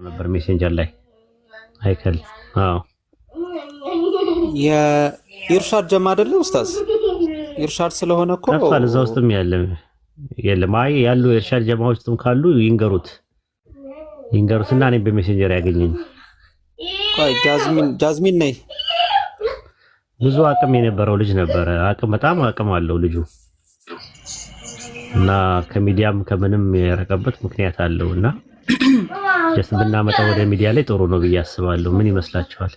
ነበር ሜሴንጀር ላይ አይከል አዎ የኢርሻድ ጀማ አይደለ ኡስታዝ? ኢርሻድ ስለሆነ እኮ ጠፋል። እዛ ውስጥም የለም። አይ ያሉ ኢርሻድ ጀማ ውስጥም ካሉ ይንገሩትና እኔ በሜሴንጀር ያገኘኝ። ቆይ ጃዝሚን ነይ። ብዙ አቅም የነበረው ልጅ ነበረ። በጣም አቅም አለው ልጁ እና ከሚዲያም ከምንም የረቀበት ምክንያት አለውና ጀስት ብናመጣው ወደ ሚዲያ ላይ ጥሩ ነው ብዬ አስባለሁ። ምን ይመስላችኋል?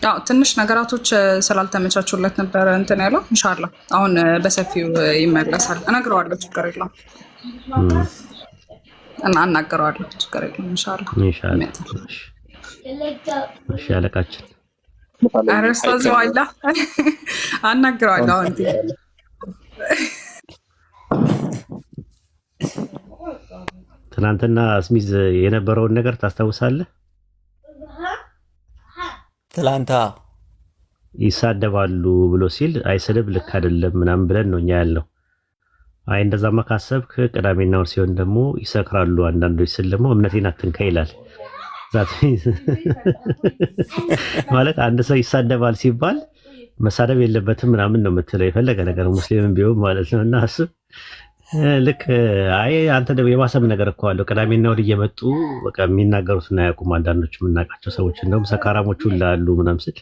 ያው ትንሽ ነገራቶች ስላልተመቻቹለት ነበር እንትን ያለው። ኢንሻአላህ አሁን በሰፊው ይመለሳል። እነግረዋለሁ፣ ችግር የለውም እና አናገረዋለሁ፣ ችግር የለውም ኢንሻአላህ። እሺ አለቃችን አረስታዝ ዋላ አናገረዋለሁ አሁን ትናንትና ስሚዝ የነበረውን ነገር ታስታውሳለህ? ትላንታ ይሳደባሉ ብሎ ሲል አይስደብ ልክ አይደለም ምናምን ብለን ነው እኛ ያለው። አይ እንደዛማ ካሰብክ ቅዳሜና እሑድ ሲሆን ደግሞ ይሰክራሉ አንዳንዶች ስል ደግሞ እምነቴን አትንካ ይላል። ማለት አንድ ሰው ይሳደባል ሲባል መሳደብ የለበትም ምናምን ነው የምትለው፣ የፈለገ ነገር ሙስሊምም ቢሆን ማለት ነው። እና እሱ ልክ አይ አንተ ደግሞ የማሰብ ነገር እኮ አለው። ቅዳሜና እሑድ እየመጡ በቃ የሚናገሩትን አያውቁም አንዳንዶች የምናውቃቸው ሰዎች፣ እንደውም ሰካራሞቹ ላሉ ምናምን ስል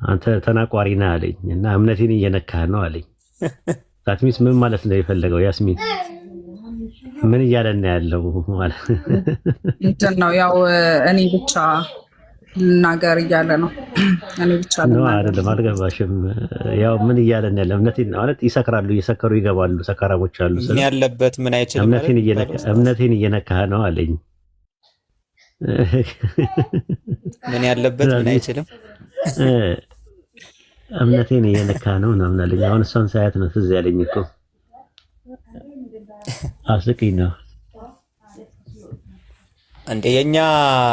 አንተ ተናቋሪ ነህ አለኝ እና እምነቴን እየነካህ ነው አለኝ። ዛትሚስ ምን ማለት ነው የፈለገው? ያስሚን ምን እያለን ያለው ማለት ነው? ያው እኔ ብቻ ልናገር እያለ ነው። እኔ ብቻ ነው አይደለም፣ አልገባሽም? ያው ምን እያለን ያለ እምነቴን ማለት ይሰክራሉ፣ እየሰከሩ ይገባሉ፣ ሰካራሞች አሉ። ምን ያለበት ምን አይችልም፣ እምነቴን እየነካህ ነው አለኝ። ምን ያለበት ምን አይችልም፣ እምነቴን እየነካህ ነው ምናምን አለኝ። አሁን እሷን ሳያት ነው ትዝ ያለኝ እኮ አስቂኝ ነው እንደ የኛ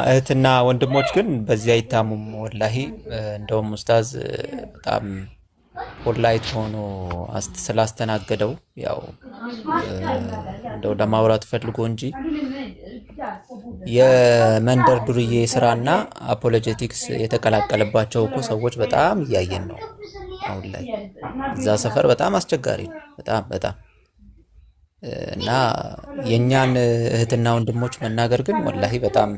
እህትና ወንድሞች ግን በዚህ አይታሙም ወላሂ። እንደውም ኡስታዝ በጣም ፖላይት ሆኖ ስላስተናገደው ያው እንደው ለማውራት ፈልጎ እንጂ የመንደር ዱርዬ ስራና አፖሎጀቲክስ የተቀላቀለባቸው እኮ ሰዎች በጣም እያየን ነው አሁን ላይ። እዛ ሰፈር በጣም አስቸጋሪ ነው፣ በጣም እና የኛን እህትና ወንድሞች መናገር ግን ወላሂ በጣም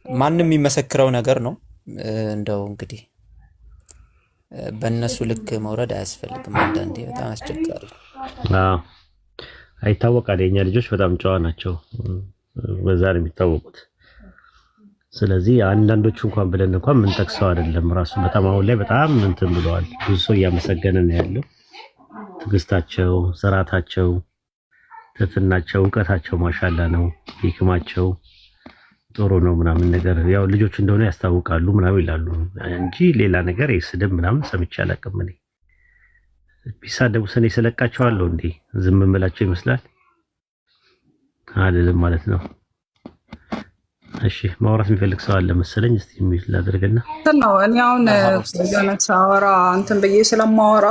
ማንም የሚመሰክረው ነገር ነው። እንደው እንግዲህ በእነሱ ልክ መውረድ አያስፈልግም። አንዳንዴ በጣም አስቸጋሪ ነው። አይታወቃል። የኛ ልጆች በጣም ጨዋ ናቸው፣ በዛ ነው የሚታወቁት። ስለዚህ አንዳንዶቹ እንኳን ብለን እንኳን ምን ጠቅሰው አይደለም ራሱ በጣም አሁን ላይ በጣም እንትን ብለዋል። ብዙ ሰው እያመሰገነ ነው ያለው። ትዕግስታቸው፣ ስርዓታቸው፣ ትህትናቸው፣ እውቀታቸው ማሻላ ነው። ሂክማቸው ጥሩ ነው ምናምን ነገር ያው ልጆች እንደሆነ ያስታውቃሉ ምናምን ይላሉ እንጂ ሌላ ነገር ስድብ ምናምን ሰምቼ አላውቅም። እኔ ቢሳደቡ ሰኔ ስለቃቸዋለሁ እንዴ ዝም ብላቸው ይመስላል አይደለም ማለት ነው። እሺ ማውራት የሚፈልግ ሰው አለ መሰለኝ። እስቲ የሚል ላድርግና ነው እኔ አሁን የሆነች አወራ እንትን ብዬ ስለማወራ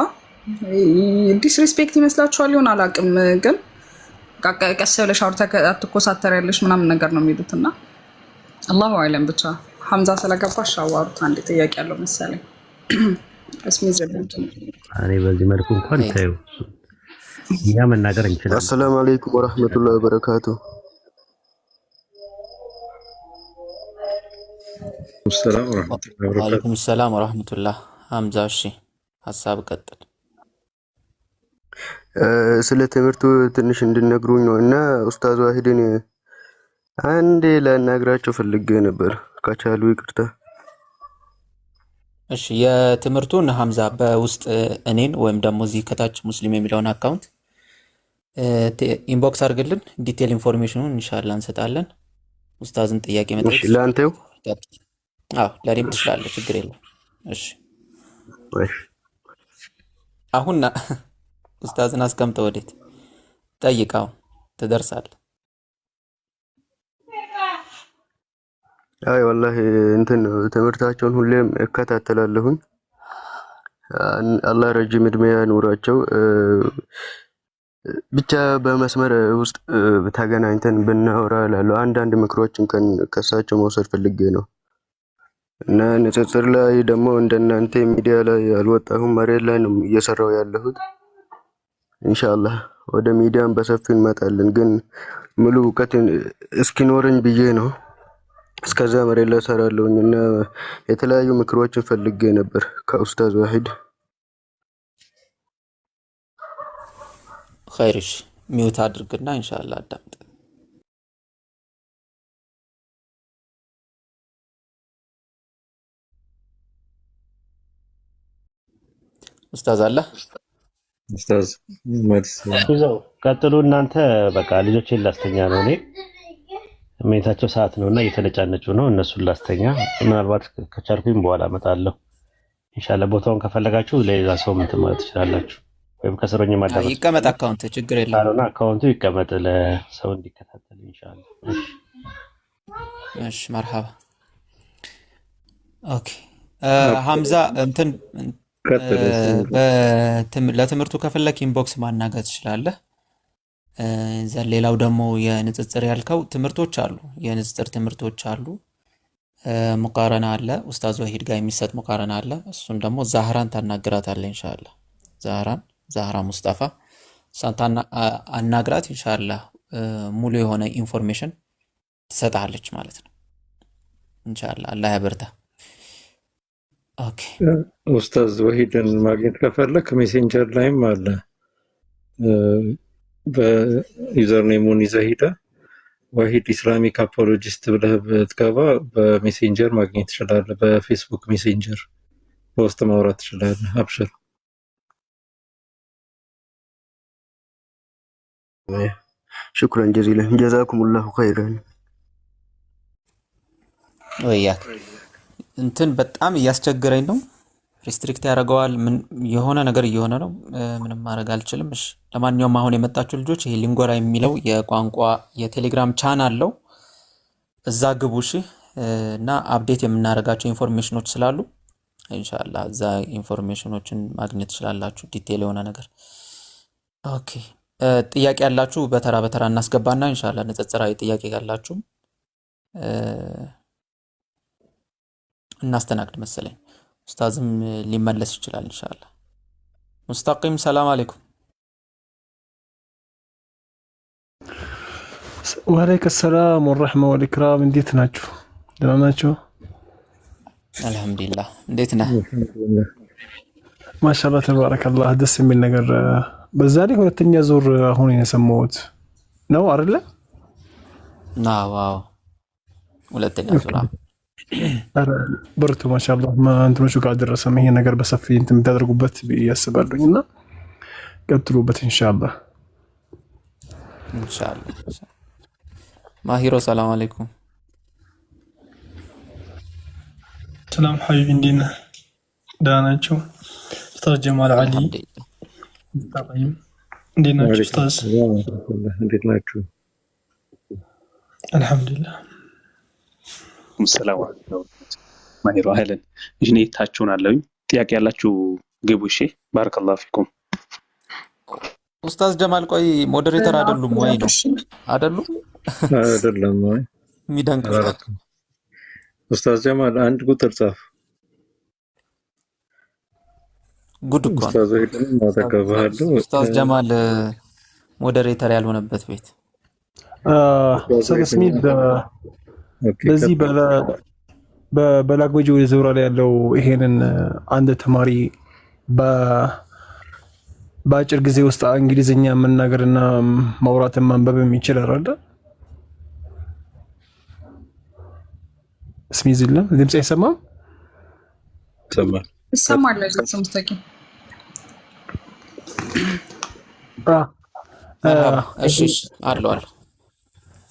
ዲስሪስፔክት ይመስላችኋል ይሆን አላውቅም፣ ግን ቀስ ብለሽ አውርተሽ አትኮሳተሪያለሽ ምናምን ነገር ነው የሚሉትና አላሁ አዕለም። ብቻ ሐምዛ ስለገባሽ አዋሩት። አንድ ጥያቄ ያለው መሰለኝ እስሚ ዘብንት እኔ በዚህ መልኩ እንኳን ታዩ ያ መናገር እንችላለን። አሰላሙ አለይኩም ወራህመቱላሂ ወበረካቱ። ወአለይኩም ሰላም ወራህመቱላህ። ሐምዛ እሺ ሐሳብ ቀጥል። ስለ ትምህርቱ ትንሽ እንድነግሩኝ ነው እና ኡስታዝ ዋሂድን አንዴ ላናግራቸው ፈልጌ ነበር፣ ከቻሉ ይቅርታ። እሺ የትምህርቱን ሐምዛ በውስጥ እኔን ወይም ደግሞ እዚህ ከታች ሙስሊም የሚለውን አካውንት ኢንቦክስ አድርግልን። ዲቴል ኢንፎርሜሽኑን ኢንሻአላህ እንሰጣለን። ኡስታዝን ጥያቄ መጠየቅ እሺ ላንተው? አዎ ለኔም ትችላለህ፣ ችግር የለም። እሺ አሁን ኡስታዝን አስቀምጠው ወዴት ጠይቃው ትደርሳለህ። አይ ወላሂ እንትን ትምህርታቸውን ሁሌም እከታተላለሁኝ። አላህ ረጅም እድሜ ያኑራቸው። ብቻ በመስመር ውስጥ ተገናኝተን ብናወራ እላለሁ። አንዳንድ ምክሮችን ከሳቸው መውሰድ ፈልጌ ነው እና ንጽጽር ላይ ደግሞ እንደናንተ ሚዲያ ላይ አልወጣሁም፣ መሬት ላይ ነው እየሰራው ያለሁት። ኢንሻአላህ ወደ ሚዲያም በሰፊው እንመጣለን፣ ግን ሙሉ እውቀት እስኪኖረኝ ብዬ ነው። እስከዛ መሬት ላይ እሰራለሁኝ እና የተለያዩ ምክሮችን ፈልጌ ነበር ከኡስታዝ ዋሂድ። ኸይርሽ ሚውት አድርግና ኢንሻአላህ አዳምጥ። ኡስታዝ አለ ኡስታዝ መልስ ይዘው ቀጥሉ እናንተ። በቃ ልጆቼን ላስተኛ ነው እኔ መኝታቸው ሰዓት ነውና እየተነጫነጩ ነው። እነሱን ላስተኛ። ምናልባት ከቻልኩኝ በኋላ እመጣለሁ ኢንሻአላህ። ቦታውን ከፈለጋችሁ ሌላ ሰው ምን ማለት ትችላላችሁ፣ ወይም ከስሮኝ ማዳመጥ ይቀመጥ። አካውንት ችግር የለም አለና አካውንቱ ይቀመጥ ለሰው እንዲከታተል ኢንሻአላህ። እሺ መርሐባ። ኦኬ ሐምዛ እንትን ለትምህርቱ ከፈለክ ኢንቦክስ ማናገር ትችላለህ። ሌላው ደግሞ የንጽጽር ያልከው ትምህርቶች አሉ፣ የንጽጽር ትምህርቶች አሉ። ሙቃረና አለ፣ ኡስታዝ ወሂድ ጋር የሚሰጥ ሙቃረና አለ። እሱን ደግሞ ዛህራን ታናግራታለህ ኢንሻአላህ። ዛህራ ሙስጠፋ ሳንታና አናግራት ኢንሻአላህ። ሙሉ የሆነ ኢንፎርሜሽን ትሰጣለች ማለት ነው ኢንሻአላህ። አላህ ያበርታ። ኦኬ ኡስታዝ ወሂድን ማግኘት ከፈለክ ሜሴንጀር ላይም አለ። በዩዘር ኔሙን ይዘህ ሄደህ ዋሂድ ኢስላሚክ አፖሎጂስት ብለህ ብትገባ በሜሴንጀር ማግኘት ትችላለህ። በፌስቡክ ሜሴንጀር በውስጥ ማውራት ትችላለህ። አብሽር። ሽኩራን ጀዚለን ጀዛኩሙላሁ ኸይረን። ወያክ እንትን በጣም እያስቸገረኝ ነው። ሪስትሪክት ያደርገዋል። ምን የሆነ ነገር እየሆነ ነው። ምንም ማድረግ አልችልም። እሺ ለማንኛውም አሁን የመጣችሁ ልጆች ይሄ ሊንጎራ የሚለው የቋንቋ የቴሌግራም ቻናል አለው፣ እዛ ግቡ እሺ። እና አፕዴት የምናደርጋቸው ኢንፎርሜሽኖች ስላሉ ኢንሻአላህ እዛ ኢንፎርሜሽኖችን ማግኘት ትችላላችሁ፣ ዲቴል የሆነ ነገር። ኦኬ ጥያቄ ያላችሁ በተራ በተራ እናስገባና ኢንሻአላህ ንጽጽራዊ ጥያቄ ካላችሁ እናስተናግድ መሰለኝ። ኡስታዝም ሊመለስ ይችላል ኢንሻአላህ። ሙስታቂም ሰላም አለይኩም። ወአለይኩም ሰላም ወራህመቱ ወልኢክራም። እንዴት ናችሁ? ደህና ናችሁ? አልሐምዱሊላህ። እንዴት ነህ? ማሻአላህ ተባረከላህ። ደስ የሚል ነገር በዛ ላይ ሁለተኛ ዙር አሁን የሰማሁት ነው አይደለ? ዋው ሁለተኛ ዙር በርቱ ማሻአላህ። እንትኖቹ ጋር ደረሰም ይሄ ነገር በሰፊ እንትን የምታደርጉበት ያስባሉኝ እና ቀጥሉበት ኢንሻአላህ። ማሂሮ ሰላም አለይኩም። ሰላም ሐቢቢ እንዴት ነህ? ደህና ናቸው። ኡስታዝ ጀማል አሊ ታባይም እንዴት ናችሁ ኡስታዝ? እንዴት ናችሁ? አልሐምዱሊላህ። ሰላም አለይኩም ማሂሮ አህለን። እሺ ታችሁን አለኝ። ጥያቄ ያላችሁ ግቡ እሺ። ባረከላሁ ፊኩም። ኡስታዝ ጀማል ቆይ ሞዴሬተር አይደሉም ወይ ነው? አይደሉም ወይ? የሚደንቅ ኡስታዝ ጀማል አንድ ቁጥር ጻፍ። ጉድ እኮ ኡስታዝ ጀማል ሞዴሬተር ያልሆነበት ቤት ሰለስሚት በዚህ በላንጉዌጅ ዙሪያ ላይ ያለው ይሄንን አንድ ተማሪ በአጭር ጊዜ ውስጥ እንግሊዝኛ መናገርና ማውራትን ማንበብ የሚችል አይደል? ስሚዝላ ድምጽ አይሰማም? ይሰማል። ለሰምስተኪ እሺ አለ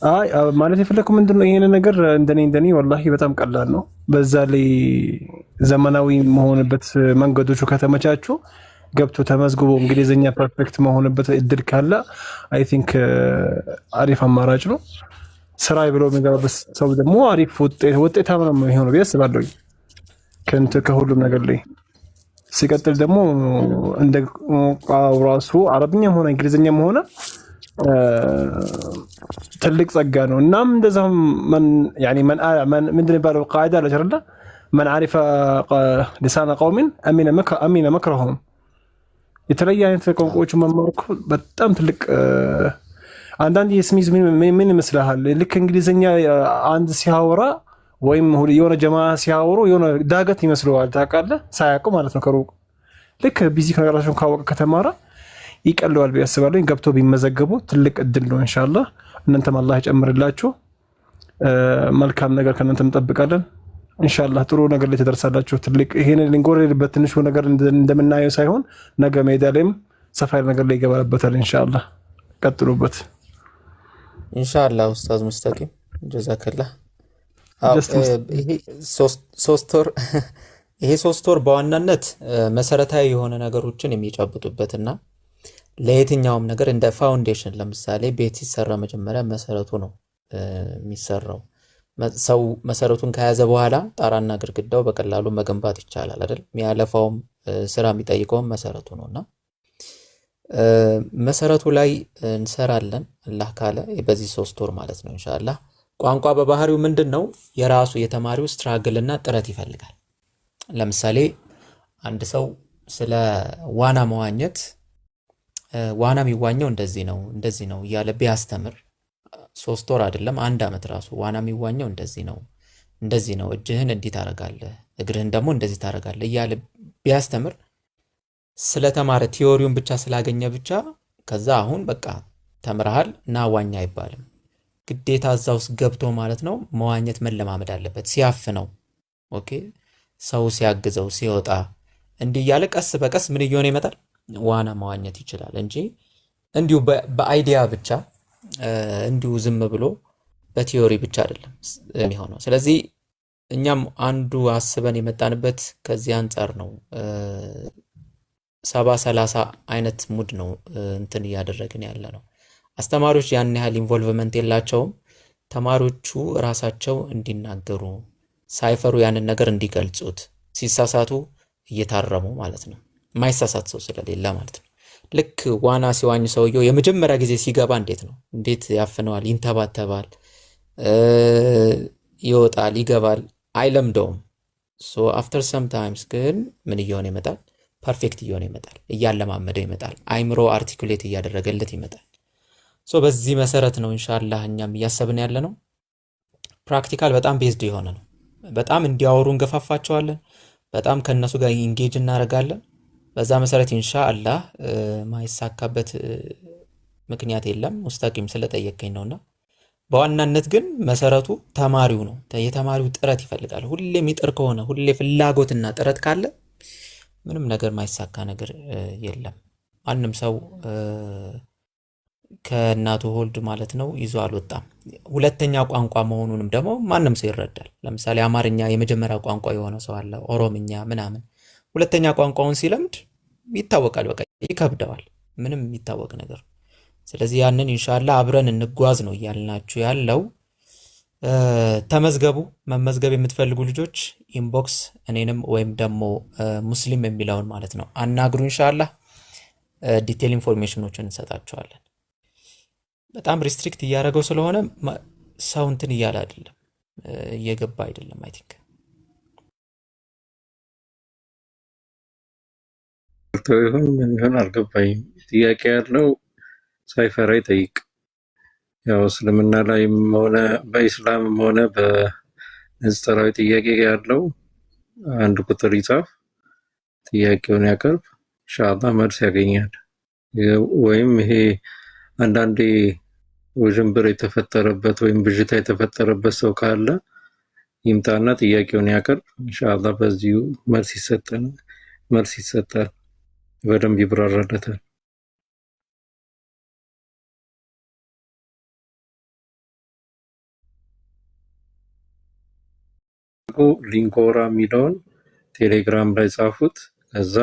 አይ ማለት የፈለኩት ምንድነው ይሄን ነገር እንደኔ ወላሂ በጣም ቀላል ነው። በዛ ላይ ዘመናዊ መሆንበት መንገዶቹ ከተመቻቹ ገብቶ ተመዝግቦ እንግሊዝኛ ፐርፌክት መሆንበት እድል ካለ አይ ቲንክ አሪፍ አማራጭ ነው። ስራይ ብሎ የሚገባበት ሰው ደግሞ አሪፍ ውጤታማ ነው የሚሆነው ብዬ አስባለሁ። ከሁሉም ነገር ላይ ሲቀጥል ደግሞ እንደ ራሱ አረብኛም ሆነ እንግሊዝኛም ሆነ ትልቅ ጸጋ ነው። እናም እንደዛም ምንድን የሚባለው ቃይዳ አለች አይደለ? መን ዓሪፈ ሊሳነ ቀውሚን አሚነ መክረሁም። የተለያየ አይነት ቋንቋዎች መማር እኮ በጣም ትልቅ አንዳንድ የስሚዝ ምን ይመስልሃል? ልክ እንግሊዝኛ አንድ ሲያወራ ወይም የሆነ ጀማ ሲያወሩ የሆነ ዳገት ይመስለዋል ታውቃለህ፣ ሳያውቁ ማለት ነው ከሩቅ። ልክ ቤዚክ ነገራቸውን ካወቀ ከተማረ ይቀለዋል ብዬ አስባለሁ። ገብቶ ቢመዘገቡ ትልቅ እድል ነው ኢንሻአላህ። እናንተም አላህ ይጨምርላችሁ። መልካም ነገር ከእናንተ እንጠብቃለን ኢንሻአላህ። ጥሩ ነገር ላይ ተደርሳላችሁ። ትልቅ ይሄን ልንጎረድበት ትንሹ ነገር እንደምናየው ሳይሆን ነገ ሜዳ ላይም ሰፋ ያለ ነገር ላይ ይገባበታል ኢንሻአላህ። ቀጥሉበት ኢንሻአላህ ኡስታዝ ሙስተቂም ጀዛከላህ። ይሄ 3 ወር በዋናነት መሰረታዊ የሆነ ነገሮችን የሚጨብጡበትና ለየትኛውም ነገር እንደ ፋውንዴሽን ለምሳሌ ቤት ሲሰራ መጀመሪያ መሰረቱ ነው የሚሰራው። ሰው መሰረቱን ከያዘ በኋላ ጣራና ግድግዳው በቀላሉ መገንባት ይቻላል አይደል? የሚያለፋውም ስራ የሚጠይቀውም መሰረቱ ነውና መሰረቱ ላይ እንሰራለን አላህ ካለ በዚህ 3 ወር ማለት ነው ኢንሻአላህ። ቋንቋ በባህሪው ምንድነው? የራሱ የተማሪው ስትራግልና ጥረት ይፈልጋል። ለምሳሌ አንድ ሰው ስለ ዋና መዋኘት ዋና የሚዋኘው እንደዚህ ነው እያለ ቢያስተምር 3 ወር አይደለም 1 ዓመት ራሱ ዋና የሚዋኘው እንደዚህ ነው፣ እጅህን እንዲህ ታረጋለህ፣ እግርህን ደግሞ እንደዚህ ታረጋለህ እያለ ቢያስተምር ስለተማረ ቲዮሪውን ብቻ ስላገኘ ብቻ ከዛ አሁን በቃ ተምረሃል እና ዋኛ አይባልም። ግዴታ እዛ ውስጥ ገብቶ ማለት ነው መዋኘት መለማመድ አለበት። ሲያፍነው ኦኬ፣ ሰው ሲያግዘው ሲወጣ እንዲህ እያለ ቀስ በቀስ ምን እየሆነ ይመጣል ዋና መዋኘት ይችላል እንጂ እንዲሁ በአይዲያ ብቻ እንዲሁ ዝም ብሎ በቲዮሪ ብቻ አይደለም የሚሆነው። ስለዚህ እኛም አንዱ አስበን የመጣንበት ከዚህ አንጻር ነው። 70-30 አይነት ሙድ ነው እንትን እያደረግን ያለ ነው። አስተማሪዎች ያን ያህል ኢንቮልቭመንት የላቸውም። ተማሪዎቹ ራሳቸው እንዲናገሩ ሳይፈሩ ያንን ነገር እንዲገልጹት፣ ሲሳሳቱ እየታረሙ ማለት ነው። ማይሳሳት ሰው ስለሌለ ማለት ነው። ልክ ዋና ሲዋኝ ሰውየው የመጀመሪያ ጊዜ ሲገባ እንዴት ያፍነዋል፣ ይንተባተባል፣ ይወጣል፣ ይገባል፣ አይለምደውም። ሶ አፍተር ሰም ታይምስ ግን ምን እየሆነ ይመጣል? ፐርፌክት እየሆነ ይመጣል፣ እያለማመደው ይመጣል፣ አይምሮ አርቲኩሌት እያደረገለት ይመጣል። ሶ በዚህ መሰረት ነው ኢንሻአላህ እኛም እያሰብን ያለ ነው። ፕራክቲካል በጣም ቤዝድ የሆነ ነው። በጣም እንዲያወሩ እንገፋፋቸዋለን። በጣም ከነሱ ጋር ኢንጌጅ እናደርጋለን። በዛ መሰረት ኢንሻአላህ ማይሳካበት ምክንያት የለም። ሙስተቂም ስለጠየቀኝ ነውና በዋናነት ግን መሰረቱ ተማሪው ነው። የተማሪው ጥረት ይፈልጋል። ሁሌ የሚጥር ከሆነ ሁሌ ፍላጎትና ጥረት ካለ ምንም ነገር ማይሳካ ነገር የለም። ማንም ሰው ከእናቱ ሆልድ ማለት ነው ይዞ አልወጣም። ሁለተኛ ቋንቋ መሆኑንም ደግሞ ማንም ሰው ይረዳል። ለምሳሌ አማርኛ የመጀመሪያ ቋንቋ የሆነ ሰው አለ፣ ኦሮምኛ ምናምን ሁለተኛ ቋንቋውን ሲለምድ ይታወቃል፣ በቃ ይከብደዋል፣ ምንም የሚታወቅ ነገር። ስለዚህ ያንን ኢንሻአላህ አብረን እንጓዝ ነው እያልናችሁ ያለው። ተመዝገቡ። መመዝገብ የምትፈልጉ ልጆች ኢንቦክስ እኔንም ወይም ደግሞ ሙስሊም የሚለውን ማለት ነው አናግሩ። ኢንሻአላህ ዲቴል ኢንፎርሜሽኖችን እንሰጣችኋለን። በጣም ሪስትሪክት እያደረገው ስለሆነ ሰው እንትን እያለ አይደለም፣ እየገባ አይደለም። አይ ቲንክ ይሁን ምን ይሁን አልገባኝም። ጥያቄ ያለው ሳይፈራ ይጠይቅ። ያው እስልምና ላይም ሆነ በኢስላምም ሆነ በንጽራዊ ጥያቄ ያለው አንድ ቁጥር ይጻፍ፣ ጥያቄውን ያቀርብ፣ ኢንሻአላህ መልስ ያገኛል። ወይም ይሄ አንዳንዴ ውዥንብር የተፈጠረበት ወይም ብዥታ የተፈጠረበት ሰው ካለ ይምጣና ጥያቄውን ያቀርብ፣ ኢንሻአላህ በዚሁ መልስ ይሰጣል፣ በደንብ ይብራራለታል። ሊንኮራ የሚለውን ቴሌግራም ላይ ጻፉት። ከዛ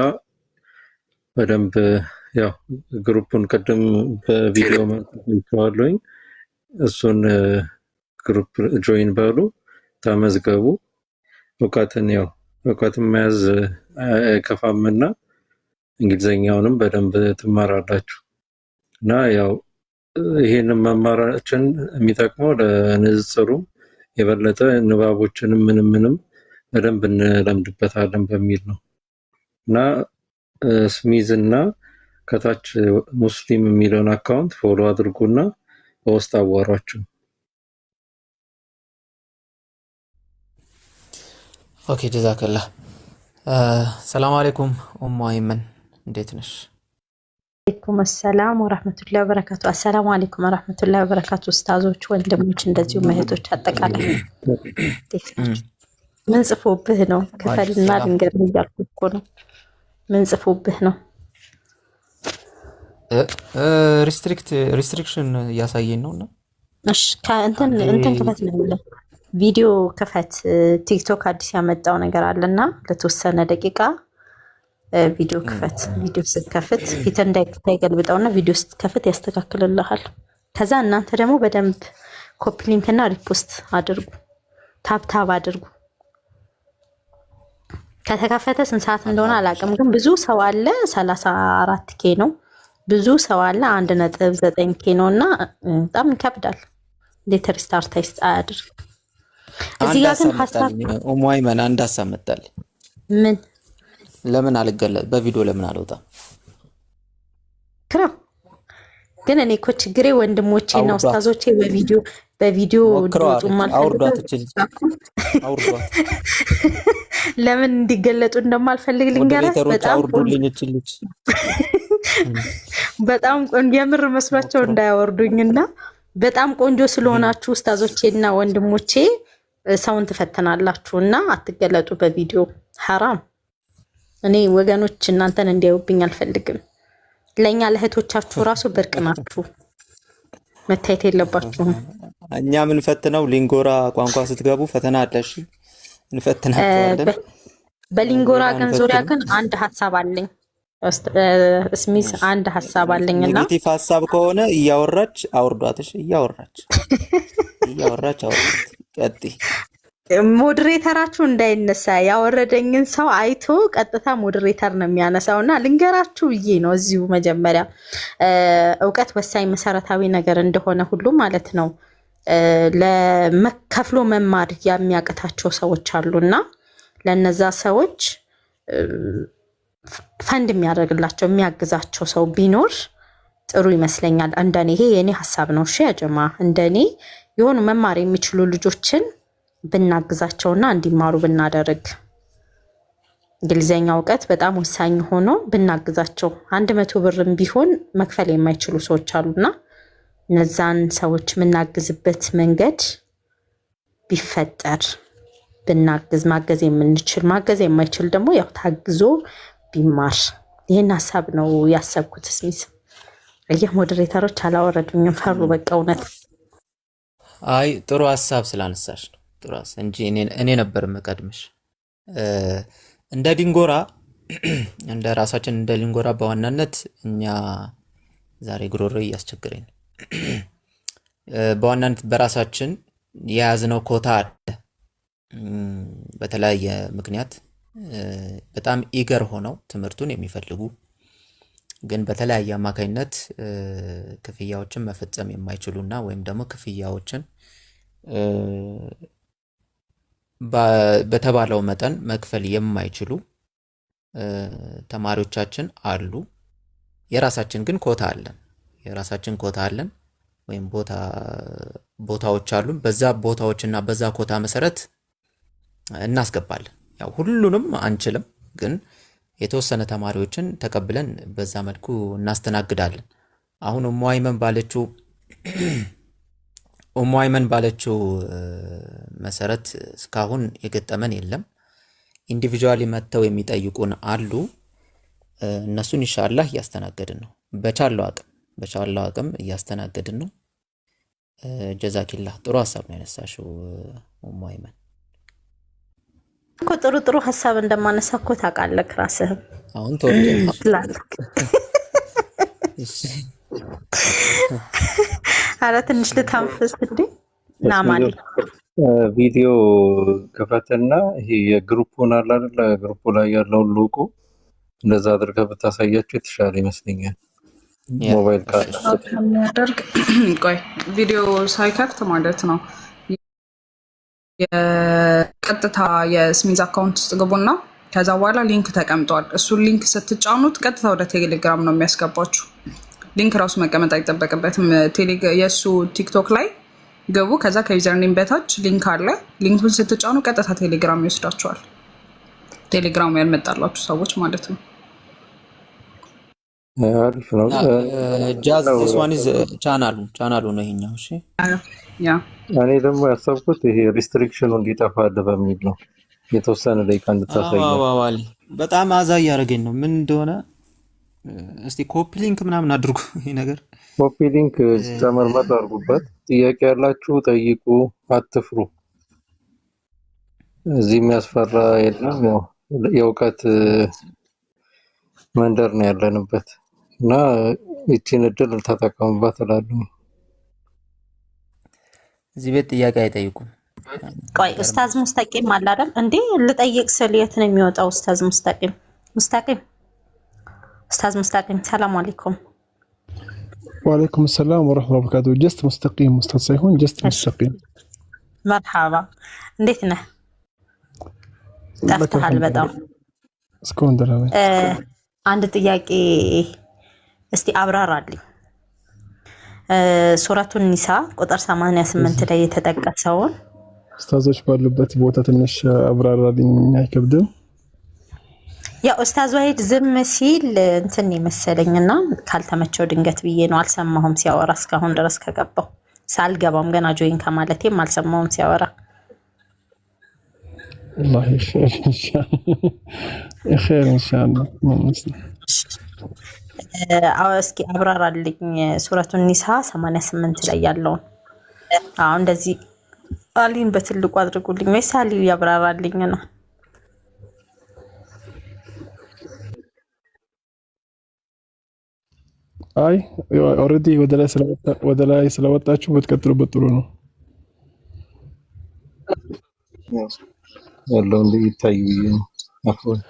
በደንብ ያው ግሩፑን ቅድም በቪዲዮ መልክዋለኝ፣ እሱን ግሩፕ ጆይን በሉ፣ ተመዝገቡ። እውቀትን መያዝ አይከፋምና እንግሊዘኛውንም በደንብ ትማራላችሁ እና ያው ይሄንን መማራችን የሚጠቅመው ለንጽጽሩም የበለጠ ንባቦችንም ምንም በደንብ እንለምድበታለን በሚል ነው እና ስሚዝ እና ከታች ሙስሊም የሚለውን አካውንት ፎሎ አድርጉና በውስጥ አዋሯችሁ። ኦኬ ጀዛከላህ። ሰላም አለይኩም ኡሙ አይመን እንዴት ነሽ? አለይኩም ሰላም ወራህመቱላሂ ወበረካቱ። አሰላሙ አለይኩም ወራህመቱላሂ ወበረካቱ። ኡስታዞች፣ ወንድሞች እንደዚሁ እህቶች አጠቃላይ እንዴት ናችሁ? ምን ጽፎብህ ነው? ክፈልና ልንገርህ እያልኩ እኮ ነው። ምን ጽፎብህ ነው? ሪስትሪክሽን እያሳየኝ ነውና እሺ እንትን ክፈት ነው የሚለው ቪዲዮ ክፈት። ቲክቶክ አዲስ ያመጣው ነገር አለና ለተወሰነ ደቂቃ ቪዲዮ ክፈት። ቪዲዮ ስትከፍት ፊት እንዳይገልብጠውና ቪዲዮ ስትከፍት ያስተካክልልሃል። ከዛ እናንተ ደግሞ በደንብ ኮፒ ሊንክ እና ሪፖስት አድርጉ፣ ታብታብ አድርጉ። ከተከፈተ ስንት ሰዓት እንደሆነ አላውቅም፣ ግን ብዙ ሰው አለ። 34 ኬ ነው። ብዙ ሰው አለ። 1.9 ኬ ነው እና በጣም ይከብዳል። እንዴት ሪስታርት አያድርግ? እዚህ ጋር ግን ሐሳብ ኡሙ አይመን አንድ ሐሳብ መጣልኝ። ምን ለምን አልገለጽ በቪዲዮ ለምን አልወጣም? ክራም ግን እኔ እኮ ችግሬ ወንድሞቼ እና ኡስታዞቼ በቪዲዮ እንዲወጡ አውርዷት ለምን እንዲገለጡ እንደማልፈልግ ልንገርህ። በጣም ቆንጆ የምር መስሏቸው እንዳያወርዱኝና በጣም ቆንጆ ስለሆናችሁ ኡስታዞቼና ወንድሞቼ ሰውን ትፈተናላችሁና አትገለጡ በቪዲዮ ሐራም። እኔ ወገኖች እናንተን እንዲያዩብኝ አልፈልግም። ለኛ ለእህቶቻችሁ ራሱ ብርቅ ናችሁ፣ መታየት የለባችሁም። እኛ ምን ፈትነው ሊንጎራ ቋንቋ ስትገቡ ፈተና አለሽ እንፈትናችኋለን። በሊንጎራ ግን ዙሪያ ግን አንድ ሐሳብ አለኝ ስሚዝ፣ አንድ ሐሳብ አለኝና ኔጌቲቭ ሐሳብ ከሆነ እያወራች አውርዷትሽ፣ እያወራች አውርዷት። ቀጥይ። ሞዴሬተራችሁ እንዳይነሳ ያወረደኝን ሰው አይቶ ቀጥታ ሞዴሬተር ነው የሚያነሳውና ልንገራችሁ ብዬ ነው። እዚሁ መጀመሪያ እውቀት ወሳኝ መሰረታዊ ነገር እንደሆነ ሁሉ ማለት ነው። ለመከፍሎ መማር የሚያቅታቸው ሰዎች አሉና ለነዛ ሰዎች ፈንድ የሚያደርግላቸው የሚያግዛቸው ሰው ቢኖር ጥሩ ይመስለኛል። እንደኔ ይሄ የኔ ሐሳብ ነው። እሺ ያጀማ እንደኔ የሆኑ መማር የሚችሉ ልጆችን ብናግዛቸውና እንዲማሩ ብናደርግ፣ እንግሊዘኛ እውቀት በጣም ወሳኝ ሆኖ ብናግዛቸው 100 ብርም ቢሆን መክፈል የማይችሉ ሰዎች አሉና እነዛን ሰዎች የምናግዝበት መንገድ ቢፈጠር ብናግዝ፣ ማገዝ የምንችል ማገዝ የማይችል ደግሞ ያው ታግዞ ቢማር። ይሄን ሐሳብ ነው ያሰብኩት። ስሚዝ ሞዴሬተሮች አላወረዱኝም፣ ፈሩ። በቃ እውነት አይ ጥሩ ሐሳብ ስላነሳሽ ነው ጥሩ ሐሳብ እንጂ እኔ ነበር መቀድምሽ። እንደ ዲንጎራ እንደ ራሳችን እንደ ሊንጎራ በዋናነት እኛ ዛሬ ግሮሮ እያስቸገረኝ በዋናነት በራሳችን የያዝነው ኮታ አለ። በተለያየ ምክንያት በጣም ኢገር ሆነው ትምህርቱን የሚፈልጉ ግን በተለያየ አማካኝነት ክፍያዎችን መፈጸም የማይችሉና ወይም ደግሞ ክፍያዎችን በተባለው መጠን መክፈል የማይችሉ ተማሪዎቻችን አሉ። የራሳችን ግን ኮታ አለን ወይም ቦታዎች አሉ። በዛ ቦታዎችና በዛ ኮታ መሰረት እናስገባለን። ያው ሁሉንም አንችልም፣ ግን የተወሰነ ተማሪዎችን ተቀብለን በዛ መልኩ እናስተናግዳለን። አሁን ኡሙ አይመን ባለችው መሰረት እስካሁን የገጠመን የለም። ኢንዲቪጁዋሊ መጥተው የሚጠይቁን አሉ። እነሱን ኢንሻአላህ እያስተናገድን ነው። በቻለው አቅም እያስተናገድን ነው። ጀዛኪላህ። ጥሩ ሐሳብ ነው ያነሳሽው ኡሙ አይመን። እኮ ጥሩ ሐሳብ እንደማነሳ እኮ ታውቃለህ ራስህም። አሁን ትላለህ። ኧረ ትንሽ ልታንፍስ እንዴ ናማሊ ቪዲዮ ክፈትና ይሄ የግሩፑን አለ አይደል? ግሩፑ ላይ ያለውን ሎጎ እንደዛ አድርገህ ብታሳያቸው የተሻለ ይመስለኛል። ሞባይል ካለ የሚያደርግ ቆይ ቪዲዮ ሳይከፍት ማለት ነው። የቀጥታ የስሚዝ አካውንት ውስጥ ግቡና ከዛ በኋላ ሊንክ ተቀምጧል። እሱን ሊንክ ስትጫኑት ቀጥታ ወደ ቴሌግራም ነው የሚያስገባችሁ። ሊንክ ራሱ መቀመጥ አይጠበቅበትም። የእሱ ቲክቶክ ላይ ገቡ። ከዛ ከዩዘርኔም በታች ሊንክ አለ። ሊንኩን ስትጫኑ ቀጥታ ቴሌግራም ይወስዳችኋል። ቴሌግራሙ ያልመጣላችሁ ሰዎች ማለት ነው። አሪፍ ነው። ጃዝ this one is ቻናሉ ነው ይሄኛው። እሺ ያ እኔ ደግሞ ያሰብኩት ይሄ ሪስትሪክሽኑ እንዲጠፋል በሚል ነው። የተወሰነ ደቂቃ እንድታሳይ ዋዋሊ በጣም አዛ እያደረገኝ ነው። ምን እንደሆነ እስቲ ኮፒ ሊንክ ምናምን አድርጉ። ይሄ ነገር ኮፒ ሊንክ ጨመርመር አድርጉበት። ጥያቄ ያላችሁ ጠይቁ፣ አትፍሩ። እዚህ የሚያስፈራ የለም። ያው የእውቀት መንደር ነው ያለንበት እና ይቺን እድል ተጠቀሙባት እላለሁ። እዚህ ቤት ጥያቄ አይጠይቁም። ቆይ ኡስታዝ ሙስተቂም አለ አይደል እንዴ? ልጠይቅ ስል የት ነው የሚወጣው? ኡስታዝ ሙስተቂም ኡስታዝ ሙስተቂም ሰላም አለይኩም። ወአለይኩም ሰላም ወራህመቱላሂ ወበረካቱ። ጀስት ሙስተቂም ኡስታዝ ሳይሆን ጀስት ሙስተቂም። መርሐባ እንዴት ነህ? ጠፍተሃል በጣም እስካሁን ደህና ነኝ። አንድ ጥያቄ እስቲ አብራራልኝ። ሱረቱን ኒሳ ቁጥር 88 ላይ የተጠቀሰውን ኡስታዞች ባሉበት ቦታ ትንሽ አብራራልኝ፣ አይከብድም? ያ ኡስታዝ ዋሂድ ዝም ሲል እንትን መሰለኝና ካልተመቸው ድንገት ብዬ ነው። አልሰማሁም ሲያወራ እስካሁን ድረስ ከገባው ሳልገባም ገና ጆይን ከማለቴም አልሰማሁም ሲያወራ። والله خير ان شاء الله. እስኪ አብራራልኝ ሱረቱን ኒሳ 88 ላይ ያለውን። እንደዚህ አሊን በትልቁ አድርጉልኝ ወይስ አሊው ያብራራልኝ ነው? አይ ኦሬዲ ወደ ላይ ስለወጣችሁ ብትቀጥሉበት ጥሩ ነው። ያለው እንደ ይታይ አፍሮን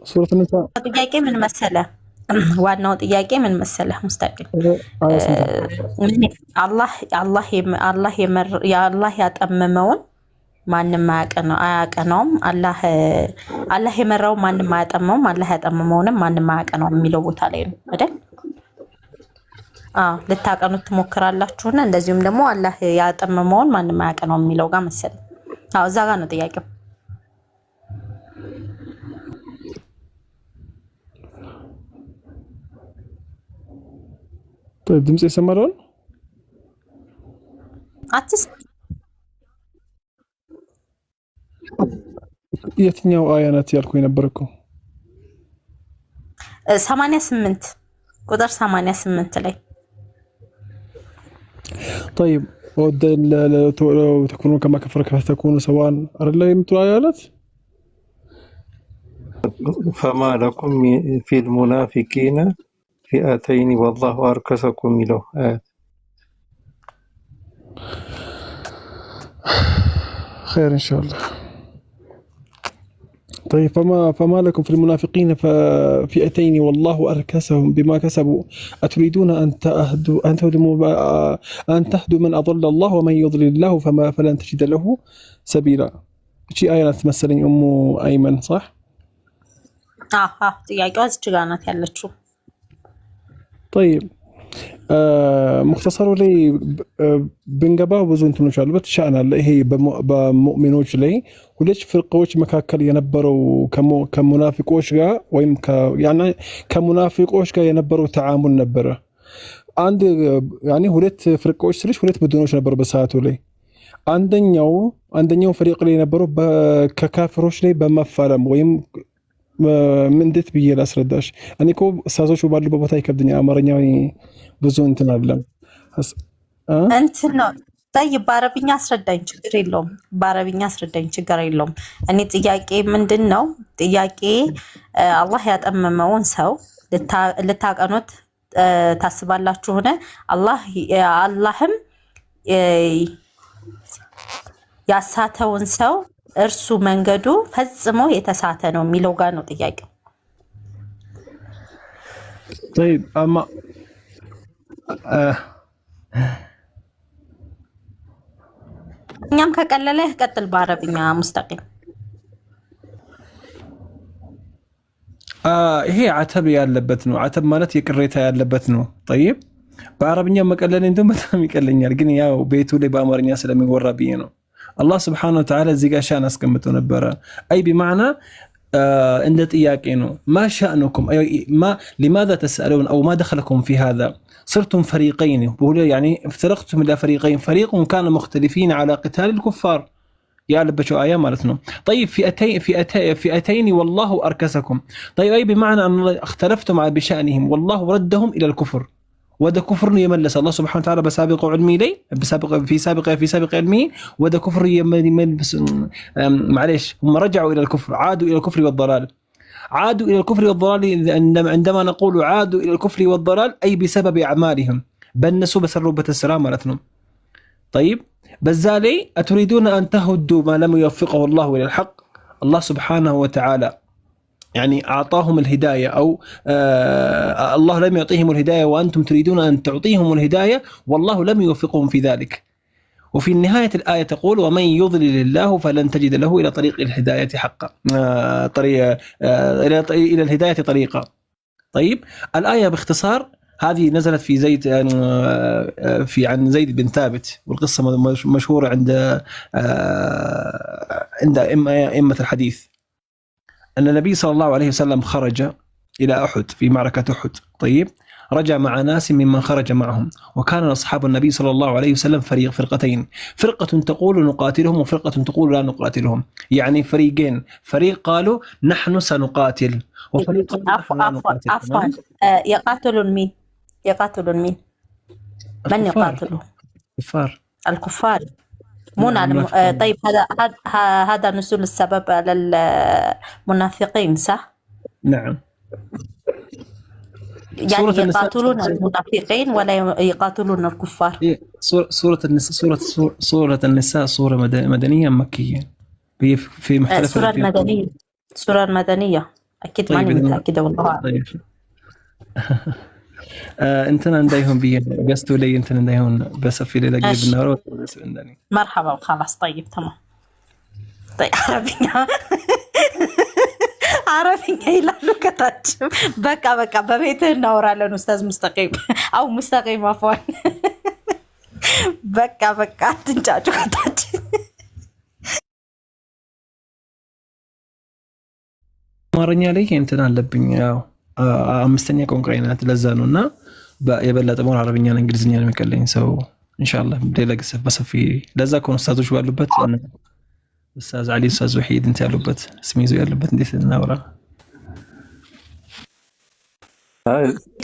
ሱረቱ ኒሳ ጥያቄ ምን መሰለ? ዋናው ጥያቄ ምን መሰለ ሙስተቂም፣ አላህ ያጠመመውን ማንም አያቀናውም። አላህ የመራው ማንም አያጠመመውም፣ አላህ ያጠመመውንም ማንም አያቀናውም የሚለው ቦታ ላይ ነው አይደል? ልታቀኑት ትሞክራላችሁና እንደዚሁም ደግሞ አላህ ያጠመመውን ማንም አያቀናውም የሚለው ጋር መሰለኝ። እዛ ጋር ነው ጥያቄው። ድምጽ ይሰማል? የትኛው አያ ናት ያልኩኝ ነበር እኮ 88 ቁጥር 88 ላይ طيب تكونوا كما كفر فتكونوا سواء أرلا يمتوا آيات. فما لكم في المنافقين فئتين والله أركسكم له آيات. خير إن شاء الله. طيب فما لكم في المنافقين فئتين والله أركسهم بما كسبوا أتريدون أن تهدوا من أضل الله ومن يضلل الله فلن تجد له سبيلا. شيء آية تمثلني أم أيمن صح؟ ጥያቄዋ እዚህ ጋር ናት ያለችው። طيب ሙክተሰሩ ላይ ብንገባ ብዙ እንትኖች አሉበት ሻአን አለ። ይሄ በሙእሚኖች ላይ ሁለት ፍርቃዎች መካከል የነበረው ከሙናፊቆች ጋር ወይም ከሙናፊቆች ጋር የነበረው ተዓሙል ነበረ። ያኔ ሁለት ፍርቃዎች ስልሽ ሁለት ቡድኖች ነበሩ በሰዓቱ ላይ። አንደኛው ፍሪቅ ላይ የነበረው ከካፍሮች ላይ በመፋለም ወይም እንዴት ብዬ ላስረዳሽ? እኔ እኮ ኡስታዞቹ ባሉበት ቦታ ይከብደኛል። አማርኛ ብዙ እንትን አለም እንትን ነው። በአረብኛ አስረዳኝ፣ ችግር የለውም። በአረብኛ አስረዳኝ፣ ችግር የለውም። እኔ ጥያቄ ምንድን ነው? ጥያቄ አላህ ያጠመመውን ሰው ልታቀኑት ታስባላችሁ ሆነ አላህም ያሳተውን ሰው እርሱ መንገዱ ፈጽሞ የተሳተ ነው የሚለው ጋር ነው ጥያቄው። طيب اما እኛም ከቀለለ ቀጥል በአረብኛ ሙስተቂም። ይሄ አተብ ያለበት ነው። አተብ ማለት የቅሬታ ያለበት ነው። طيب በአረብኛ መቀለል እንደውም በጣም ይቀለኛል፣ ግን ያው ቤቱ ላይ በአማርኛ ስለሚወራ ብዬ ነው። አላህ Subhanahu Wa Ta'ala እዚህ ጋር ሻን አስቀምጦ ነበረ። አይ بمعنى عند ጥያቄ ما شأنكم لماذا تسألون أو ما دخلكم في هذا صرتم فريقين يعني افترقتم إلى فريقين فريق كانوا مختلفين على قتال الكفار يا لبشو آية مالتنا طيب فئتين والله أركسكم طيب أي بمعنى أن اختلفتم بشأنهم والله ردهم إلى الكفر وده كفر يملس الله سبحانه وتعالى بسابق علمي لي في سابق علمي وده كفر يملس معليش هم رجعوا إلى الكفر عادوا إلى الكفر والضلال عادوا إلى الكفر والضلال عندما نقول عادوا إلى الكفر والضلال أي بسبب أعمالهم بنسوا بسربة السلام مالتنا طيب بزالي أتريدون أن تهدوا ما لم يوفقه الله إلى الحق الله سبحانه وتعالى يعني أعطاهم الهداية أو الله لم يعطيهم الهداية وأنتم تريدون أن تعطيهم الهداية والله لم يوفقهم في ذلك وفي نهاية الآية تقول ومن يضلل الله فلن تجد له إلى طريق الهداية حقا إلى الهداية طريقا طيب الآية باختصار هذه نزلت في زيد عن زيد بن ثابت والقصة مشهورة عند أئمة الحديث أن النبي صلى الله عليه وسلم خرج إلى أحد في معركة أحد طيب رجع مع ناس ممن خرج معهم وكان أصحاب النبي صلى الله عليه وسلم فرقتين فرقة تقول نقاتلهم وفرقة تقول لا نقاتلهم يعني فريقين فريق قالوا نحن سنقاتل وفريق عفوا يقاتلون مين من يقاتلوا الكفار مو طيب هذا نزول السبب على المنافقين صح؟ نعم يعني يقاتلون المنافقين ولا يقاتلون الكفار. سورة النساء سورة مدنية مكية هي في مختلف سورة المدنية أكيد ماني متأكدة والله طيب انتنا ندايهم بيه قصدوا لي انتنا ندايهم بس في ليلة قريب النهار مرحبا خلاص طيب تمام طيب عربኛ ይላሉ ከታች በቃ በቤትህ እናወራለን ኡስታዝ ሙስተቂም አው ሙስተቂም አፈዋን በቃ አትንጫጩ ከታች አማርኛ ላይ እንትን አለብኝ ያው አምስተኛ ቋንቋዬ ናት ለዛ ነውና የበለጠ ሞር አረብኛና እንግሊዝኛ ነው የሚቀለኝ ሰው ኢንሻአላህ ሌላ ጊዜ በሰፊ ለዛ ኮን ኡስታዞች ባሉበት ኡስታዝ አሊ ኡስታዝ ወሂድ እንት ያሉበት ስሚዙ ያሉበት እንዴት እናወራ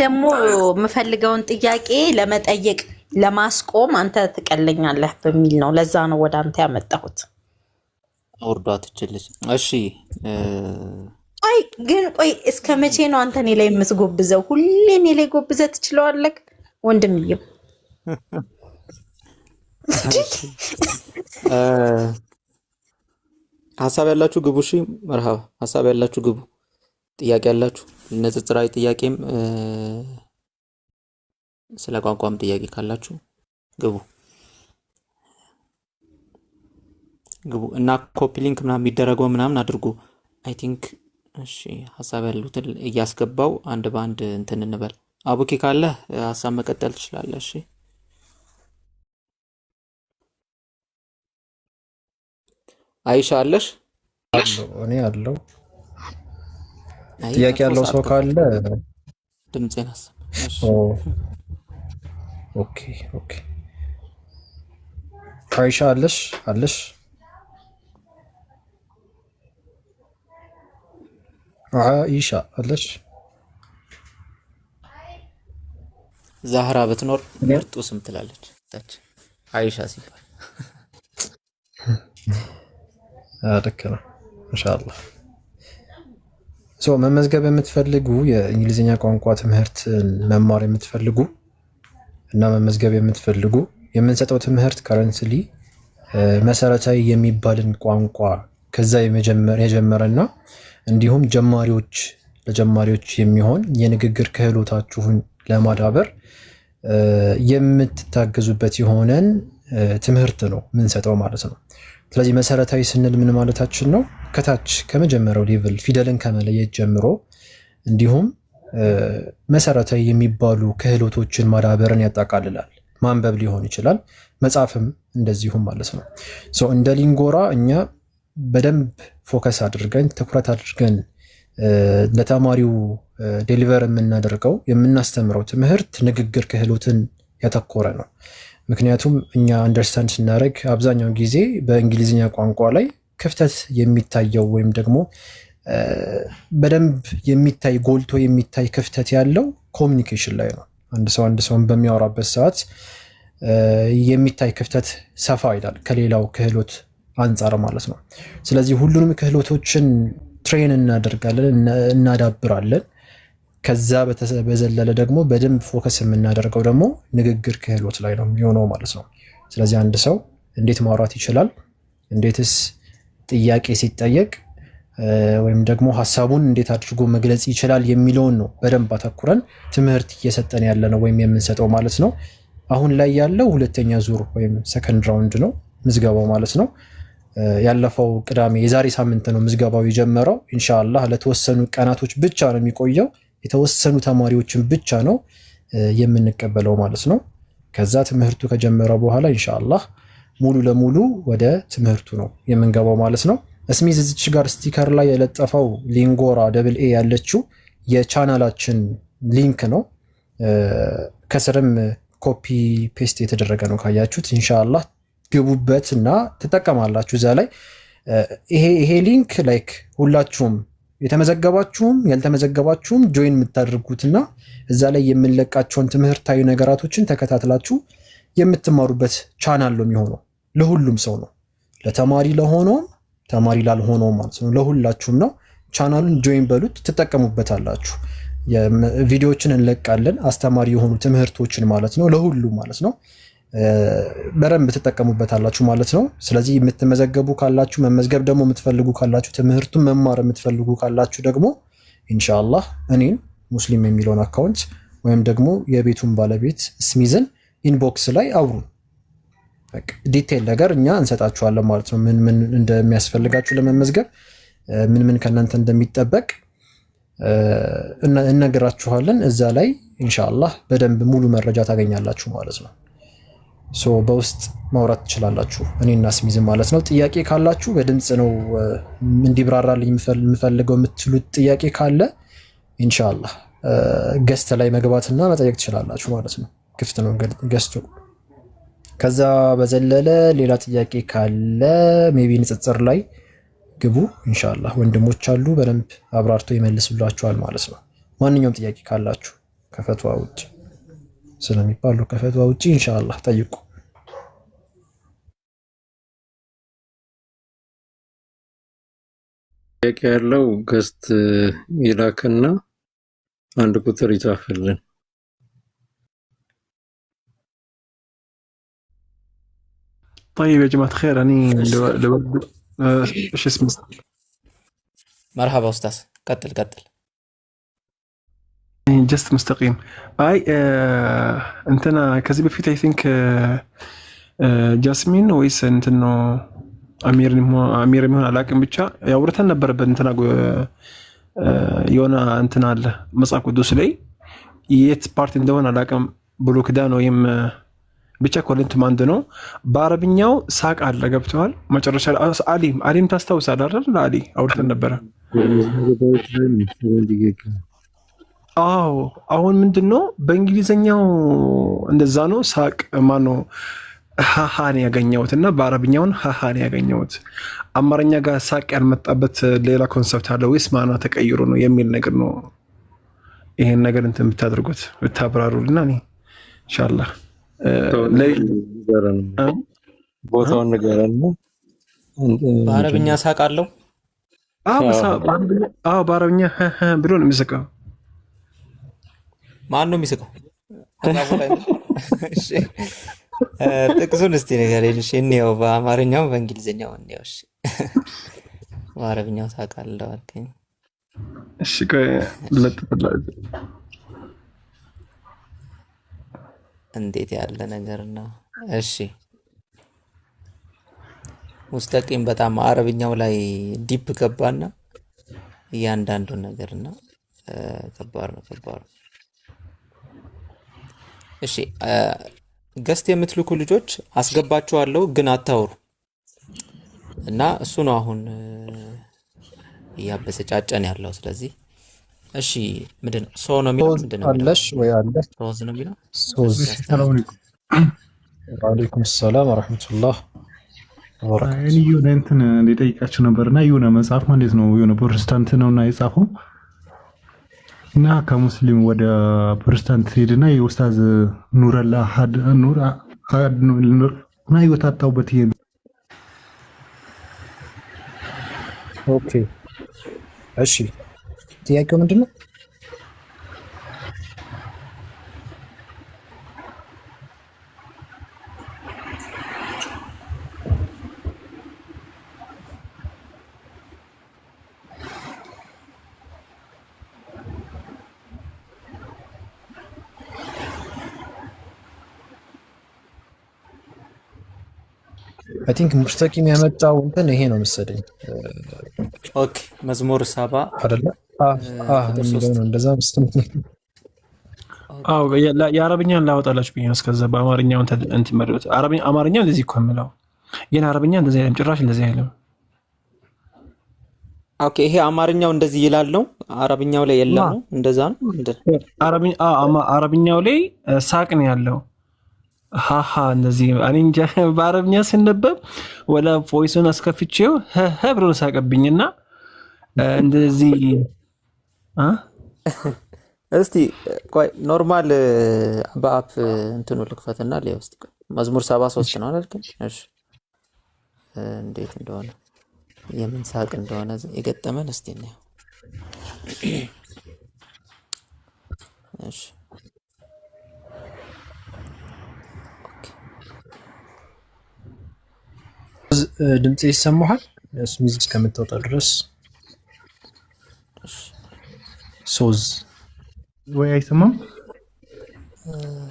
ደግሞ የምፈልገውን ጥያቄ ለመጠየቅ ለማስቆም አንተ ትቀለኛለህ በሚል ነው ለዛ ነው ወደ አንተ ያመጣሁት አውርዷት እችልሽ እሺ አይ ግን ቆይ እስከ መቼ ነው አንተ እኔ ላይ የምትጎብዘው ሁሌ እኔ ላይ ጎብዘህ ትችላለህ ወንድምዬ ሐሳብ ያላችሁ ግቡ እሺ መርሃባ ሐሳብ ያላችሁ ግቡ ጥያቄ ያላችሁ ንጽጽራዊ ጥያቄም ስለ ቋንቋም ጥያቄ ካላችሁ ግቡ እና ኮፒ ሊንክ ምናምን የሚደረገው ምናምን አድርጉ አይ ቲንክ እሺ ሐሳብ ያሉትን እያስገባው አንድ ባንድ እንትን እንበል አቡኪ ካለ ሐሳብ መቀጠል ትችላለህ እሺ አይሻ አለሽ እኔ አለው ጥያቄ ያለው ሰው ካለ ድምጼን አሰማ እሺ ኦኬ አይሻ አለሽ አይሻ አለሽ ዛህራ ብትኖር ምርጡ ስም ትላለች ታች አይሻ ሲባል አደከራ ኢንሻአላህ መመዝገብ የምትፈልጉ የእንግሊዝኛ ቋንቋ ትምህርት መማር የምትፈልጉ እና መመዝገብ የምትፈልጉ የምንሰጠው ትምህርት ከረንትሊ መሰረታዊ የሚባልን ቋንቋ ከዛ የጀመረና እንዲሁም ለጀማሪዎች የሚሆን የንግግር ክህሎታችሁን ለማዳበር የምትታገዙበት የሆነን ትምህርት ነው የምንሰጠው ማለት ነው። ስለዚህ መሰረታዊ ስንል ምን ማለታችን ነው? ከታች ከመጀመሪያው ሌቭል ፊደልን ከመለየት ጀምሮ እንዲሁም መሰረታዊ የሚባሉ ክህሎቶችን ማዳበርን ያጠቃልላል። ማንበብ ሊሆን ይችላል፣ መጻፍም እንደዚሁም ማለት ነው። እንደ ሊንጎራ እኛ በደንብ ፎከስ አድርገን ትኩረት አድርገን ለተማሪው ዴሊቨር የምናደርገው የምናስተምረው ትምህርት ንግግር ክህሎትን ያተኮረ ነው። ምክንያቱም እኛ አንደርስታንድ ስናደርግ አብዛኛውን ጊዜ በእንግሊዝኛ ቋንቋ ላይ ክፍተት የሚታየው ወይም ደግሞ በደንብ የሚታይ ጎልቶ የሚታይ ክፍተት ያለው ኮሚኒኬሽን ላይ ነው። አንድ ሰውን በሚያወራበት ሰዓት የሚታይ ክፍተት ሰፋ ይላል ከሌላው ክህሎት አንጻር ማለት ነው። ስለዚህ ሁሉንም ክህሎቶችን ትሬን እናደርጋለን፣ እናዳብራለን። ከዛ በዘለለ ደግሞ በደንብ ፎከስ የምናደርገው ደግሞ ንግግር ክህሎት ላይ ነው የሚሆነው ማለት ነው። ስለዚህ አንድ ሰው እንዴት ማውራት ይችላል፣ እንዴትስ ጥያቄ ሲጠየቅ ወይም ደግሞ ሀሳቡን እንዴት አድርጎ መግለጽ ይችላል የሚለውን ነው በደንብ አተኩረን ትምህርት እየሰጠን ያለ ነው ወይም የምንሰጠው ማለት ነው። አሁን ላይ ያለው ሁለተኛ ዙር ወይም ሰከንድ ራውንድ ነው ምዝገባው ማለት ነው። ያለፈው ቅዳሜ የዛሬ ሳምንት ነው ምዝገባው የጀመረው። ኢንሻአላህ ለተወሰኑ ቀናቶች ብቻ ነው የሚቆየው። የተወሰኑ ተማሪዎችን ብቻ ነው የምንቀበለው ማለት ነው። ከዛ ትምህርቱ ከጀመረ በኋላ ኢንሻአላህ ሙሉ ለሙሉ ወደ ትምህርቱ ነው የምንገባው ማለት ነው። እስሚዝ እዚች ጋር ስቲከር ላይ የለጠፈው ሊንጎራ ደብል ኤ ያለችው የቻናላችን ሊንክ ነው። ከስርም ኮፒ ፔስት የተደረገ ነው ካያችሁት። ኢንሻአላህ ግቡበት እና ትጠቀማላችሁ እዛ ላይ። ይሄ ሊንክ ላይክ ሁላችሁም የተመዘገባችሁም ያልተመዘገባችሁም ጆይን የምታደርጉትና እዛ ላይ የምንለቃቸውን ትምህርታዊ ነገራቶችን ተከታትላችሁ የምትማሩበት ቻናል ነው የሚሆነው። ለሁሉም ሰው ነው፣ ለተማሪ ለሆነውም ተማሪ ላልሆነውም ማለት ነው። ለሁላችሁም ነው። ቻናሉን ጆይን በሉት፣ ትጠቀሙበታላችሁ። ቪዲዮዎችን እንለቃለን፣ አስተማሪ የሆኑ ትምህርቶችን ማለት ነው፣ ለሁሉም ማለት ነው። በደንብ ትጠቀሙበታላችሁ ማለት ነው። ስለዚህ የምትመዘገቡ ካላችሁ፣ መመዝገብ ደግሞ የምትፈልጉ ካላችሁ፣ ትምህርቱን መማር የምትፈልጉ ካላችሁ ደግሞ ኢንሻአላህ እኔን ሙስሊም የሚለውን አካውንት ወይም ደግሞ የቤቱን ባለቤት እስሚዝን ኢንቦክስ ላይ አውሩን። በቃ ዲቴይል ነገር እኛ እንሰጣችኋለን ማለት ነው። ምን እንደሚያስፈልጋችሁ ለመመዝገብ ምን ከእናንተ እንደሚጠበቅ እነግራችኋለን። እዛ ላይ ኢንሻአላህ በደንብ ሙሉ መረጃ ታገኛላችሁ ማለት ነው። በውስጥ ማውራት ትችላላችሁ እኔና እስሚዝን ማለት ነው። ጥያቄ ካላችሁ በድምፅ ነው እንዲብራራልኝ የምፈልገው የምትሉት ጥያቄ ካለ ኢንሻአላህ ገስት ላይ መግባትና መጠየቅ ትችላላችሁ ማለት ነው። ክፍት ነው ገስቱ። ከዛ በዘለለ ሌላ ጥያቄ ካለ ሜቢ ንጽጽር ላይ ግቡ። ኢንሻአላህ ወንድሞች አሉ በደንብ አብራርተው ይመልሱላችኋል ማለት ነው። ማንኛውም ጥያቄ ካላችሁ ከፈትዋ ውጭ ስለሚባሉ ከፈትዋ ውጭ ኢንሻአላህ ጠይቁ። ጥያቄ ያለው ገስት ይላክና አንድ ቁጥር ይጻፍልን። طيب يا جماعة خير أني ايش اسمه مرحبا أستاذ قتل جست مستقيم اي انتنا كذي بفيت اي ثينك جاسمين ويس انتنو امير مهون علاقم ብቻ ያውርተን ነበር በእንትና የሆነ እንትና አለ መጽሐፍ ቅዱስ ላይ የት ፓርት እንደሆነ አላቅም ብሎ ክዳን ወይም ብቻ ኮለንት ማንድ ነው። በአረብኛው ሳቅ አለ ገብተዋል። መጨረሻ አሊም ታስታውሳለህ አይደል? ለአሊ አውርተን ነበረ። አዎ አሁን ምንድነው በእንግሊዘኛው እንደዛ ነው። ሳቅ ማነው ሃሃን ያገኘውትና በአረብኛውን ሃሃን ያገኘውት። አማርኛ ጋር ሳቅ ያልመጣበት ሌላ ኮንሰፕት አለ ወይስ ማና ተቀይሮ ነው የሚል ነገር ነው። ይሄን ነገር እንትን ብታደርጉት ብታብራሩልና እኔ ኢንሻአላህ ቦታውን ንገረን። በአረብኛ ሳቅ አለው። በአረብኛ ብሎ ነው የሚስቀው። ማን ነው የሚስቀው? ጥቅሱን እስቲ ንገረኝ እሺ። እንየው በአማርኛው በእንግሊዝኛው እንየው እሺ። በአረብኛው ታውቃለህ አልከኝ። እሺ ለጥፍላችሁ እንዴት ያለ ነገር ነው። እሺ ሙስተቂም በጣም አረብኛው ላይ ዲፕ ገባና እያንዳንዱን ነገርና ከባድ ነው። እሺ ገስት የምትልኩ ልጆች አስገባችኋለሁ ግን አታውሩ እና እሱ ነው አሁን እያበሰጫጨን ያለው። ስለዚህ እሺ ምንድነው ሶ ነው የሚለው ምንድነው አለሽ ወይ አለ ሶዝ ነው የሚለው ሶዝ። ሰላም አለይኩም ወአለይኩም ሰላም ወራህመቱላህ ወበረካቱ። እኔ የሆነ እንትን ሊጠይቃችሁ ነበርና የሆነ መጽሐፍ ማለት ነው የሆነ ፕሮቴስታንት ነውና የጻፈው እና ከሙስሊም ወደ ፕሮቴስታንት ሄድና የኡስታዝ ኑረላ ሀድ ኑር ሀድ ኑር እና ይወጣጣውበት ይሄ ኦኬ እሺ ጥያቄው ምንድነው? አይ ቲንክ ሙስተቂም ያመጣው እንትን ይሄ ነው መሰለኝ። ኦኬ መዝሙር 70 አይደለ? የሚለው ነው እንደዛ መሰለኝ። አዎ የአረብኛን ላወጣላችሁ ብዬ ነው። እስከዛ በአማርኛው እንትን መረጥ አማርኛው እንደዚህ እኮ የምለው ግን አረብኛ እንደዚህ አይደለም፣ ጭራሽ እንደዚህ አይደለም። ኦኬ ይሄ አማርኛው እንደዚህ ይላል ነው፣ አረብኛው ላይ የለም ነው። እንደዛ ነው አረብኛው ላይ ሳቅ ነው ያለው። ሃሃ እንደዚህ እኔ እንጃ በአረብኛ ሲነበብ ወላ ቮይሱን አስከፍቼው ብሎ ሳቀብኝና እንደዚህ እስቲ ቆይ ኖርማል በአፕ እንትኑ ልክፈትና ለውስጥ መዝሙር 73 ነው አይደል? እሺ እንዴት እንደሆነ የምን ሳቅ እንደሆነ የገጠመን እስቲ ነው። እሺ ድምጽ ይሰማሃል? ስሚዝ እስከምትወጣ ድረስ ሶዝ ወይ አይሰማም?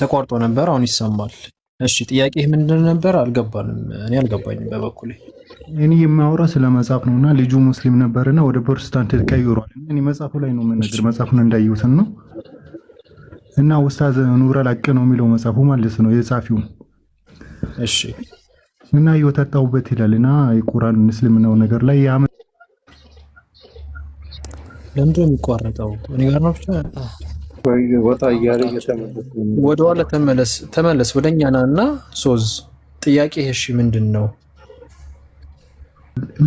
ተቋርጦ ነበር፣ አሁን ይሰማል። እሺ ጥያቄህ ምንድን ነበር? አልገባንም። እኔ አልገባኝም በበኩሌ። እኔ የማወራ ስለ መጽሐፍ ነውና ልጁ ሙስሊም ነበርና ወደ ፕሮቴስታንት ቀይሯል። እኔ መጽሐፉ ላይ ነው የምነግር፣ መጽሐፉን እንዳየሁትን ነው። እና ኡስታዝ ኑረል ሀቅ ነው የሚለው መጽሐፉ ማለት ነው የጻፊው። እሺ እና ይወጣጣውበት ይላልና የቁርአን እስልምናው ነገር ላይ ለምንድን ነው የሚቋረጠው? እኔ ጋር ነው ብቻ ወጣ እያለ ወደኋላ ተመለስ ወደኛ ናና ሶዝ ጥያቄ እሺ ምንድን ነው?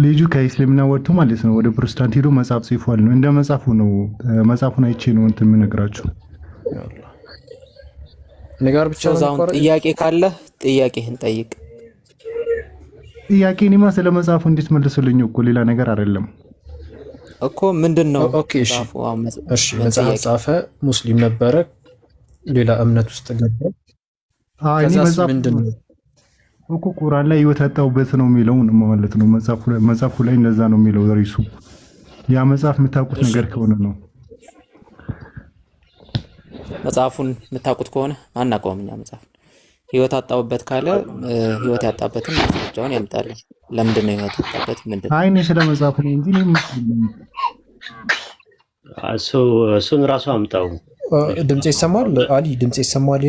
ልጁ ከእስልምና ወጥቶ ማለት ነው ወደ ፕሮቴስታንት ሄዶ መጽሐፍ ጽፏል ነው። እንደ መጽሐፉ ነው፣ መጽሐፉን አይቼ ነው እንትን የምነግራችሁ። እኔ ጋር ብቻ ነው። ጥያቄ ካለ ጥያቄህን ጠይቅ። ጥያቄኒማ ስለ መጽሐፉ እንዴት መልሱልኝ እኮ ሌላ ነገር አይደለም እኮ ምንድነው? ኦኬ እሺ መጽሐፍ ጻፈ፣ ሙስሊም ነበረ፣ ሌላ እምነት ውስጥ ገባ። እኔ መጽሐፍ ምንድነው እኮ ቁርአን ላይ ይወጣጣውበት ነው የሚለው ማለት ነው። መጽሐፉ ላይ እንደዛ ነው የሚለው ርዕሱ። ያ መጽሐፍ የምታውቁት ነገር ከሆነ ነው። መጽሐፉን የምታውቁት ከሆነ አናውቀውም እኛ መጽሐፍ ህይወት አጣውበት ካለ ህይወት ያጣበትን ማስረጃውን ያምጣልን። ለምንድን ነው ህይወት ያጣበት? ምንድን ነው? አይኔ ስለ መጽሐፉ ነው እንጂ እሱን ራሱ አምጣው። ድምጽ ይሰማል? አሊ ድምጽ ይሰማል?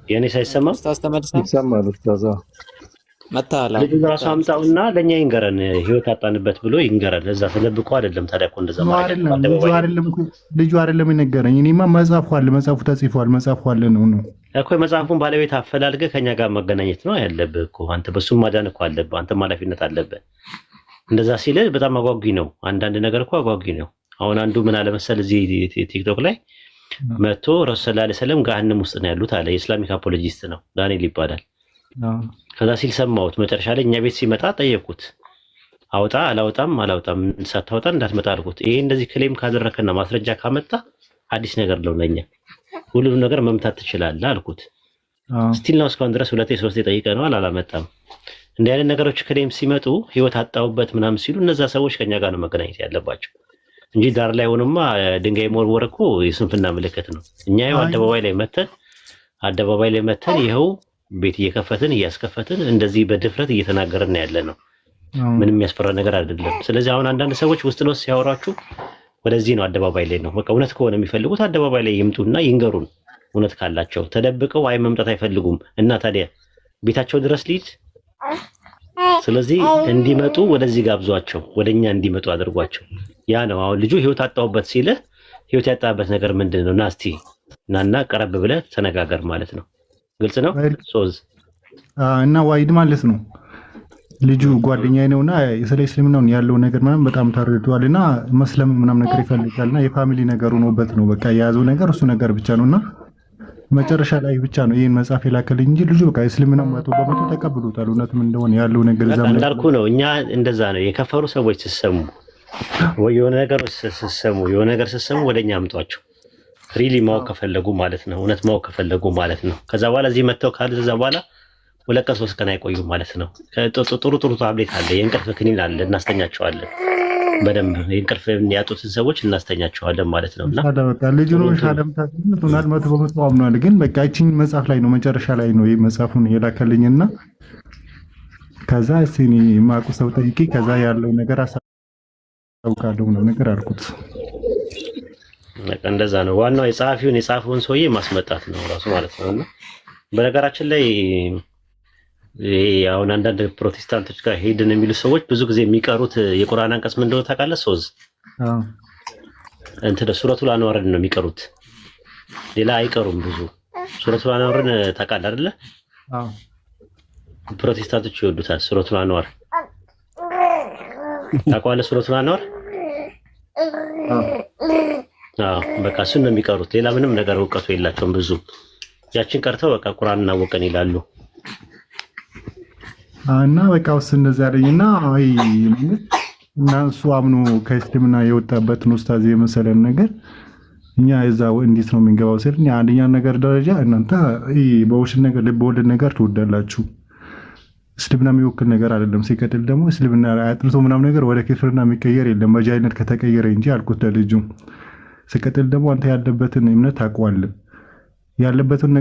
የኔ ሳይሰማ ኡስታዝ ተመልሰህ ይሰማል? ኡስታዝ መጣላ ራሱ አምጣውና ለኛ ይንገረን፣ ህይወት አጣንበት ብሎ ይንገረን። እዛ ተደብቆ አይደለም ታዲያ እኮ እንደዛ ማለት ልጁ አይደለም የነገረኝ። እኔማ መጽሐፉ አለ፣ መጽሐፉ ተጽፏል፣ መጽሐፉ አለ ነው እኮ። የመጽሐፉን ባለቤት አፈላልገህ ከኛ ጋር መገናኘት ነው ያለብህ እኮ። አንተ በሱም ማዳን እኮ አለብህ። አንተም ኃላፊነት አለብህ። እንደዛ ሲል በጣም አጓጊ ነው። አንዳንድ ነገር እኮ አጓጊ ነው። አሁን አንዱ ምን አለ መሰል እዚህ ቲክቶክ ላይ መጥቶ ረሱል ሰለላሁ ዐለይሂ ወሰለም ገሃነም ውስጥ ነው ያሉት አለ። የኢስላሚክ አፖሎጂስት ነው፣ ዳንኤል ይባላል። ከዛ ሲል ሰማሁት። መጨረሻ ላይ እኛ ቤት ሲመጣ ጠየቁት፣ አውጣ አላውጣም ሳታወጣ እንዳትመጣ አልኩት። ይሄ እንደዚህ ክሌም ካደረከና ማስረጃ ካመጣ አዲስ ነገር ነው ለኛ፣ ሁሉንም ነገር መምታት ትችላለህ አልኩት። ስቲል ነው እስካሁን ድረስ 2-3 ጠይቀነዋል፣ አላመጣም። እንዲህ አይነት ነገሮች ከደም ሲመጡ ህይወት አጣውበት ምናምን ሲሉ እነዛ ሰዎች ከኛ ጋር ነው መገናኘት ያለባቸው እንጂ ዳር ላይ ሆነማ ድንጋይ መወርወር እኮ የስንፍና ምልክት ነው። እኛ ይኸው አደባባይ ላይ መተን ይኸው ቤት እየከፈትን እያስከፈትን እንደዚህ በድፍረት እየተናገርን ያለ ነው። ምንም የሚያስፈራ ነገር አይደለም። ስለዚህ አሁን አንዳንድ ሰዎች ውስጥ ለውስጥ ሲያወራችሁ ወደዚህ ነው አደባባይ ላይ ነው። በቃ እውነት ከሆነ የሚፈልጉት አደባባይ ላይ ይምጡና ይንገሩን። እውነት ካላቸው ተደብቀው አይ መምጣት አይፈልጉም እና ታዲያ ቤታቸው ድረስ ሊድ። ስለዚህ እንዲመጡ ወደዚህ ጋብዟቸው፣ ወደኛ እንዲመጡ አድርጓቸው። ያ ነው አሁን ልጁ ህይወት አጣውበት ሲለ ህይወት ያጣበት ነገር ምንድነው? ናስቲ ናና ቀረብ ብለህ ተነጋገር ማለት ነው። ግልጽ ነው ሶዝ እና ዋይድ ማለት ነው። ልጁ ጓደኛዬ ነውና ስለ እስልምናው ያለው ነገር ምናምን በጣም ተረድቷልና መስለም ምናምን ነገር ይፈልጋልና የፋሚሊ ነገር ሆኖበት ነው በቃ የያዘው ነገር እሱ ነገር ብቻ ነውና መጨረሻ ላይ ብቻ ነው ይሄን መጽሐፍ የላከልኝ እንጂ ልጁ በቃ እስልምናው 100% ተቀብሎታል። እውነትም እንደሆነ ያለው ነገር ዘመን እንዳልኩ ነው። እኛ እንደዛ ነው የከፈሩ ሰዎች ሲሰሙ ወይ የሆነ ነገር ሲሰሙ ወደኛ አምጧቸው። ሪሊ ማወቅ ከፈለጉ ማለት ነው፣ እውነት ማወቅ ከፈለጉ ማለት ነው። ከዛ በኋላ እዚህ መተው ከዛ በኋላ 2-3 ቀን አይቆዩ ማለት ነው። ጥሩ ታብሌት አለ፣ የእንቅልፍ ክኒን አለ፣ እናስተኛቸዋለን። በደንብ የእንቅልፍ ያጡትን ሰዎች እናስተኛቸዋለን ማለት ነው። እና በቃ ልጁ ነው ሻለምታት ሆናል 100% አምኗል። ግን በቃ እቺን መጽሐፍ ላይ ነው መጨረሻ ላይ ነው ይሄ መጽሐፉን የላከልኝና ከዛ ሲኒ ማቁ ሰው ጠይቂ ከዛ ያለው ነገር አሳውቃለሁ ነው ነገር አልኩት። በቃ እንደዛ ነው። ዋናው የጻፈውን ሰውዬ ማስመጣት ነው ራሱ ማለት ነው። እና በነገራችን ላይ አሁን አንዳንድ ፕሮቴስታንቶች ጋር ሄድን የሚሉ ሰዎች ብዙ ጊዜ የሚቀሩት የቁርአን አንቀጽ ምን እንደሆነ ታውቃለህ? ሶዝ እንትን ሱረቱል አንዋርን ነው የሚቀሩት፣ ሌላ አይቀሩም። ብዙ ሱረቱል አንዋርን ታውቃለህ አይደለ? ፕሮቴስታንቶች ይወዱታል ሱረቱል አንዋር። ታውቃለህ ሱረቱል አንዋር? በቃ እሱን ነው የሚቀሩት። ሌላ ምንም ነገር እውቀቱ የላቸውም ብዙ። ያችን ቀርተው በቃ ቁርአን እናወቀን ይላሉ። እና በቃ ውስጥ እንደዚህ ያለኝና አይ እና እሱ አምኖ ከእስልምና የወጣበትን ኡስታዝ የመሰለን ነገር እኛ እዛው እንዴት ነው የምንገባው ሲል አንደኛ ነገር ደረጃ እናንተ በውሽት ነገር ልብወለድ ነገር ትወዳላችሁ። እስልምና የሚወክል ነገር አይደለም። ሲቀጥል ደግሞ እስልምና አጥርቶ ምናምን ነገር ወደ ክፍርና የሚቀየር የለም በጃይነት ከተቀየረ እንጂ አልኩት ለልጁ። ሲቀጥል ደግሞ አንተ ያለበትን እምነት ታውቀዋለህ። ያለበትን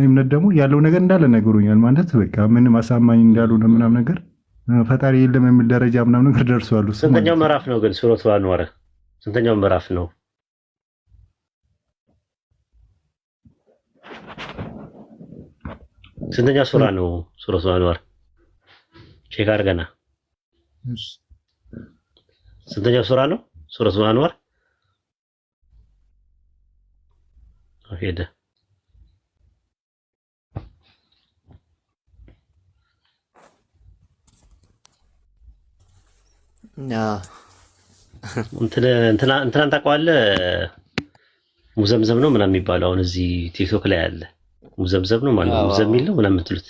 እምነት ደግሞ ያለው ነገር እንዳለ ነገሩኛል ማለት በቃ ምንም አሳማኝ እንዳልሆነ ምናምን ነገር ፈጣሪ የለም የሚል ደረጃ ምናምን ነገር ደርሷል። ስንተኛው ምዕራፍ ነው ግን ሱረቱል አንዋር? ስንተኛው ምዕራፍ ነው? ስንተኛው ሱራ ነው ሱረቱል አንዋር? ቼክ አድርገና ስንተኛው ሱራ ነው ሱረቱል አንዋር? ሄደ እንትናን ታውቀዋለህ? ሙዘምዘም ነው ምናምን የሚባለው አሁን እዚህ ቲክቶክ ላይ አለ። ሙዘምዘም ነው ማለት ሙዘሚል ነው ምናምን የምትሉት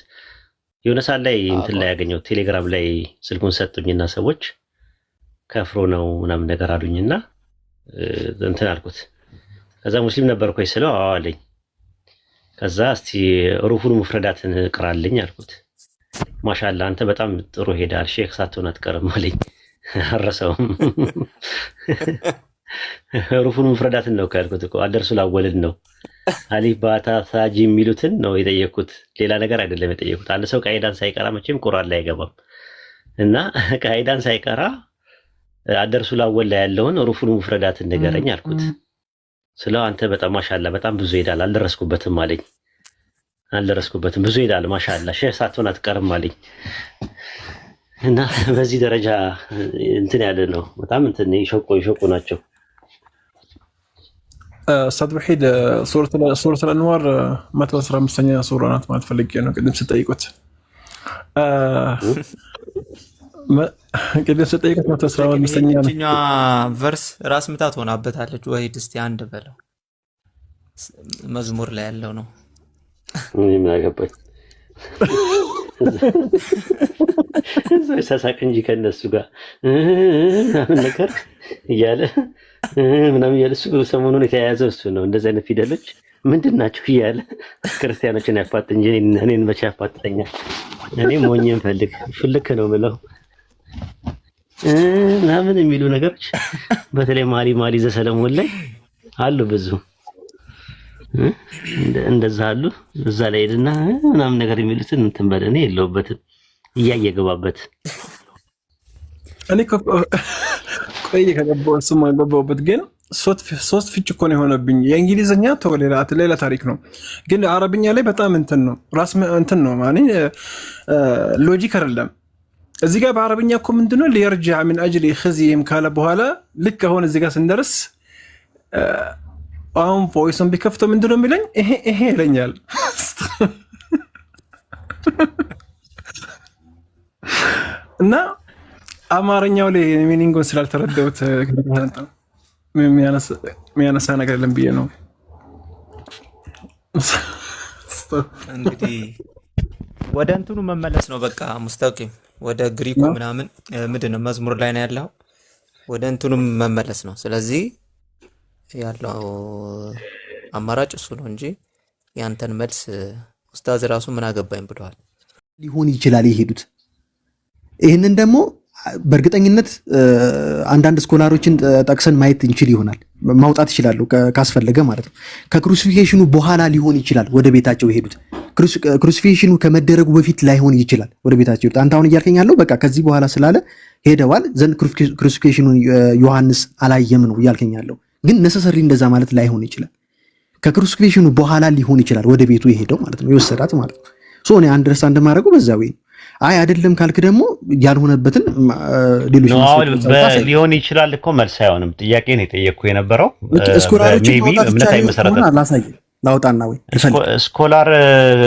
የሆነ ሰዓት ላይ እንትን ላይ ያገኘው ቴሌግራም ላይ ስልኩን ሰጡኝና ሰዎች ከፍሮ ነው ምናምን ነገር አሉኝና እንትን አልኩት። ከዛ ሙስሊም ነበርኩ ወይ ስለው አዎ አለኝ። ከዛ እስቲ ሩፉን ሙፍረዳትን ቅራልኝ አልኩት። ማሻአላ አንተ በጣም ጥሩ ሄዳል ሼክ ሳትሆን አትቀርም አለኝ። አረሰውም ሩፉን ሙፍረዳትን ነው ካልኩት እኮ አደርሱ ላወልድ ነው አሊፍ ባታ ሳጂ የሚሉትን ነው የጠየኩት። ሌላ ነገር አይደለም የጠየኩት። አንድ ሰው ቃይዳን ሳይቀራ መቼም ቁርአን ላይ አይገባም እና ቃይዳን ሳይቀራ አደርሱ ላወል ላይ ያለውን ሩፉን ሙፍረዳትን ንገረኝ አልኩት። ስለው አንተ በጣም ማሻአላ በጣም ብዙ ሄዳል አልደረስኩበትም አለኝ። አልደረስኩበትም ብዙ ሄዳል ማሻአላ ሼህ ሳትሆን አትቀርም አለኝ። እና በዚህ ደረጃ እንትን ያለ ነው። በጣም እንትን ይሾቁ ናቸው። ኡስታዝ ወሒድ ሱረቱል አንዋር 115ኛ ሱራ ናት ማለት ፈልጌ ነው። ቅድም ስጠይቁት 115ኛ ቨርስ ራስ ምታት ሆናበታለች። ወሒድ እስቲ አንድ በለው መዝሙር ላይ ያለው ነው። ምን ያገባኝ ሳሳቅ እንጂ ከነሱ ጋር ምናምን ነገር እያለ ምናምን እያለ እሱ ሰሞኑን የተያያዘው እሱ ነው። እንደዚህ አይነት ፊደሎች ምንድን ናቸው እያለ ክርስቲያኖችን ያፋጥ እንጂ እኔን መቼ ያፋጥጠኛል? እኔ ሞኝን ፍልክ ነው ምለው ምናምን የሚሉ ነገሮች በተለይ ማሊ ዘሰለሞን ላይ አሉ ብዙ እንደዛ አሉ። እዛ ላይ ሄድና ምናምን ነገር የሚሉትን እንትን በለኔ የለውበትም እያየገባበት እኔ ቆይ ከገባው እሱማ ገባውበት ግን ሶስት ፍች እኮ ነው የሆነብኝ። የእንግሊዝኛ ተው ሌላ ታሪክ ነው፣ ግን አረብኛ ላይ በጣም እንትን ነው ራስ እንትን ነው ማለት ሎጂክ አይደለም። እዚህ ጋር በአረብኛ እኮ ምንድነው ሊርጃ من اجل خزيهم ካለ በኋላ ልክ አሁን እዚህ ጋር ስንደርስ አሁን ቮይስን ቢከፍተው ምንድነው የሚለኝ? ይሄ ይለኛል። እና አማርኛው ላይ ሚኒንጉን ስላልተረዳሁት የሚያነሳ ነገር የለም ብዬ ነው። እንግዲህ ወደ እንትኑ መመለስ ነው በቃ ሙስተቂም ወደ ግሪኩ ምናምን ምንድነው መዝሙር ላይ ነው ያለው፣ ወደ እንትኑ መመለስ ነው። ስለዚህ ያለው አማራጭ እሱ ነው እንጂ ያንተን መልስ ኡስታዝ ራሱ ምን አገባኝ ብለዋል። ሊሆን ይችላል የሄዱት። ይህንን ደግሞ በእርግጠኝነት አንዳንድ ስኮላሮችን ጠቅሰን ማየት እንችል ይሆናል፣ ማውጣት ይችላሉ ካስፈለገ ማለት ነው። ከክሩሲፊኬሽኑ በኋላ ሊሆን ይችላል ወደ ቤታቸው የሄዱት። ክሩሲፊኬሽኑ ከመደረጉ በፊት ላይሆን ይችላል ወደ ቤታቸው የሄዱት። አንተ አሁን እያልከኝ ያለው በቃ ከዚህ በኋላ ስላለ ሄደዋል ዘንድ ክሩሲፊኬሽኑን ዮሐንስ አላየም ነው እያልከኝ ያለው። ግን ነሰሰሪ እንደዛ ማለት ላይሆን ይችላል። ከክሩሲፊኬሽኑ በኋላ ሊሆን ይችላል ወደ ቤቱ የሄደው ማለት ነው፣ የወሰዳት ማለት ነው። ሶ እኔ አንደርስታንድ ማድረጉ በዛ ወይ አይ አይደለም ካልክ ደግሞ ያልሆነበትን ሌሎች ሊሆን ይችላል እኮ መልስ አይሆንም። ጥያቄ ነው የጠየቅኩ የነበረው ሜቢ እምነት አይመሰረትም። ላውጣና ወይ ስኮላር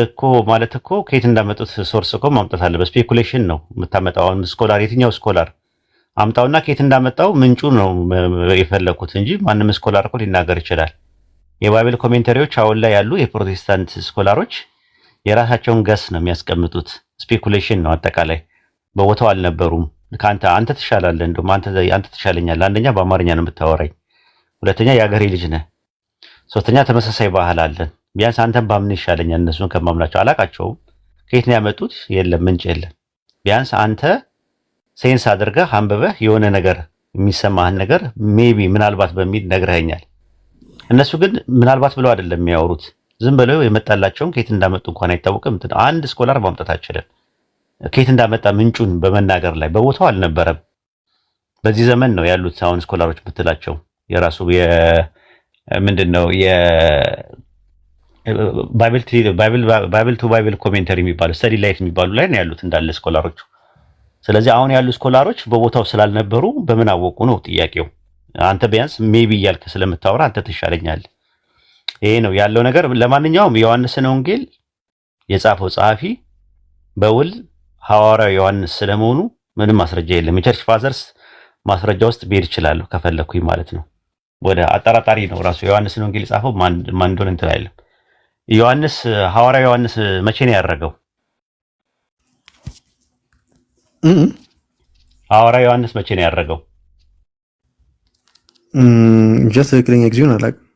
እኮ ማለት እኮ ከየት እንዳመጡት ሶርስ እኮ ማምጣት አለ። በስፔኩሌሽን ነው የምታመጣው። አሁን ስኮላር የትኛው ስኮላር አምጣውና ከየት እንዳመጣው ምንጩ ነው የፈለኩት እንጂ ማንም ስኮላር እኮ ሊናገር ይችላል። የባይብል ኮሜንታሪዎች አሁን ላይ ያሉ የፕሮቴስታንት ስኮላሮች የራሳቸውን ገስ ነው የሚያስቀምጡት። ስፔኩሌሽን ነው አጠቃላይ። በቦታው አልነበሩም። አንተ ትሻላለህ፣ እንደውም አንተ ትሻለኛለህ። አንደኛ በአማርኛ ነው የምታወራኝ፣ ሁለተኛ የአገሬ ልጅ ነህ፣ ሶስተኛ ተመሳሳይ ባህል አለን። ቢያንስ አንተን ባምን ይሻለኛል እነሱን ከማምናቸው። አላቃቸውም ከየት ነው ያመጡት፣ የለም ምንጭ የለም። ቢያንስ አንተ ሴንስ አድርገህ አንብበህ የሆነ ነገር የሚሰማህን ነገር ሜቢ ምናልባት በሚል ነግረኸኛል። እነሱ ግን ምናልባት ብለው አይደለም የሚያወሩት፣ ዝም ብለው የመጣላቸውን ከየት እንዳመጡ እንኳን አይታወቅም። አንድ ስኮላር ማምጣት አይችልም ከየት እንዳመጣ ምንጩን በመናገር ላይ። በቦታው አልነበረም። በዚህ ዘመን ነው ያሉት አሁን ስኮላሮች ብትላቸው የራሱ ምንድነው ባይብል ቱ ባይብል ኮሜንተሪ የሚባሉ ስተዲ ላይፍ የሚባሉ ላይ ነው ያሉት እንዳለ ስኮላሮቹ። ስለዚህ አሁን ያሉ ስኮላሮች በቦታው ስላልነበሩ በምን አወቁ ነው ጥያቄው። አንተ ቢያንስ ሜቢ እያልክ ስለምታወራ አንተ ትሻለኛለህ። ይሄ ነው ያለው ነገር። ለማንኛውም ዮሐንስን ወንጌል የጻፈው ጸሐፊ በውል ሐዋርያው ዮሐንስ ስለመሆኑ ምንም ማስረጃ የለም። የቸርች ፋዘርስ ማስረጃ ውስጥ ብሄድ እችላለሁ ከፈለኩኝ ማለት ነው። ወደ አጠራጣሪ ነው ራሱ ዮሐንስን ወንጌል የጻፈው ማን እንደሆነ እንትን አይልም። ዮሐንስ ሐዋርያው ዮሐንስ መቼ ነው ያረገው? ሐዋርያው ዮሐንስ መቼ ነው ያረገው? ጀስት ትክክለኛ ጊዜውን አላውቅም።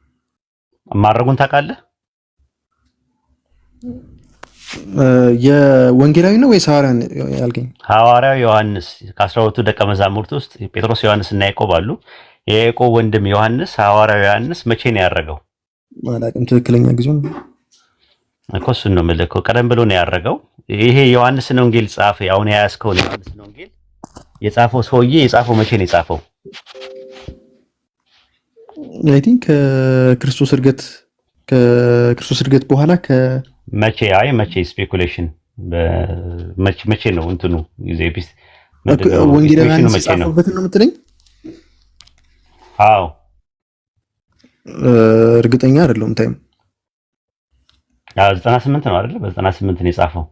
ማረጉን ታውቃለህ? የወንጌላዊ ነው ወይስ ሐዋርያን ያልከኝ? ሐዋርያው ዮሐንስ ከ12ቱ ደቀ መዛሙርት ውስጥ ጴጥሮስ፣ ዮሐንስ እና ያዕቆብ አሉ። የያዕቆብ ወንድም ዮሐንስ ሐዋርያው ዮሐንስ መቼ ነው ያረገው? አላውቅም ትክክለኛ ጊዜውን እኮ እሱን ነው የምልህ። ቀደም ብሎ ነው ያረገው። ይሄ ዮሐንስን ወንጌል ጻፈ። አሁን የያዝከውን ዮሐንስን ወንጌል የጻፈው ሰውዬ የጻፈው መቼ ነው የጻፈው? አይ ቲንክ ከክርስቶስ እርገት በኋላ መቼ ስፔኩሌሽን መቼ ነው እንትኑ ጊዜ ወንጌላውያን ሲጻፉበት ነው የምትለኝ? አዎ እርግጠኛ አይደለሁም። ታይም 98 ነው አይደል? በ98 ነው የጻፈው።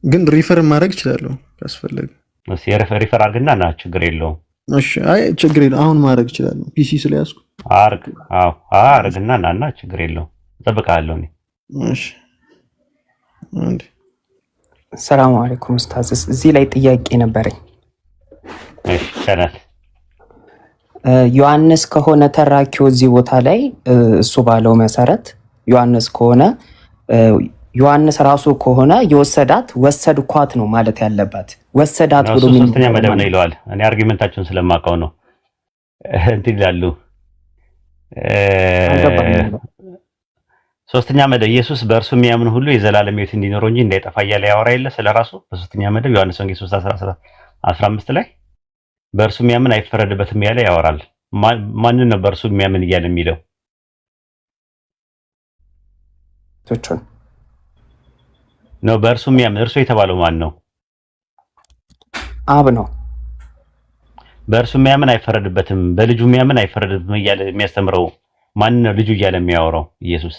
ግን ሪፈር ማድረግ እችላለሁ ካስፈለገ። እሺ ሪፈር አድርግና ና ችግር የለውም። እሺ አይ ችግር የለውም። አሁን ማድረግ እችላለሁ ፒሲ ስለያዝኩ አርግ። አዎ አርግና ና ችግር የለውም። እጠብቅሃለሁ እኔ። እሺ አንዴ። ሰላም አለይኩም ኡስታዝ፣ እዚህ ላይ ጥያቄ ነበረኝ። እሺ ሰላም። ዮሐንስ ከሆነ ተራኪው እዚህ ቦታ ላይ እሱ ባለው መሰረት ዮሐንስ ከሆነ ዮሐንስ ራሱ ከሆነ የወሰዳት ወሰድኳት ነው ማለት ያለባት። ወሰዳት ብሎ ምን ሶስተኛ መደብ ነው ይለዋል። እኔ አርጊመንታችሁን ስለማውቀው ነው እንትን ይላሉ። ሶስተኛ መደብ ኢየሱስ በእርሱ የሚያምን ሁሉ የዘላለም ሕይወት እንዲኖረው እንጂ እንዳይጠፋ እያለ ያወራ የለ ስለራሱ በሶስተኛ መደብ ዮሐንስ ወንጌል 3:15 ላይ በእርሱ የሚያምን አይፈረድበትም ያለ ያወራል። ማንን ነው በእርሱ የሚያምን እያለ የሚለው? ነው በእርሱ የሚያምን። እርሱ የተባለው ማን ነው? አብ ነው። በእርሱ የሚያምን አይፈረድበትም፣ በልጁ የሚያምን አይፈረድበትም እያለ የሚያስተምረው ማን ነው? ልጁ እያለ የሚያወራው ኢየሱስ።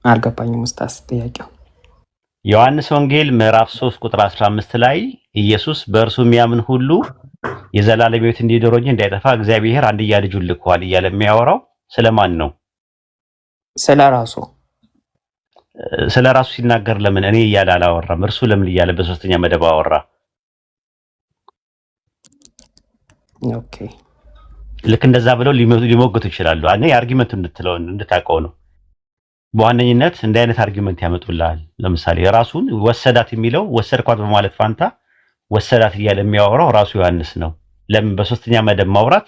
አልገባኝም ኡስታዝ ጥያቄው። ዮሐንስ ወንጌል ምዕራፍ 3 ቁጥር 15 ላይ ኢየሱስ በእርሱ የሚያምን ሁሉ የዘላለም ሕይወት እንዲኖረው እንጂ እንዳይጠፋ እግዚአብሔር አንድያ ልጁን ልኳል እያለ የሚያወራው ስለማን ነው? ስለራሱ ሲናገር ለምን እኔ እያለ አላወራም? እርሱ ለምን እያለ በሶስተኛ መደብ አወራ? ኦኬ ልክ እንደዛ ብለው ሊሞግቱ ይችላሉ። እኔ አርጊመንቱ እንድታውቀው ነው። በዋነኝነት እንደ አይነት አርጊመንት ያመጡልሃል። ለምሳሌ ራሱን ወሰዳት የሚለው ወሰድኳት በማለት ፋንታ ወሰዳት እያለ የሚያወራው ራሱ ዮሐንስ ነው። ለምን በሶስተኛ መደብ ማውራት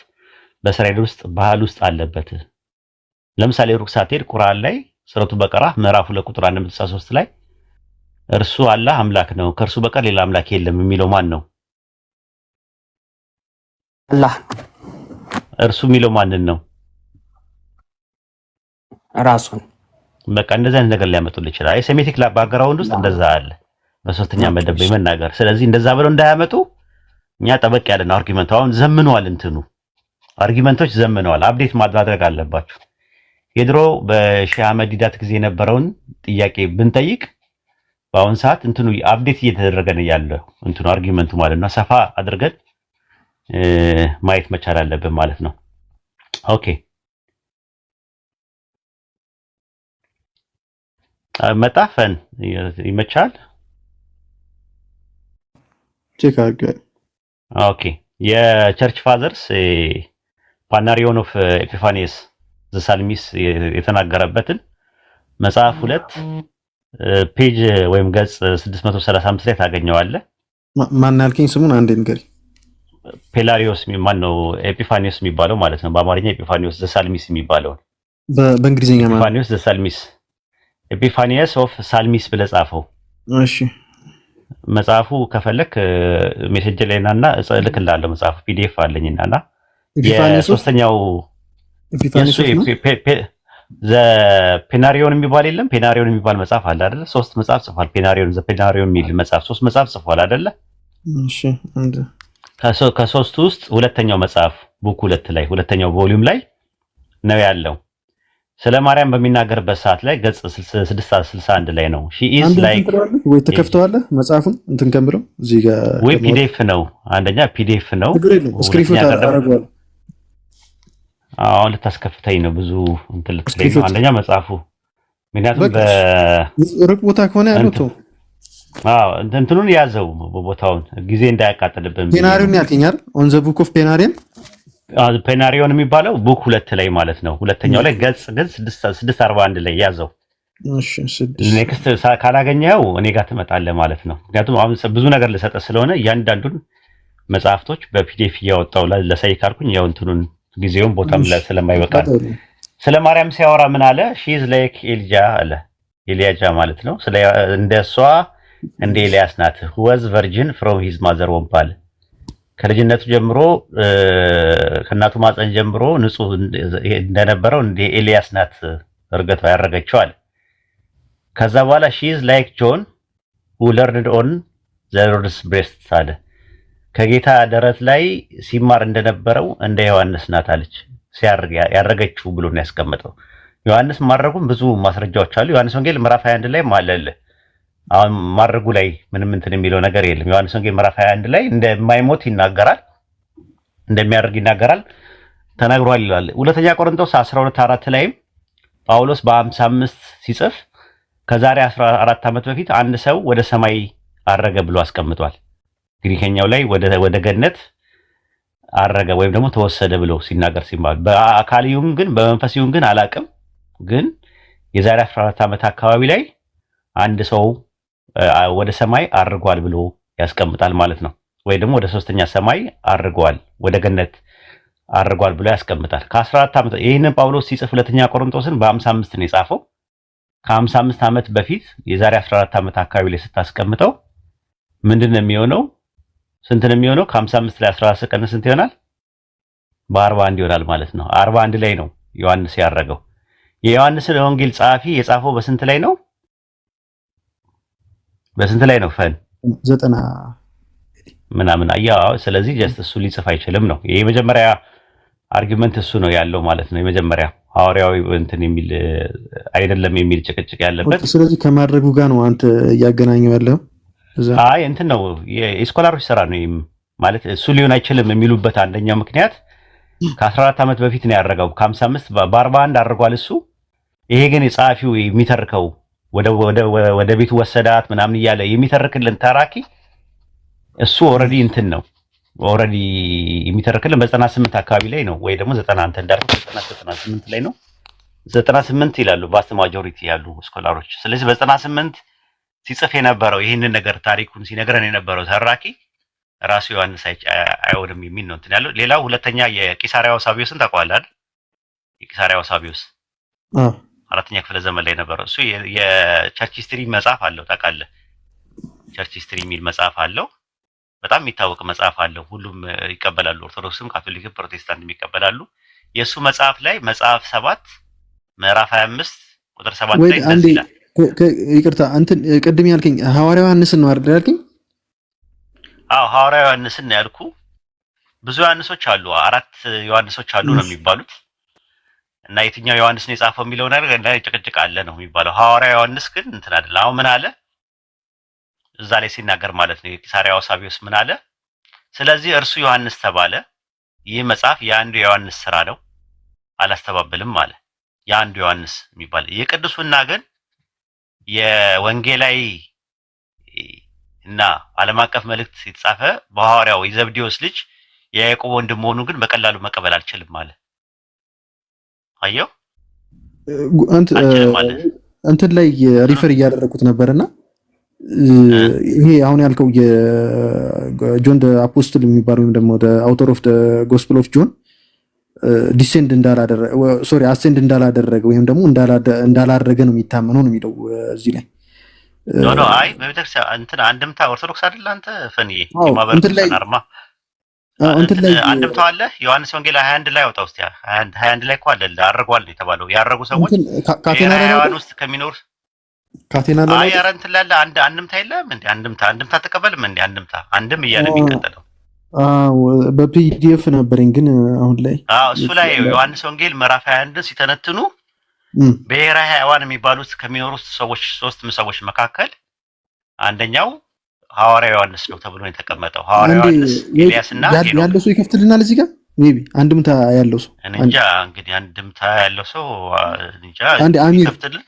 በእስራኤል ውስጥ ባህል ውስጥ አለበት። ለምሳሌ ሩቅ ሳትሄድ ቁርአን ላይ ሱረቱ በቀራ ምዕራፍ 2 ቁጥር 163 ላይ እርሱ አላህ አምላክ ነው ከእርሱ በቀር ሌላ አምላክ የለም የሚለው ማን ነው? አላህ። እርሱ የሚለው ማንን ነው? ራሱን። በቃ እንደዛ ነገር ሊያመጡልህ ይችላል። የሴሜቲክ ባክግራውንድ ውስጥ እንደዛ አለ በሶስተኛ መደብ መናገር። ስለዚህ እንደዛ ብለው እንዳያመጡ እኛ ጠበቅ ያለን አርጊመንት አሁን ዘምኗል። አርጊመንቶች ዘምነዋል። አፕዴት ማድረግ አለባችሁ። የድሮ በሺህ አህመድ ዲዳት ጊዜ የነበረውን ጥያቄ ብንጠይቅ በአሁን ሰዓት አፕዴት እየተደረገ ነው ያለው አርጊመንቱ ማለት ነው። ሰፋ አድርገን ማየት መቻል አለብን ማለት ነው። ኦኬ መጣፈን ይመቻል። ቼክ አድርገ ኦኬ የቸርች ፋዘርስ ፓናሪዮን ኦፍ ኤፒፋኒየስ ዘሳልሚስ የተናገረበትን መጽሐፍ 2 ፔጅ ወይም ገጽ 635 ላይ ታገኘዋለህ። ማን ያልከኝ ስሙን አንዴ ንገሪ። ፔላሪዮስ ማን ነው? ኤፒፋኒዮስ የሚባለው ማለት ነው። በአማርኛ ኤፒፋኒዮስ ዘሳልሚስ የሚባለው በእንግሊዝኛ ማለት ኤፒፋኒዮስ ዘሳልሚስ ኤፒፋኒየስ ኦፍ ሳልሚስ ብለህ ጻፈው። እሺ መጽሐፉ ከፈለክ ሜሴጅ ላይ ናና እልክልሃለሁ። መጽሐፉ ፒዲኤፍ አለኝና የሶስተኛው ፔናሪዮን የሚባል የለም። ፔናሪዮን የሚባል መጽሐፍ አለ አይደለ? 3 መጽሐፍ ጽፏል። ፔናሪዮን የሚል መጽሐፍ 3 መጽሐፍ ጽፏል አይደለ? እሺ አንድ ከሶስቱ ውስጥ ሁለተኛው መጽሐፍ ቡክ 2 ላይ ሁለተኛው ቮሊዩም ላይ ነው ያለው። ስለ ማርያም በሚናገርበት ሰዓት ላይ ገጽ 661 ላይ ነው። ሺ ኢዝ ላይክ ወይ ተከፍተዋለህ መጽሐፉን እንትን ከምብለው እዚህ ጋር ወይ ፒዲኤፍ ነው። አንደኛ ፒዲኤፍ ነው። ስክሪንሾት አደረጋለሁ። አሁን ልታስከፍተኝ ነው ብዙ እንትን ልትለኝ ነው። አንደኛ መጽሐፉ ምክንያቱም በሩቅ ቦታ ከሆነ ያለው ተው። እንትኑን ያዘው ቦታውን ጊዜ እንዳያቃጥልብን። ፔናሪዮን ያልከኝ አይደል? ኦን ዘ ቡክ ኦፍ ፔናሪዮን ፔናሪዮን የሚባለው ቡክ 2 ላይ ማለት ነው። ሁለተኛው ላይ ገጽ 641 ላይ ያዘው። እሺ ኔክስት ካላገኘው እኔ ጋር ትመጣለህ ማለት ነው። ምክንያቱም አሁን ብዙ ነገር ልሰጠ ስለሆነ እያንዳንዱን መጽሐፍቶች በፒዲኤፍ እያወጣው ለሳይ ካልኩኝ ያው እንትኑን ጊዜውን ቦታም ስለማይበቃ ስለ ማርያም ሲያወራ ምን አለ? ሺዝ ላይክ ኤልጃ አለ። ኤልያጃ ማለት ነው። እንደሷ እንደ ኤልያስ ናት። ወዝ ቨርጂን ፍሮም ሂዝ ማዘር ወምፓል ከልጅነቱ ጀምሮ ከእናቱ ማፀን ጀምሮ ንጹህ እንደነበረው እንደ ኤልያስ ናት እርገቷ ያረገችው አለ። ከዛ በኋላ ሺዝ ላይክ ጆን who learned on the Lord's breast አለ። ከጌታ ደረት ላይ ሲማር እንደነበረው እንደ ዮሐንስ ናት አለች። ሲያርግ ያረገችው ብሎ ነው ያስቀመጠው። ዮሐንስ ማረጉም ብዙ ማስረጃዎች አሉ። ዮሐንስ ወንጌል ምዕራፍ 21 ላይ ማለለ አሁን ማረጉ ላይ ምንም እንትን የሚለው ነገር የለም። ዮሐንስ ወንጌል ምዕራፍ 21 ላይ እንደማይሞት ይናገራል፣ እንደሚያደርግ ይናገራል፣ ተናግሯል ይላል። ሁለተኛ ቆሮንቶስ 12:4 ላይም ጳውሎስ በ55 ሲጽፍ ከዛሬ 14 ዓመት በፊት አንድ ሰው ወደ ሰማይ አረገ ብሎ አስቀምጧል። ግሪከኛው ላይ ወደ ገነት አረገ ወይም ደግሞ ተወሰደ ብሎ ሲናገር ሲባል በአካልዩም ግን በመንፈስዩም ግን አላቅም ግን የዛሬ 14 ዓመት አካባቢ ላይ አንድ ሰው ወደ ሰማይ አርጓል ብሎ ያስቀምጣል ማለት ነው። ወይ ደግሞ ወደ ሶስተኛ ሰማይ አርጓል ወደ ገነት አርጓል ብሎ ያስቀምጣል። ከ14 ዓመት ይሄንን ጳውሎስ ሲጽፍ ሁለተኛ ቆሮንቶስን በ55 ነው የጻፈው። ከ55 ዓመት በፊት የዛሬ 14 ዓመት አካባቢ ላይ ስታስቀምጠው ምንድነው የሚሆነው? ስንት ነው የሚሆነው? ከ55 ላይ 14 ቀን ስንት ይሆናል? በ41 ይሆናል ማለት ነው። 41 ላይ ነው ዮሐንስ ያረገው። የዮሐንስን ወንጌል ጸሐፊ የጻፈው በስንት ላይ ነው? በስንት ላይ ነው? ፈን 90 ምናምን አያው። ስለዚህ ጀስት እሱ ሊጽፍ አይችልም ነው። ይሄ የመጀመሪያ አርጊመንት እሱ ነው ያለው ማለት ነው። የመጀመሪያ ሐዋርያዊ እንትን የሚል አይደለም የሚል ጭቅጭቅ ያለበት። ስለዚህ ከማድረጉ ጋር ነው አንተ እያገናኘው ያለው። አይ እንትን ነው የስኮላሮች ስራ ነው ማለት እሱ ሊሆን አይችልም የሚሉበት አንደኛው ምክንያት ከ14 ዓመት በፊት ነው ያረጋው። ከ55 በ41 አድርጓል እሱ። ይሄ ግን የጸሐፊው የሚተርከው ወደ ቤቱ ወሰዳት ምናምን እያለ የሚተርክልን ተራኪ እሱ ኦልሬዲ እንትን ነው ኦልሬዲ የሚተርክልን በ98 አካባቢ ላይ ነው ወይ ደግሞ 90 አንተ እንዳልኩት 98 ላይ ነው 98 ይላሉ ቫስት ማጆሪቲ ያሉ ስኮላሮች። ስለዚህ በ98 ሲጽፍ የነበረው ይህንን ነገር ታሪኩን ሲነግረን የነበረው ተራኪ ራሱ ዮሐንስ አይሆንም የሚል ነው እንትን ያለው። ሌላው ሁለተኛ የቂሳሪያው ሳቢዮስን ታውቀዋለህ አይደል? የቂሳሪያው ሳቢዮስ አራተኛ ክፍለ ዘመን ላይ ነበረው። እሱ የቸርች ሂስትሪ መጽሐፍ አለው ታውቃለህ? ቸርች ሂስትሪ የሚል መጽሐፍ አለው። በጣም የሚታወቅ መጽሐፍ አለው። ሁሉም ይቀበላሉ፣ ኦርቶዶክስም፣ ካቶሊክም፣ ፕሮቴስታንትም ይቀበላሉ። የእሱ መጽሐፍ ላይ መጽሐፍ 7 ምዕራፍ 25 ቁጥር 7 ላይ እንደዚህ ይላል። ይቅርታ እንትን ቅድም ያልከኝ ሐዋርያው ዮሐንስን ነው አይደል ያልከኝ? አዎ ሐዋርያው ዮሐንስን ያልኩ። ብዙ ዮሐንሶች አሉ፣ 4 ዮሐንሶች አሉ ነው የሚባሉት። እና የትኛው ዮሐንስ ነው የጻፈው የሚለው ነገር እና ጭቅጭቅ አለ ነው የሚባለው። ሐዋርያው ዮሐንስ ግን እንትን አይደለም። አሁን ምን አለ እዛ ላይ ሲናገር ማለት ነው የቂሳሪያው ሳቢዮስ ምን አለ? ስለዚህ እርሱ ዮሐንስ ተባለ። ይህ መጽሐፍ የአንዱ ዮሐንስ ስራ ነው፣ አላስተባብልም አለ። የአንዱ ዮሐንስ የሚባል የቅዱሱና ግን የወንጌላዊ እና ዓለም አቀፍ መልእክት የተጻፈ በሐዋርያው የዘብዴዎስ ልጅ የያዕቆብ ወንድም መሆኑ ግን በቀላሉ መቀበል አልችልም አለ። አየው እንትን ላይ ሪፈር እያደረኩት ነበርና ይሄ አሁን ያልከው የጆን አፖስትል የሚባለው ወይም ደግሞ አውተር ኦፍ ጎስፔል ኦፍ ጆን ዲሴንድ እንዳላደረገ ሶሪ አሴንድ እንዳላደረገ ወይም ደግሞ እንዳላደረገ ነው የሚታመነው ነው የሚለው እዚህ ላይ ኖ አይ በቤተክርስቲያን እንትን አንድምታ ኦርቶዶክስ አይደል አንተ ፈንዬ የማበረታን አርማ እንትን ላይ አንድምታ አለ ዮሐንስ ወንጌል 21 ላይ አውጣው እስቲ 21 ላይ እኮ አለ አርጓል የተባለው ያረጉ ሰዎች ካቴናሪያን ውስጥ ከሚኖር ካቴናሪያን አይ ኧረ እንትን ላይ አንድ አንድምታ የለም እንዴ አንድምታ ተቀበልም እንዴ አንድም እያለ የሚቀጥለው በፒዲኤፍ ነበረኝ ግን አሁን ላይ እሱ ላይ ዮሐንስ ወንጌል ምዕራፍ 21 ሲተነትኑ ብሔረ ሕያዋን የሚባሉት ከሚኖሩት ሰዎች 3 ሰዎች መካከል አንደኛው ሐዋርያው ዮሐንስ ነው ተብሎ ነው የተቀመጠው። ሐዋርያው ዮሐንስ ኤልያስና ያለው ሰው ይከፍትልናል እዚህ ጋር ሜቢ አንድምታ ያለው ሰው እንጃ እንግዲህ አንድምታ ያለው ሰው እንጃ ይከፍትልን።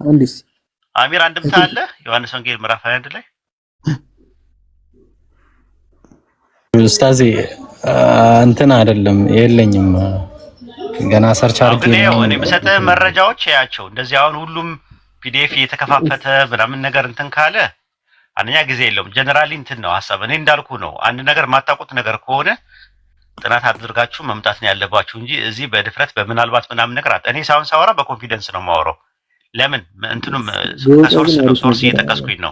አሚር አንድምታ አለ ዮሐንስ ወንጌል ምዕራፍ 21 ላይ ኡስታዝ እንትን አይደለም የለኝም ገና ሰርች አድርጌ ነው እኔ በሰጠህ መረጃዎች ያያቸው እንደዚህ አሁን ሁሉም ፒዲኤፍ እየተከፋፈተ ምናምን ነገር እንትን ካለ አንኛ ጊዜ የለውም። ጀነራሊ እንትን ነው ሐሳብ እኔ እንዳልኩ ነው። አንድ ነገር ማታውቁት ነገር ከሆነ ጥናት አድርጋችሁ መምጣት ነው ያለባችሁ እንጂ እዚህ በድፍረት በምናልባት ምናምን ነገር እኔ ሳይሆን ሳወራ በኮንፊደንስ ነው የማወራው። ለምን እንትኑም ሶርስ እየጠቀስኩኝ ነው።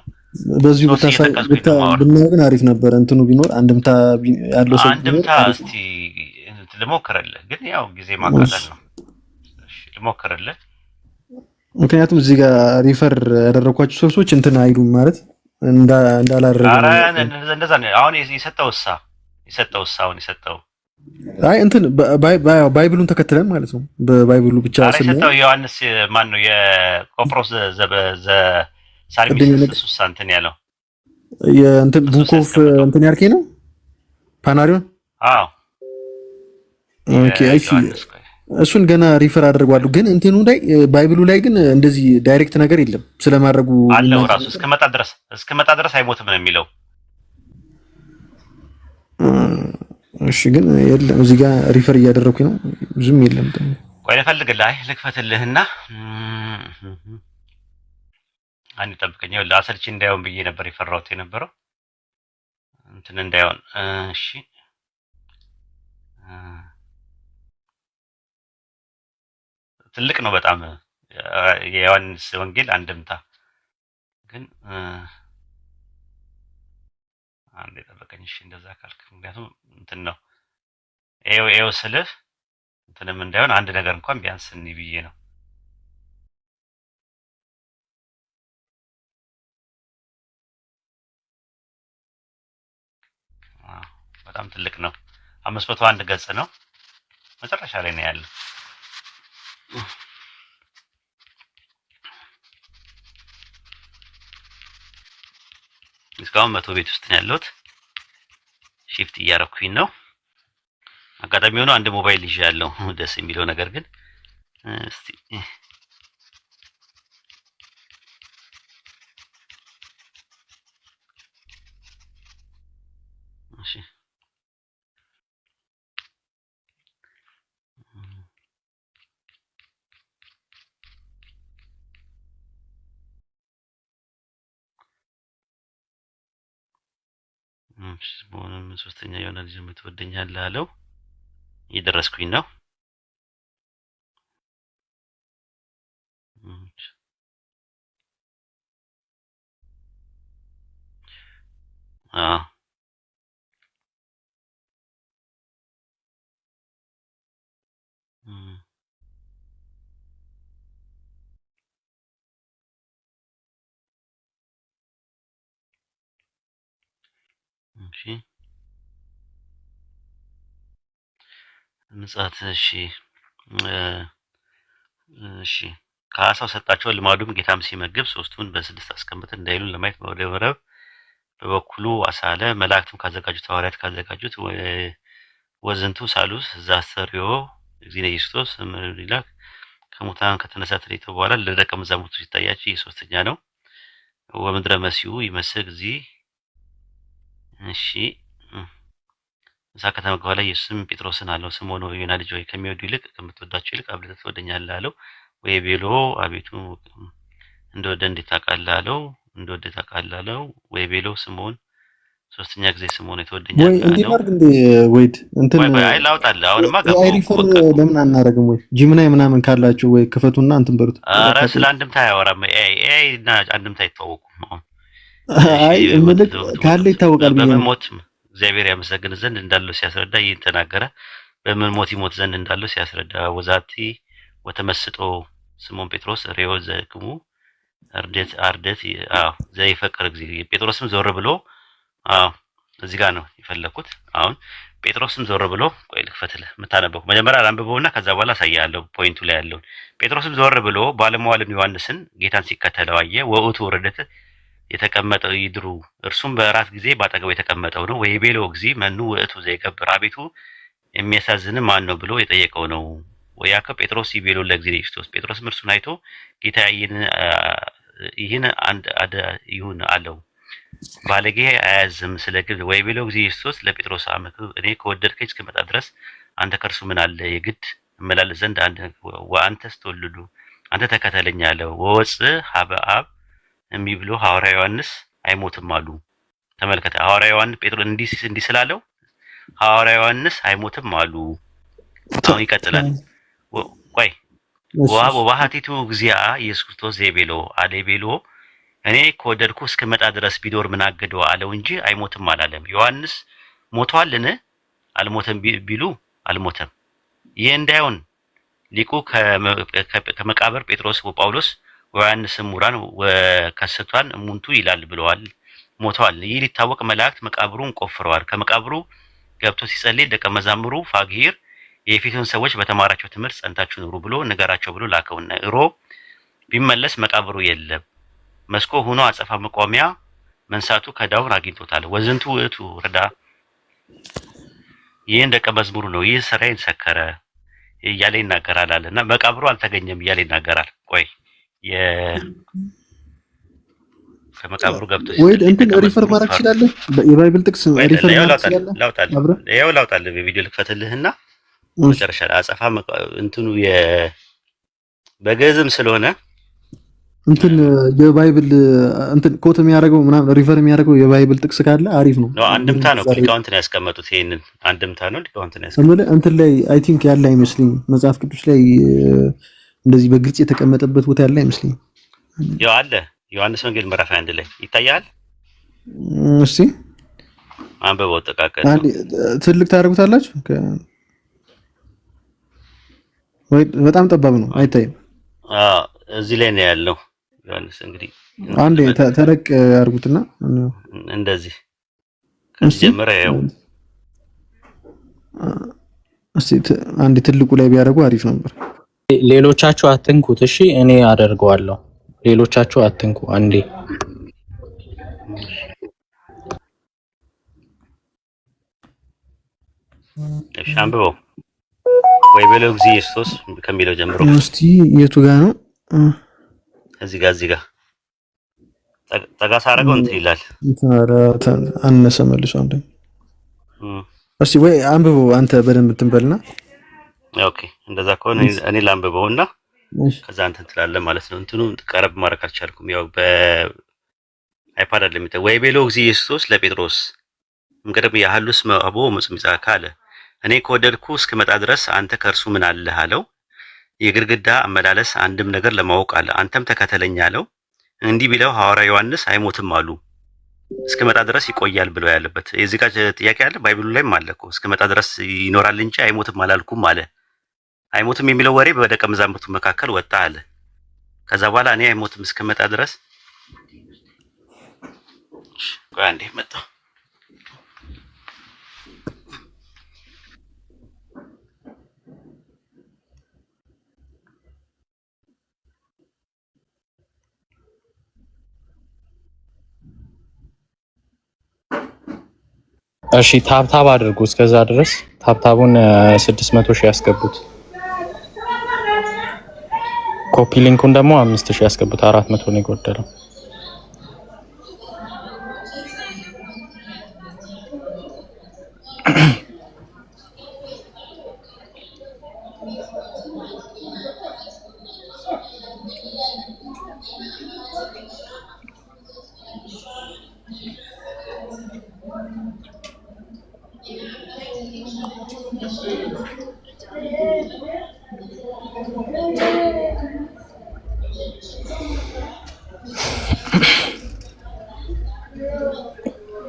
በዚሁ ብናገር አሪፍ ነበር። እንትኑ ቢኖር አንድምታ ያለው ሰው አንድምታ እስቲ ልሞክርልህ፣ ግን ያው ጊዜ ማቃጠል ነው። እሺ ልሞክርልህ። ምክንያቱም እዚህ ጋር ሪፈር ያደረኳቸው ሶርሶች እንትን አይሉም ማለት እንዳላረገ አረ እንደዛ ነው። አሁን የሰጠው አይ እንትን ባይብሉን ተከትለን ማለት ነው። በባይብሉ ብቻ የሰጠው ዮሐንስ ማን ነው? የቆጵሮስ ሳልሚስ እንትን ያለው የእንትን ቡክ ኦፍ እንትን ያልከኝ ነው ፓናሪዮን። አዎ ኦኬ እሺ፣ እሱን ገና ሪፈር አድርጓለሁ። ግን እንትኑ ላይ ባይብሉ ላይ ግን እንደዚህ ዳይሬክት ነገር የለም ስለማድረጉ አለው ራሱ እስከመጣ ድረስ አይሞትም ነው የሚለው። እሺ ግን የለም እዚህ ጋር ሪፈር እያደረኩኝ ነው። ብዙም የለም። ቆይ ልፈልግልህ፣ ልክፈትልህና አንድ ጠብቀኝ። ይኸውልህ አሰልቺ እንዳይሆን ብዬ ነበር የፈራሁት የነበረው እንትን እንዳይሆን። እሺ ትልቅ ነው በጣም የዮሐንስ ወንጌል አንድምታ ግን አንዴ ጠብቀኝ። እሺ እንደዛ ካልክ ምክንያቱም እንትን ነው ኤው ስልህ እንትንም እንዳይሆን አንድ ነገር እንኳን ቢያንስ እኔ ብዬ ነው። በጣም ትልቅ ነው። 501 ገጽ ነው። መጨረሻ ላይ ነው ያለው። እስካሁን 100 ቤት ውስጥ ነው ያለሁት። ሺፍት እያረኩኝ ነው። አጋጣሚ ሆኖ አንድ ሞባይል ይዤ ያለው ደስ የሚለው ነገር ግን እስቲ እሺ በሆነም ሶስተኛ የሆነ ልጅ የምትወደኛለህ አለው። እየደረስኩኝ ነው። እሺ ምጽአት እሺ ከአሳው ሰጣቸው። ልማዱም ጌታም ሲመግብ ሶስቱን በስድስት አስቀምጥ እንዳይሉ ለማየት ወደ ወረብ በበኩሉ አሳለ። መላእክትም ካዘጋጁት ሐዋርያት ካዘጋጁት ወዝንቱ ሳሉስ ዛስተሪዮ እግዚእነ ኢየሱስ ምሪላክ ከሙታን ከተነሳ ተለይቶ በኋላ ለደቀ መዛሙርቱ ሲታያቸው የሶስተኛ ነው። ወምድረ መሲሁ ይመስል እዚህ እሺ እዛ ከተመገበ በኋላ ኢየሱስም ጴጥሮስን አለው፣ ስምዖን የዮና ልጅ ሆይ ከሚወዱ ይልቅ ከምትወዳቸው ይልቅ አብልጠህ ትወደኛለህ አለው። ወይ ቤሎ አቤቱ እንደወደ እንዴት ታውቃለህ አለው። እንደወደ ታውቃለህ አለው። ወይ ቤሎ ስምዖን ሶስተኛ ጊዜ ስምዖን የተወደኛለህ አለው። እንዴ ማርክ እንዴ ወይድ እንትን ወይ አይ ላውጣልህ። አሁንማ ገባሁ። ሪፈር ለምን አናረግም? ወይ ጂምናይ ምናምን ካላችሁ ወይ ክፈቱና እንትን በሉት። ኧረ ስለ አንድምታ አያወራም። አይ እና አንድምታ አይተዋወቁም። አይ ምልክ ካለ ይታወቃል ብዬ ነው። በመሞት እግዚአብሔር ያመሰግን ዘንድ እንዳለው ሲያስረዳ ይህን ተናገረ። በምን ሞት ይሞት ዘንድ እንዳለው ሲያስረዳ ወዛቲ ወተመስጦ ስምዖን ጴጥሮስ ሬዮ ዘክሙ አርደት ዘይፈቅር ጊዜ ጴጥሮስም ዞር ብሎ እዚህ ጋር ነው የፈለኩት። አሁን ጴጥሮስም ዞር ብሎ ቆይ ልክፈትልህ የምታነበው መጀመሪያ አንብበውና ከዛ በኋላ አሳያለሁ ፖይንቱ ላይ ያለውን። ጴጥሮስም ዞር ብሎ ባለመዋልን ዮሐንስን ጌታን ሲከተለው አየ። ወውቱ ወረደት የተቀመጠው ይድሩ እርሱም በእራት ጊዜ ባጠገቡ የተቀመጠው ነው። ወይ ቤሎ ጊዜ መኑ ውእቱ ዘይገብር አቤቱ የሚያሳዝን ማን ነው ብሎ የጠየቀው ነው። ወያከ ጴጥሮስ ይቤሎ ለእግዚእ ክርስቶስ ጴጥሮስም እርሱን አይቶ ጌታ ይህን አንድ ይሁን አለው። ባለጌ አያዝም ስለ ግብ ወይ ቤሎ ጊዜ ክርስቶስ ለጴጥሮስ አመክብ እኔ ከወደድከኝ እስክመጣ ድረስ አንተ ከእርሱ ምን አለ የግድ እመላለስ ዘንድ አንተስ ተወልዱ አንተ ተከተለኝ አለው። ወወፅእ ሀበ አብ የሚብሎ ሐዋርያ ዮሐንስ አይሞትም አሉ። ተመልከተ ሐዋርያ ዮሐንስ ጴጥሮስ እንዲህ ስላለው ሐዋርያ ዮሐንስ አይሞትም አሉ። አሁን ይቀጥላል። ቆይ ወባህቲቱ እግዚአ ኢየሱስ ክርስቶስ ዘይቤሎ አለ ቤሎ እኔ ከወደድኩ እስከመጣ ድረስ ቢዶር ምን አገደው አለው እንጂ አይሞትም አላለም። ዮሐንስ ሞቷልን? አልሞተም ቢሉ አልሞተም። ይህ እንዳይሆን ሊቁ ከመቃብር ጴጥሮስ ወጳውሎስ ወዮሐንስ ምሁራን ወከሰቷን እሙንቱ ይላል ብለዋል። ሞተዋል። ይህ ሊታወቅ መላእክት መቃብሩን ቆፍረዋል። ከመቃብሩ ገብቶ ሲጸልይ ደቀ መዛሙሩ ፋግሂር የኤፌሶን ሰዎች በተማራቸው ትምህርት ጸንታችሁ ኑሩ ብሎ ንገራቸው ብሎ ላከውና እሮ ቢመለስ መቃብሩ የለም። መስኮ ሆኖ አጸፋ መቋሚያ መንሳቱ ከዳውን አግኝቶታል። ወዝንቱ ውእቱ ረዳ ይህን ደቀ መዝሙሩ ነው። ይህ ስራዬን ሰከረ እያለ ይናገራል አለና መቃብሩ አልተገኘም እያለ ይናገራል። ቆይ ከመቃብሩ ገብቶ ወይ እንትን ሪፈር ማድረግ ትችላለህ። የባይብል ጥቅስ ሪፈር ማድረግ ትችላለህ። ያው ላውጣልህ በቪዲዮ ልክፈትልህና መጨረሻ ላይ አጸፋ እንትኑ በግዕዝም ስለሆነ እንትን የባይብል እንትን ኮት የሚያደርገው ምናምን ሪፈር የሚያደርገው የባይብል ጥቅስ ካለ አሪፍ ነው። አንድምታ ነው ሊቃውንት ነው ያስቀመጡት። ይሄንን አንድምታ ነው ሊቃውንት ነው ያስቀመጡት። እንትን ላይ አይ ቲንክ ያለ አይመስልኝም መጽሐፍ ቅዱስ ላይ እንደዚህ በግልጽ የተቀመጠበት ቦታ ያለ አይመስልኝም። ያው አለ ዮሐንስ ወንጌል ምዕራፍ 1 ላይ ይታያል። እሺ አንበበው ተቃቀለ ትልቅ ታደርጉታላችሁ ወይ? በጣም ጠባብ ነው አይታይም። እዚህ ላይ ነው ያለው። ዮሐንስ እንግዲህ አንዴ ተረቅ ያርጉትና እንደዚህ ከጀመረ ያው አንዴ ትልቁ ላይ ቢያደርጉ አሪፍ ነበር። ሌሎቻችሁ አትንኩት እሺ፣ እኔ አደርገዋለሁ። ሌሎቻችሁ አትንኩ። አንዴ እሺ አንብበው ወይ በለው ጊዜ ኢየሱስ ከሚለው ጀምሮ እስቲ የቱ ጋር ነው? እዚህ ጋር ጠጋ ሳረገው እንትን ይላል። አነሰ መልሶ አንዴ እስቲ ወይ አንብበው አንተ በደንብ ትንበልና። ኦኬ እንደዛ ከሆነ እኔ ላንብበውና ከዛ አንተ ትላለህ ማለት ነው። እንትኑ ቀረብ ማድረግ አልቻልኩም። ያው በአይፓድ አይደለም የሚታይ ወይ በለው ጊዜ ኢየሱስ ለጴጥሮስ እንግዲህ ያህሉስ አቦ ሙጽምጻ ካለ እኔ ከወደድኩ እስክመጣ ድረስ አንተ ከእርሱ ምን አለህ አለው። የግድግዳ አመላለስ አንድም ነገር ለማወቅ አለ። አንተም ተከተለኝ አለው። እንዲህ ቢለው ሐዋርያ ዮሐንስ አይሞትም አሉ እስክመጣ ድረስ ይቆያል ብለው ያለበት የዚህ ጋር ጥያቄ አለ። ባይብሉ ላይም አለ እኮ እስክመጣ ድረስ ይኖራል እንጂ አይሞትም አላልኩም አለ። አይሞትም የሚለው ወሬ በደቀ መዛሙርቱ መካከል ወጣ አለ። ከዛ በኋላ እኔ አይሞትም እስክመጣ ድረስ ቆይ አንዴ መጣ እሺ ታብታብ አድርጉ። እስከዛ ድረስ ታብታቡን 600 ሺህ ያስገቡት። ኮፒ ሊንኩን ደግሞ 5000 ያስገቡት። 400 ነው የጎደለው።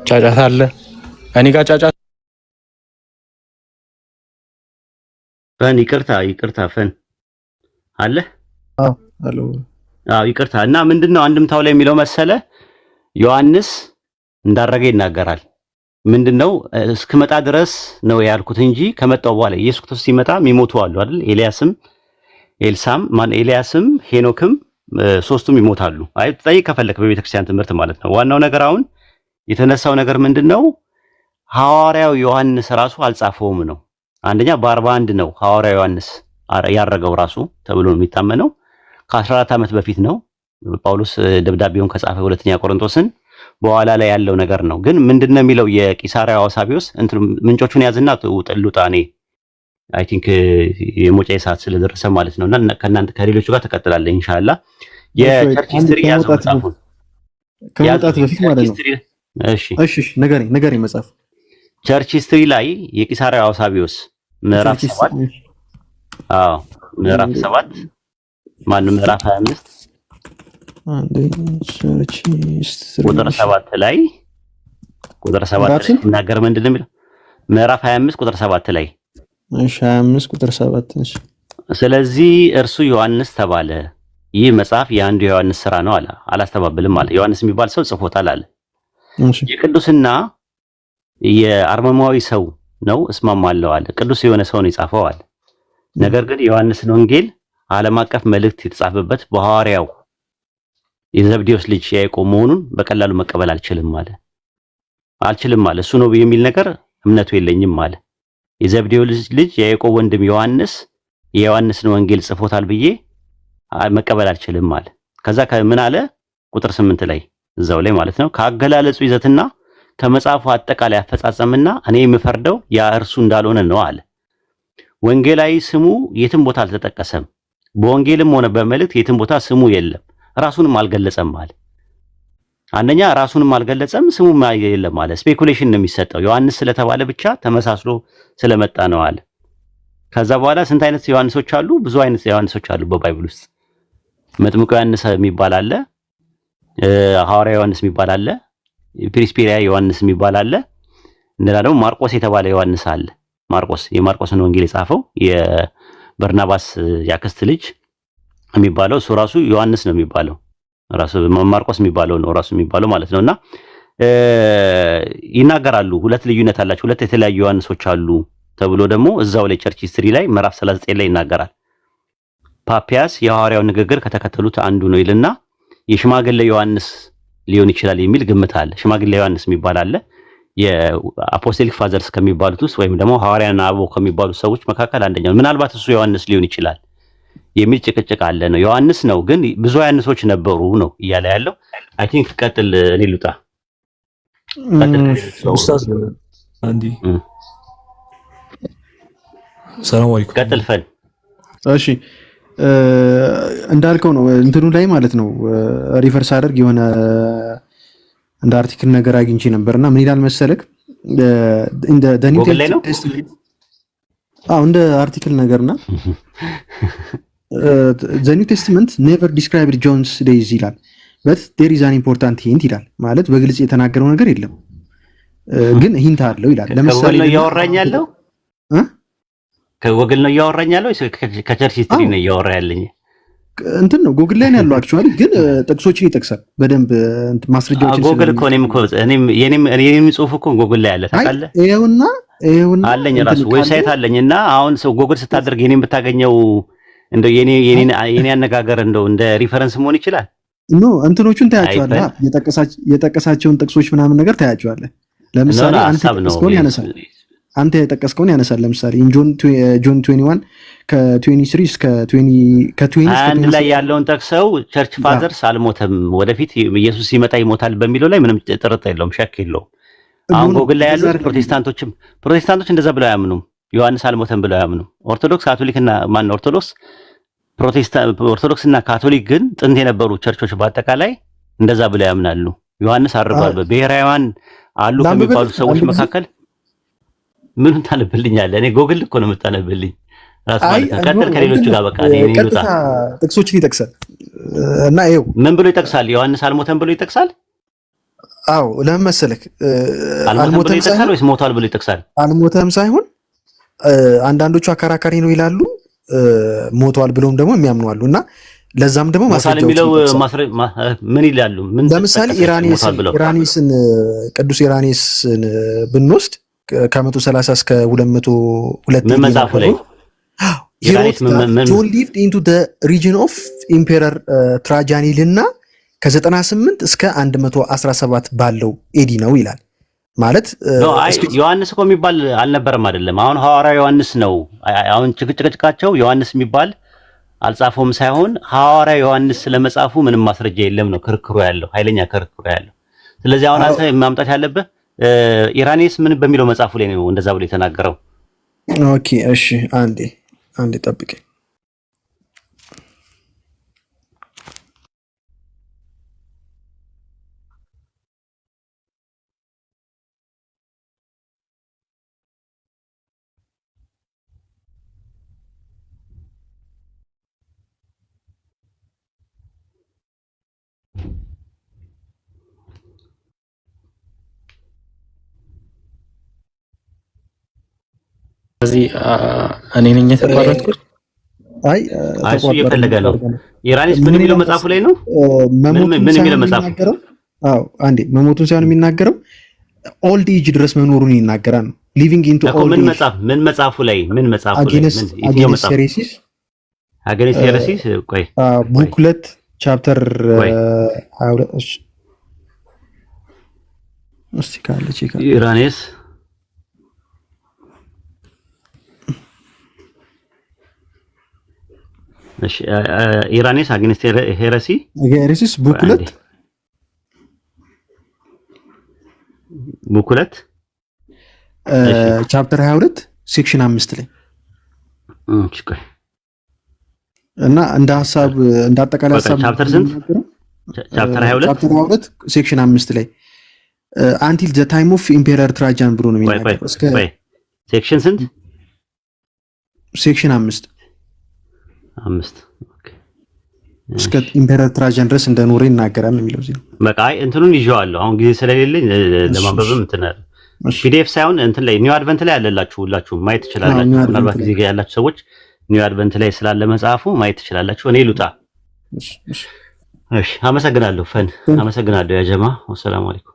ጫጫታ አለ እኔ ጋር ጫጫታ ፈን ይቅርታ ፈን አለ አሎ ይቅርታ እና ምንድነው አንድምታው ላይ የሚለው መሰለ ዮሐንስ እንዳረገ ይናገራል። ምንድነው እስክመጣ ድረስ ነው ያልኩት እንጂ ከመጣው በኋላ ኢየሱስ ክርስቶስ ሲመጣ የሚሞቱ አሉ አይደል? ኤልያስም ሄኖክም ሶስቱም ይሞታሉ። አይ ጠይቅ ከፈለክ በቤተክርስቲያን ትምህርት ማለት ነው። ዋናው ነገር አሁን የተነሳው ነገር ምንድነው ሐዋርያው ዮሐንስ ራሱ አልጻፈውም ነው። አንደኛ በ41 ነው ሐዋርያው ዮሐንስ ያረገው ራሱ ተብሎ ነው የሚታመነው። ከ14 ዓመት በፊት ነው ጳውሎስ ደብዳቤውን ከጻፈ ሁለተኛ ቆሮንቶስን በኋላ ላይ ያለው ነገር ነው። ግን ምንድነው የሚለው የቂሳርያው አሳቢዮስ እንትን ምንጮቹን ያዝና ውጣኔ አይ ቲንክ የሞጫ ሰዓት ስለደረሰ ማለት ነውና ከናንተ ከሌሎቹ ጋር ተከታተላለህ ኢንሻአላህ። የቸርች ሂስትሪ ያዘው መጽሐፉን ከመጣት በፊት ማለት ነው። እሺ ነገረኝ መጽሐፍ ቸርች ሂስትሪ ላይ የቂሳርያው አሳቢዮስ ምዕራፍ 7 ምዕራፍ 7 ማነው ምዕራፍ 25 ቁጥር 7 ላይ ሲናገር ምንድነው የሚለው ምዕራፍ 25 ቁጥር 7 ላይ እሺ 25 ቁጥር 7 እሺ ስለዚህ እርሱ ዮሐንስ ተባለ። ይህ መጽሐፍ የአንዱ ዮሐንስ ሥራ ነው አለ። አላስተባብልም አለ። ዮሐንስ የሚባል ሰው ጽፎታል አለ። የቅዱስና የአርመማዊ ሰው ነው እስማማለሁ አለ። ቅዱስ የሆነ ሰው ነው የጻፈው አለ። ነገር ግን ዮሐንስን ወንጌል ዓለም አቀፍ መልእክት የተጻፈበት በሐዋርያው የዘብዴዎስ ልጅ ያዕቆብ መሆኑን በቀላሉ መቀበል አልችልም አለ። እሱ ነው የሚል ነገር እምነቱ የለኝም አለ። የዘብዴዎስ ልጅ ያዕቆብ ወንድም ዮሐንስ የዮሐንስን ወንጌል ጽፎታል ብዬ መቀበል አልችልም አለ። ከዛ ምን አለ ቁጥር 8 ላይ እዛው ላይ ማለት ነው። ካገላለጹ ይዘትና ከመጽሐፉ አጠቃላይ አፈጻጸምና እኔ የምፈርደው ያ እርሱ እንዳልሆነ ነው አለ። ወንጌላዊ ስሙ የትም ቦታ አልተጠቀሰም። በወንጌልም ሆነ በመልእክት የትም ቦታ ስሙ የለም። ራሱንም አልገለጸም አለ። አንደኛ ራሱንም አልገለጸም፣ ስሙም የለም አለ። ስፔኩሌሽን ነው የሚሰጠው። ዮሐንስ ስለተባለ ብቻ ተመሳስሎ ስለመጣ ነው አለ። ከዛ በኋላ ስንት አይነት ዮሐንሶች አሉ? ብዙ አይነት ዮሐንሶች አሉ በባይብል ውስጥ። መጥምቁ ዮሐንስ የሚባል አለ፣ ሐዋርያ ዮሐንስ የሚባል አለ፣ ፕሪስፔሪያ ዮሐንስ የሚባል አለ። እንደና ደግሞ ማርቆስ የተባለ ዮሐንስ አለ። ማርቆስ የማርቆስን ወንጌል የጻፈው የበርናባስ ያክስት ልጅ የሚባለው እሱ ራሱ ዮሐንስ ነው የሚባለው። ራሱ ማርቆስ የሚባለው ነው ራሱ የሚባለው ማለት ነውና ይናገራሉ። ሁለት ልዩነት አላቸው፣ ሁለት የተለያዩ ዮሐንሶች አሉ ተብሎ ደግሞ እዛው ላይ ቸርች ሂስትሪ ላይ ምዕራፍ 39 ላይ ይናገራል። ፓፒያስ የሐዋርያው ንግግር ከተከተሉት አንዱ ነው ይልና የሽማግሌ ዮሐንስ ሊሆን ይችላል የሚል ግምት አለ። ሽማግሌ ዮሐንስ የሚባል አለ። የአፖስቶሊክ ፋዘርስ ከሚባሉት ውስጥ ወይም ደግሞ ሐዋርያና አበው ከሚባሉት ሰዎች መካከል አንደኛው፣ ምናልባት እሱ ዮሐንስ ሊሆን ይችላል የሚል ጭቅጭቅ አለ ነው። ዮሐንስ ነው ግን ብዙ ዮሐንሶች ነበሩ ነው እያለ ያለው። አይ ቲንክ ቀጥል፣ እኔ ልውጣ። ኡስታዝ አንዲ ሰላም አለይኩም ቀጥል ፈል። እሺ እንዳልከው ነው እንትኑ ላይ ማለት ነው። ሪፈርስ አድርግ የሆነ እንደ አርቲክል ነገር አግኝቼ ነበርና ምን ይላል መሰለክ እንደ ኒው ቴስትመንት እንደ አርቲክል ነገርና the New Testament never described John's days ይላል but there is an important hint ይላል። ማለት በግልጽ የተናገረው ነገር የለም ግን ሂንት አለው ይላል። ለምሳሌ ነው ያወራኛለው ከጎግል ነው ያወራኛለው ከቸርች ሂስትሪ ነው ያወራ ያለኝ እንትን ነው ጎግል ላይ ነው ያለው። አክቹአሊ ግን ጥቅሶችን ይጠቅሳል በደንብ ማስረጃዎችን ጎግል እኮ እኔም የኔም ጽሁፍ እኮ ጎግል ላይ አለ ታውቃለህ። ይሄውና አለኝ ራሱ ዌብሳይት አለኝና አሁን ሰው ጎግል ስታደርግ የኔም ብታገኘው እንደው የኔ አነጋገር እንደው እንደ ሪፈረንስ መሆን ይችላል። ኖ እንትኖቹን ታያቸዋለህ፣ የጠቀሳቸውን ጥቅሶች ምናምን ነገር ታያቸዋለህ። ለምሳሌ አንተ የጠቀስከውን ያነሳል። ለምሳሌ ጆን 21 ከ23 እስከ 20 አንድ ላይ ያለውን ጠቅሰው ቸርች ፋዘርስ አልሞተም ወደፊት ኢየሱስ ሲመጣ ይሞታል በሚለው ላይ ምንም ጥርጥር የለውም፣ ሸክ የለውም። አሁን ጎግል ላይ ያሉት ፕሮቴስታንቶች እንደዛ ብለው አያምኑም። ዮሐንስ አልሞተም ብለው አያምኑም። ኦርቶዶክስ ካቶሊክና ማን ኦርቶዶክስ እና ካቶሊክ ግን ጥንት የነበሩ ቸርቾች በአጠቃላይ እንደዛ ብለው ያምናሉ። ዮሐንስ አርጓል። በብሔራውያን አሉ ከሚባሉ ሰዎች መካከል ምን ታነብልኛለህ? እኔ ጎግል እኮ ነው የምታነብልኝ ራስ ማለት ነው። ቀጥል ከሌሎቹ ጋር በቃ ቀጥታ ጥቅሶችን ይጠቅሳል እና ይኸው ምን ብሎ ይጠቅሳል? ዮሐንስ አልሞተም ብሎ ይጠቅሳል። አዎ ለምን መሰለክ አልሞተም ብሎ ይጠቅሳል ወይስ ሞቷል ብሎ ይጠቅሳል? አልሞተም ሳይሆን አንዳንዶቹ አከራካሪ ነው ይላሉ፣ ሞቷል ብለውም ደግሞ የሚያምኑ አሉ። እና ለዛም ደግሞ ማስረጃዎች ምን ይላሉ? ለምሳሌ ኢራኔስን ቅዱስ ኢራኔስን ብንወስድ ከ130 እስከ 202 ምን መጽሐፉ ላይ ጆን ሊቭድ ኢንቱ ዘ ሪጅን ኦፍ ኢምፔረር ትራጃኒል እና ከ98 እስከ 117 ባለው ኤዲ ነው ይላል። ማለት ዮሐንስ እኮ የሚባል አልነበረም አይደለም። አሁን ሐዋርያ ዮሐንስ ነው። አሁን ጭቅጭቃቸው ዮሐንስ የሚባል አልጻፈውም ሳይሆን ሐዋርያ ዮሐንስ ስለመጻፉ ምንም ማስረጃ የለም ነው ክርክሩ ያለው፣ ኃይለኛ ክርክሩ ያለው። ስለዚህ አሁን አንተ ማምጣት ያለብህ ኢራኔስ ምን በሚለው መጽሐፉ ላይ ነው እንደዛ ብሎ የተናገረው። ኦኬ እሺ፣ አንዴ ጠብቀኝ። ስለዚህ እኔ ነኝ የተባረኩት። አይ እሱ እየፈለገ ነው። ኢራኔስ ምን የሚለው መጽሐፉ ላይ ነው? ምን የሚለው መጽሐፉ? አዎ አንዴ መሞቱን ሳይሆን የሚናገረው ኦልድ ኤጅ ድረስ መኖሩን ይናገራል ነው። ሊቪንግ ኢንቱ ኦልድ ኤጅ ምን መጽሐፉ ላይ አጌንስት ሄሬሲስ አጌንስት ሄሬሲስ ቆይ ቡክ 2 ቻፕተር 22 እስቲ ካለ ቼክ ኢራኔስ ኢራኔስ አጌንስት ሄሬሲስ ቡክ 2 ቡክ 2 ቻፕተር 22 ሴክሽን 5 ላይ ቆይ እና እንደ ሐሳብ እንደ አጠቃላይ ሐሳብ ቻፕተር ስንት? ቻፕተር 22 ሴክሽን 5 ላይ አንቲል ዘ ታይም ኦፍ ኢምፔረር ትራጃን ብሎ ነው የሚናገረው። እስከ ሴክሽን ስንት? ሴክሽን 5 ኦኬ። እስከ ኢምፔረር ትራጃን ድረስ እንደኖረ ይናገራል የሚለው እዚህ ነው። በቃ እንትኑን ይዤዋለሁ። አሁን ጊዜ ስለሌለኝ ለማንበብም እንትን ፒዲኤፍ ሳይሆን እንትን ላይ ኒው አድቨንት ላይ ያለላችሁ ሁላችሁም ማየት ትችላላችሁ። ምናልባት ጊዜ ያላችሁ ሰዎች ኒው አድቨንት ላይ ስላለ መጽሐፉ ማየት ትችላላችሁ። እኔ ልውጣ። እሺ፣ አመሰግናለሁ። አመሰግናለሁ ያ ጀማ። ወሰላሙ አለይኩም።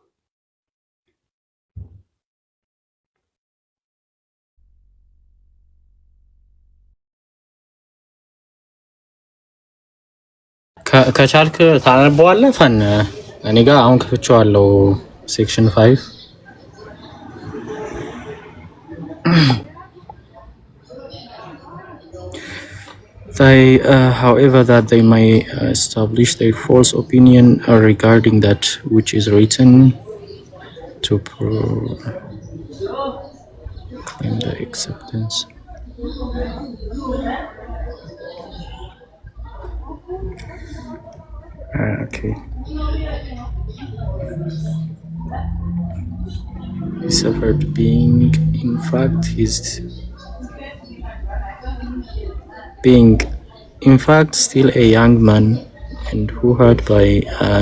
ከቻልክ ታነበዋለህ ፈን እኔ ጋር አሁን ከፍቼዋለሁ ሴክሽን 5 however that they may establish their false opinion regarding that which is written to claim the acceptance. Okay. He suffered being in fact still a young man and who had by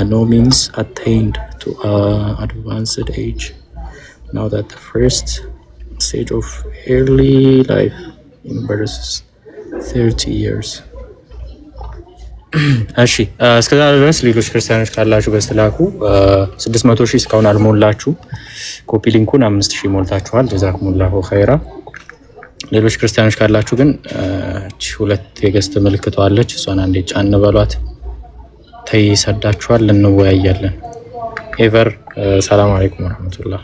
no means attained to advanced age. Now that the first stage of early life embraces 30 years. እሺ እስከዛ ድረስ ሌሎች ክርስቲያኖች ካላችሁ በስተላኩ 600,000 እስካሁን አልሞላችሁ። ኮፒ ሊንኩን 5,000 ሞልታችኋል። ጀዛኩሙላሁ ኸይራ። ሌሎች ክርስቲያኖች ካላችሁ ግን እቺ ሁለት የገስት ምልክቷ አለች፣ እሷን አንዴ ጫን በሏት። ተይሰዳችኋል፣ እንወያያለን። ኤቨር ሰላም አለይኩም ወራህመቱላህ።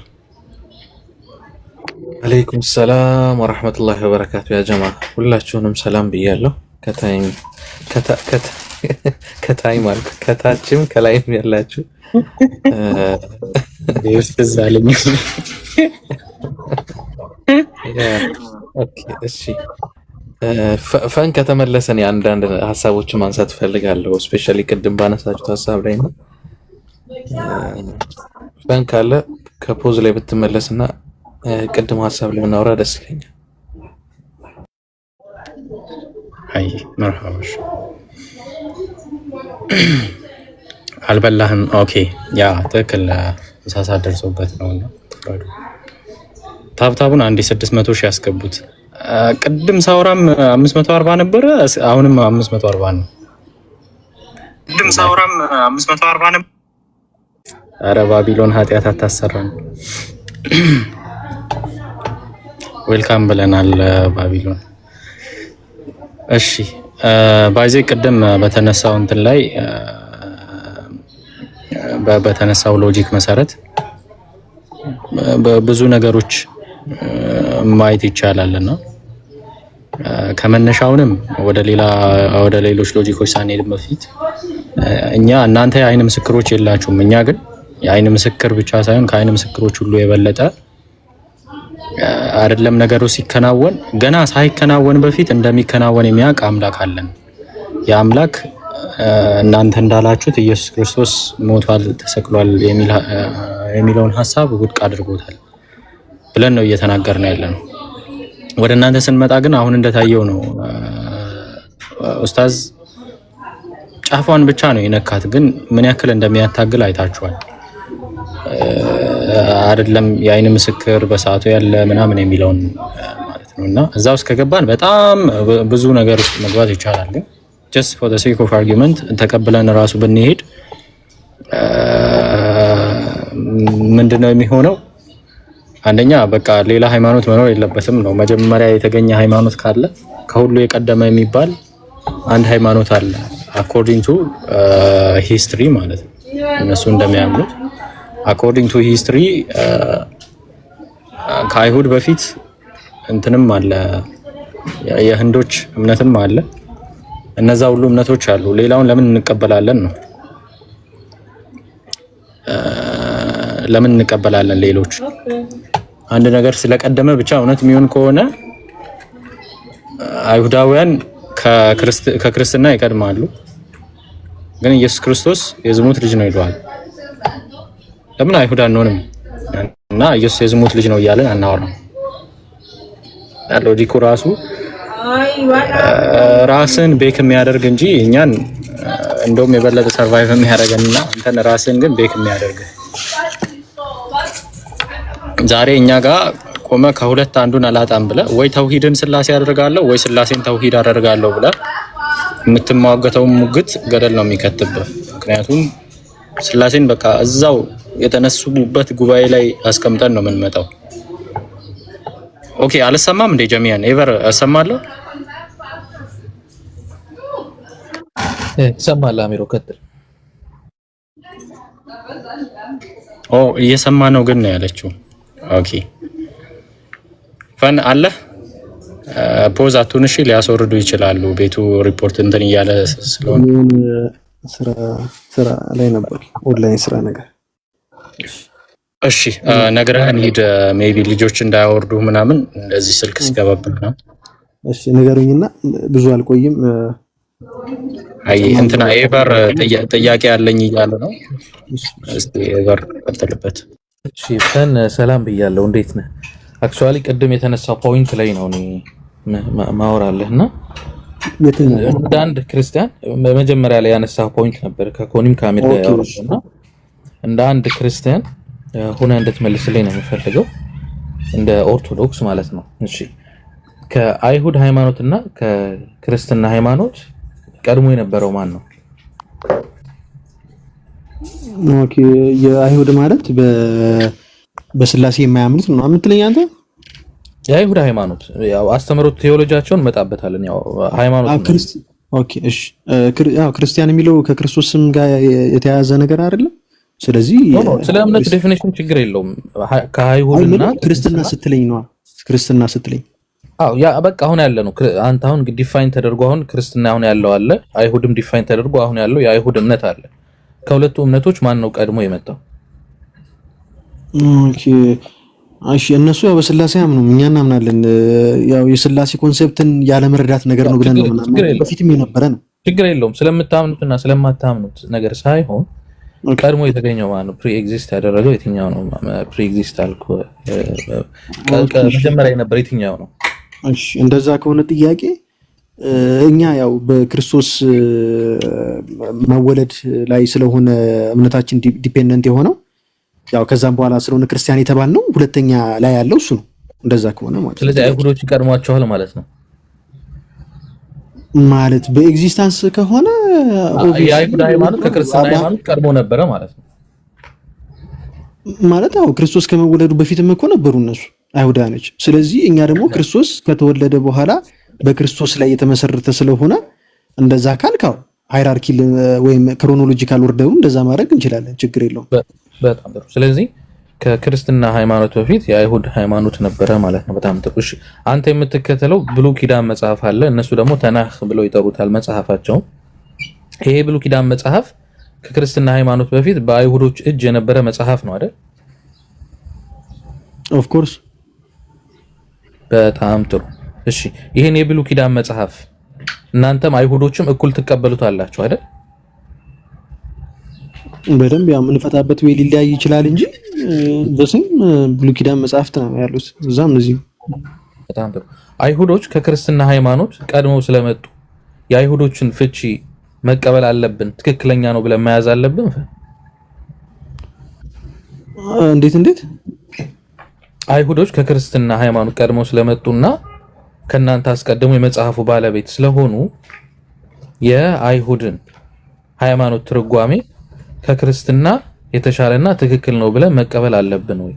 አለይኩም ሰላም ወራህመቱላሂ ወበረካቱ። ያ ጀማ ሁላችሁንም ሰላም ብያለሁ። ከታይም አልኩ ከታችም ከላይም ያላችሁ ይስተዛልኝ። ኦኬ እሺ፣ ፈን ከተመለሰን አንዳንድ ሀሳቦችን ማንሳት ፈልጋለሁ። ስፔሻሊ ቅድም ባነሳችሁት ሀሳብ ላይ ነው። ፈን ካለ ከፖዝ ላይ ብትመለስና ቅድም ሀሳብ ላይ ብናወራ ደስ ይለኛል። አይ መርሐባሽ አልበላህም። ኦኬ ያ ትክክል። እንሳሳ ደርሶበት ነውና ታብታቡን አንዴ 600,000 ያስገቡት። ቅድም ሳውራም 540 ነበረ፣ አሁንም 540 ነው። ቅድም ሳውራም 540 ነበር። አረ ባቢሎን ኃጢአት አታሰራም። ዌልካም ብለናል ባቢሎን። እሺ ባይዜ ቅድም በተነሳው እንትን ላይ በተነሳው ሎጂክ መሰረት ብዙ ነገሮች ማየት ይቻላልና ከመነሻውንም ወደ ሌሎች ሎጂኮች ሳንሄድ በፊት እኛ እናንተ የአይን ምስክሮች የላችሁም። እኛ ግን የአይን ምስክር ብቻ ሳይሆን ከአይን ምስክሮች ሁሉ የበለጠ አይደለም ነገሩ ሲከናወን ገና ሳይከናወን በፊት እንደሚከናወን የሚያውቅ አምላክ አለን። የአምላክ እናንተ እንዳላችሁት ኢየሱስ ክርስቶስ ሞቷል፣ ተሰቅሏል የሚለውን ሐሳብ ውድቅ አድርጎታል ብለን ነው እየተናገርን ያለነው። ወደ እናንተ ስንመጣ ግን አሁን እንደታየው ነው። ኡስታዝ ጫፏን ብቻ ነው የነካት፣ ግን ምን ያክል እንደሚያታግል አይታችኋል። አይደለም የአይን ምስክር በሰዓቱ ያለ ምናምን የሚለውን ማለት ነውና እዛ ውስጥ ከገባን በጣም ብዙ ነገር ውስጥ መግባት ይቻላል። ግን just for the sake of argument ተቀብለን ራሱ ብንሄድ ምንድነው የሚሆነው? አንደኛ በቃ ሌላ ሃይማኖት መኖር የለበትም ነው። መጀመሪያ የተገኘ ሃይማኖት ካለ ከሁሉ የቀደመ የሚባል አንድ ሃይማኖት አለ according to history ማለት ነው። እነሱ እንደሚያምኑት according to history ከአይሁድ በፊት እንትንም አለ፣ የህንዶች እምነትም አለ። እነዛ ሁሉ እምነቶች አሉ። ሌላውን ለምን እንቀበላለን ነው። ለምን እንቀበላለን? ሌሎች አንድ ነገር ስለቀደመ ብቻ እውነት የሚሆን ከሆነ አይሁዳውያን ከክርስትና ይቀድማሉ፣ ግን ኢየሱስ ክርስቶስ የዝሙት ልጅ ነው ይለዋል። ለምን አይሁድ አንሆንም እና ኢየሱስ የዝሙት ልጅ ነው እያለን አናወራም? ሎጂኩ ራሱ ራስን ቤክ የሚያደርግ እንጂ እኛን እንደውም የበለጠ ሰርቫይቭ የሚያደርገንና አንተን ራስን ግን ቤክ የሚያደርግ ዛሬ እኛ ጋር ቆመ ከሁለት አንዱን አላጣም ብለ ወይ ተውሂድን ስላሴ አደርጋለሁ ወይ ስላሴን ተውሂድ አደርጋለሁ ብለ የምትሟገተው ሙግት ገደል ነው የሚከትብህ። ምክንያቱም ስላሴን በቃ እዛው የተነሱበት ጉባኤ ላይ አስቀምጠን ነው የምንመጣው። ኦኬ አልሰማም እንደ ጀሚያን ኤቨር እሰማለሁ። ሰማላ አሚሮ ቀጥል። እየሰማ ነው ግን ነው ያለችው። ኦኬ ፈን አለ ፖዝ አቱንሽ ሊያስወርዱ ይችላሉ። ቤቱ ሪፖርት እንትን እያለ ስለሆነ ስራ ላይ ነበር፣ ኦንላይን ስራ ነገር። እሺ ነግረህን ሂድ። ሜቢ ልጆች እንዳያወርዱ ምናምን እንደዚህ ስልክ ሲገባብን ነው። እሺ ንገሩኝና ብዙ አልቆይም። አይ እንትና ኤቨር ጥያቄ አለኝ እያለ ነው። እስቲ ኤቨር ቀጥልበት። እሺ ፈን ሰላም ብያለሁ። እንዴት ነህ? አክቹአሊ ቅድም የተነሳው ፖይንት ላይ ነው እኔ ማወራለህና እንደ አንድ ክርስቲያን በመጀመሪያ ላይ ያነሳው ፖይንት ነበር ከኮኒም ካሜራ ጋር ያወራውና እንደ አንድ ክርስቲያን ሆነ እንድትመልስልኝ ነው የምፈልገው፣ እንደ ኦርቶዶክስ ማለት ነው። እሺ ከአይሁድ ሃይማኖትና ከክርስትና ሃይማኖት ቀድሞ የነበረው ማን ነው? ኦኬ የአይሁድ ማለት በስላሴ የማያምኑት ነው የምትለኝ አንተ? የአይሁድ ሃይማኖት ያው አስተምሮት ቴዎሎጂያቸውን መጣበታለን። ያው ሃይማኖት ኦኬ እሺ ያው ክርስቲያን የሚለው ከክርስቶስም ጋር የተያያዘ ነገር አይደለም። ስለዚህ ስለ እምነት ዴፊኒሽን ችግር የለውም። ከአይሁድና ክርስትና ስትለኝ ነው ክርስትና ስትለኝ ያ በቃ አሁን ያለ ነው። አንተ አሁን ዲፋይን ተደርጎ አሁን ክርስትና አሁን ያለው አለ፣ አይሁድም ዲፋይን ተደርጎ አሁን ያለው የአይሁድ እምነት አለ። ከሁለቱ እምነቶች ማን ነው ቀድሞ የመጣው? ኦኬ እሺ እነሱ ያው በስላሴ አምኑ፣ እኛ እናምናለን። ያው የስላሴ ኮንሴፕትን ያለ መረዳት ነገር ነው ብለን ነው ምናምን በፊትም የነበረ ነው። ችግር የለውም። ስለምታምኑትና ስለማታምኑት ነገር ሳይሆን ቀድሞ የተገኘው ማን ነው? ፕሪ ኤግዚስት ያደረገው የትኛው ነው? ፕሪ ኤግዚስት አልኩ መጀመሪያ የነበረ የትኛው ነው? እሺ እንደዛ ከሆነ ጥያቄ እኛ ያው በክርስቶስ መወለድ ላይ ስለሆነ እምነታችን ዲፔንደንት የሆነው ያው ከዛም በኋላ ስለሆነ ክርስቲያን የተባልነው ሁለተኛ ላይ ያለው እሱ ነው። እንደዛ ከሆነ ማለት ስለዚህ አይሁዶች ይቀድሟቸዋል ማለት ነው። ማለት በኤግዚስተንስ ከሆነ የአይሁድ ሃይማኖት ከክርስትና ሃይማኖት ቀድሞ ነበረ ማለት ነው። ማለት ያው ክርስቶስ ከመወለዱ በፊትም እኮ ነበሩ እነሱ አይሁዳኖች። ስለዚህ እኛ ደግሞ ክርስቶስ ከተወለደ በኋላ በክርስቶስ ላይ የተመሰረተ ስለሆነ እንደዛ ካልካው ሃይራርኪ ወይም ክሮኖሎጂካል ኦርደሩ እንደዛ ማድረግ እንችላለን። ችግር የለውም። በጣም ጥሩ። ስለዚህ ከክርስትና ሃይማኖት በፊት የአይሁድ ሃይማኖት ነበረ ማለት ነው። በጣም ጥሩ። እሺ አንተ የምትከተለው ብሉይ ኪዳን መጽሐፍ አለ፣ እነሱ ደግሞ ተናህ ብለው ይጠሩታል መጽሐፋቸው። ይሄ ብሉይ ኪዳን መጽሐፍ ከክርስትና ሃይማኖት በፊት በአይሁዶች እጅ የነበረ መጽሐፍ ነው አይደል? ኦፍ ኮርስ። በጣም ጥሩ። እሺ ይሄን የብሉይ ኪዳን መጽሐፍ እናንተም አይሁዶችም እኩል ትቀበሉታላችሁ አይደል? በደንብ ያው የምንፈታበት ወይ ሊለያይ ይችላል እንጂ በስም ብሉይ ኪዳን መጽሐፍት ነው ያሉት እዛም እዚህም። በጣም ጥሩ። አይሁዶች ከክርስትና ሃይማኖት ቀድመው ስለመጡ የአይሁዶችን ፍቺ መቀበል አለብን፣ ትክክለኛ ነው ብለን መያዝ አለብን። እንዴት አይሁዶች ከክርስትና ሃይማኖት ቀድመው ስለመጡና ከናንተ አስቀድሞ የመጽሐፉ ባለቤት ስለሆኑ የአይሁድን ሃይማኖት ትርጓሜ ከክርስትና የተሻለና ትክክል ነው ብለን መቀበል አለብን ወይ?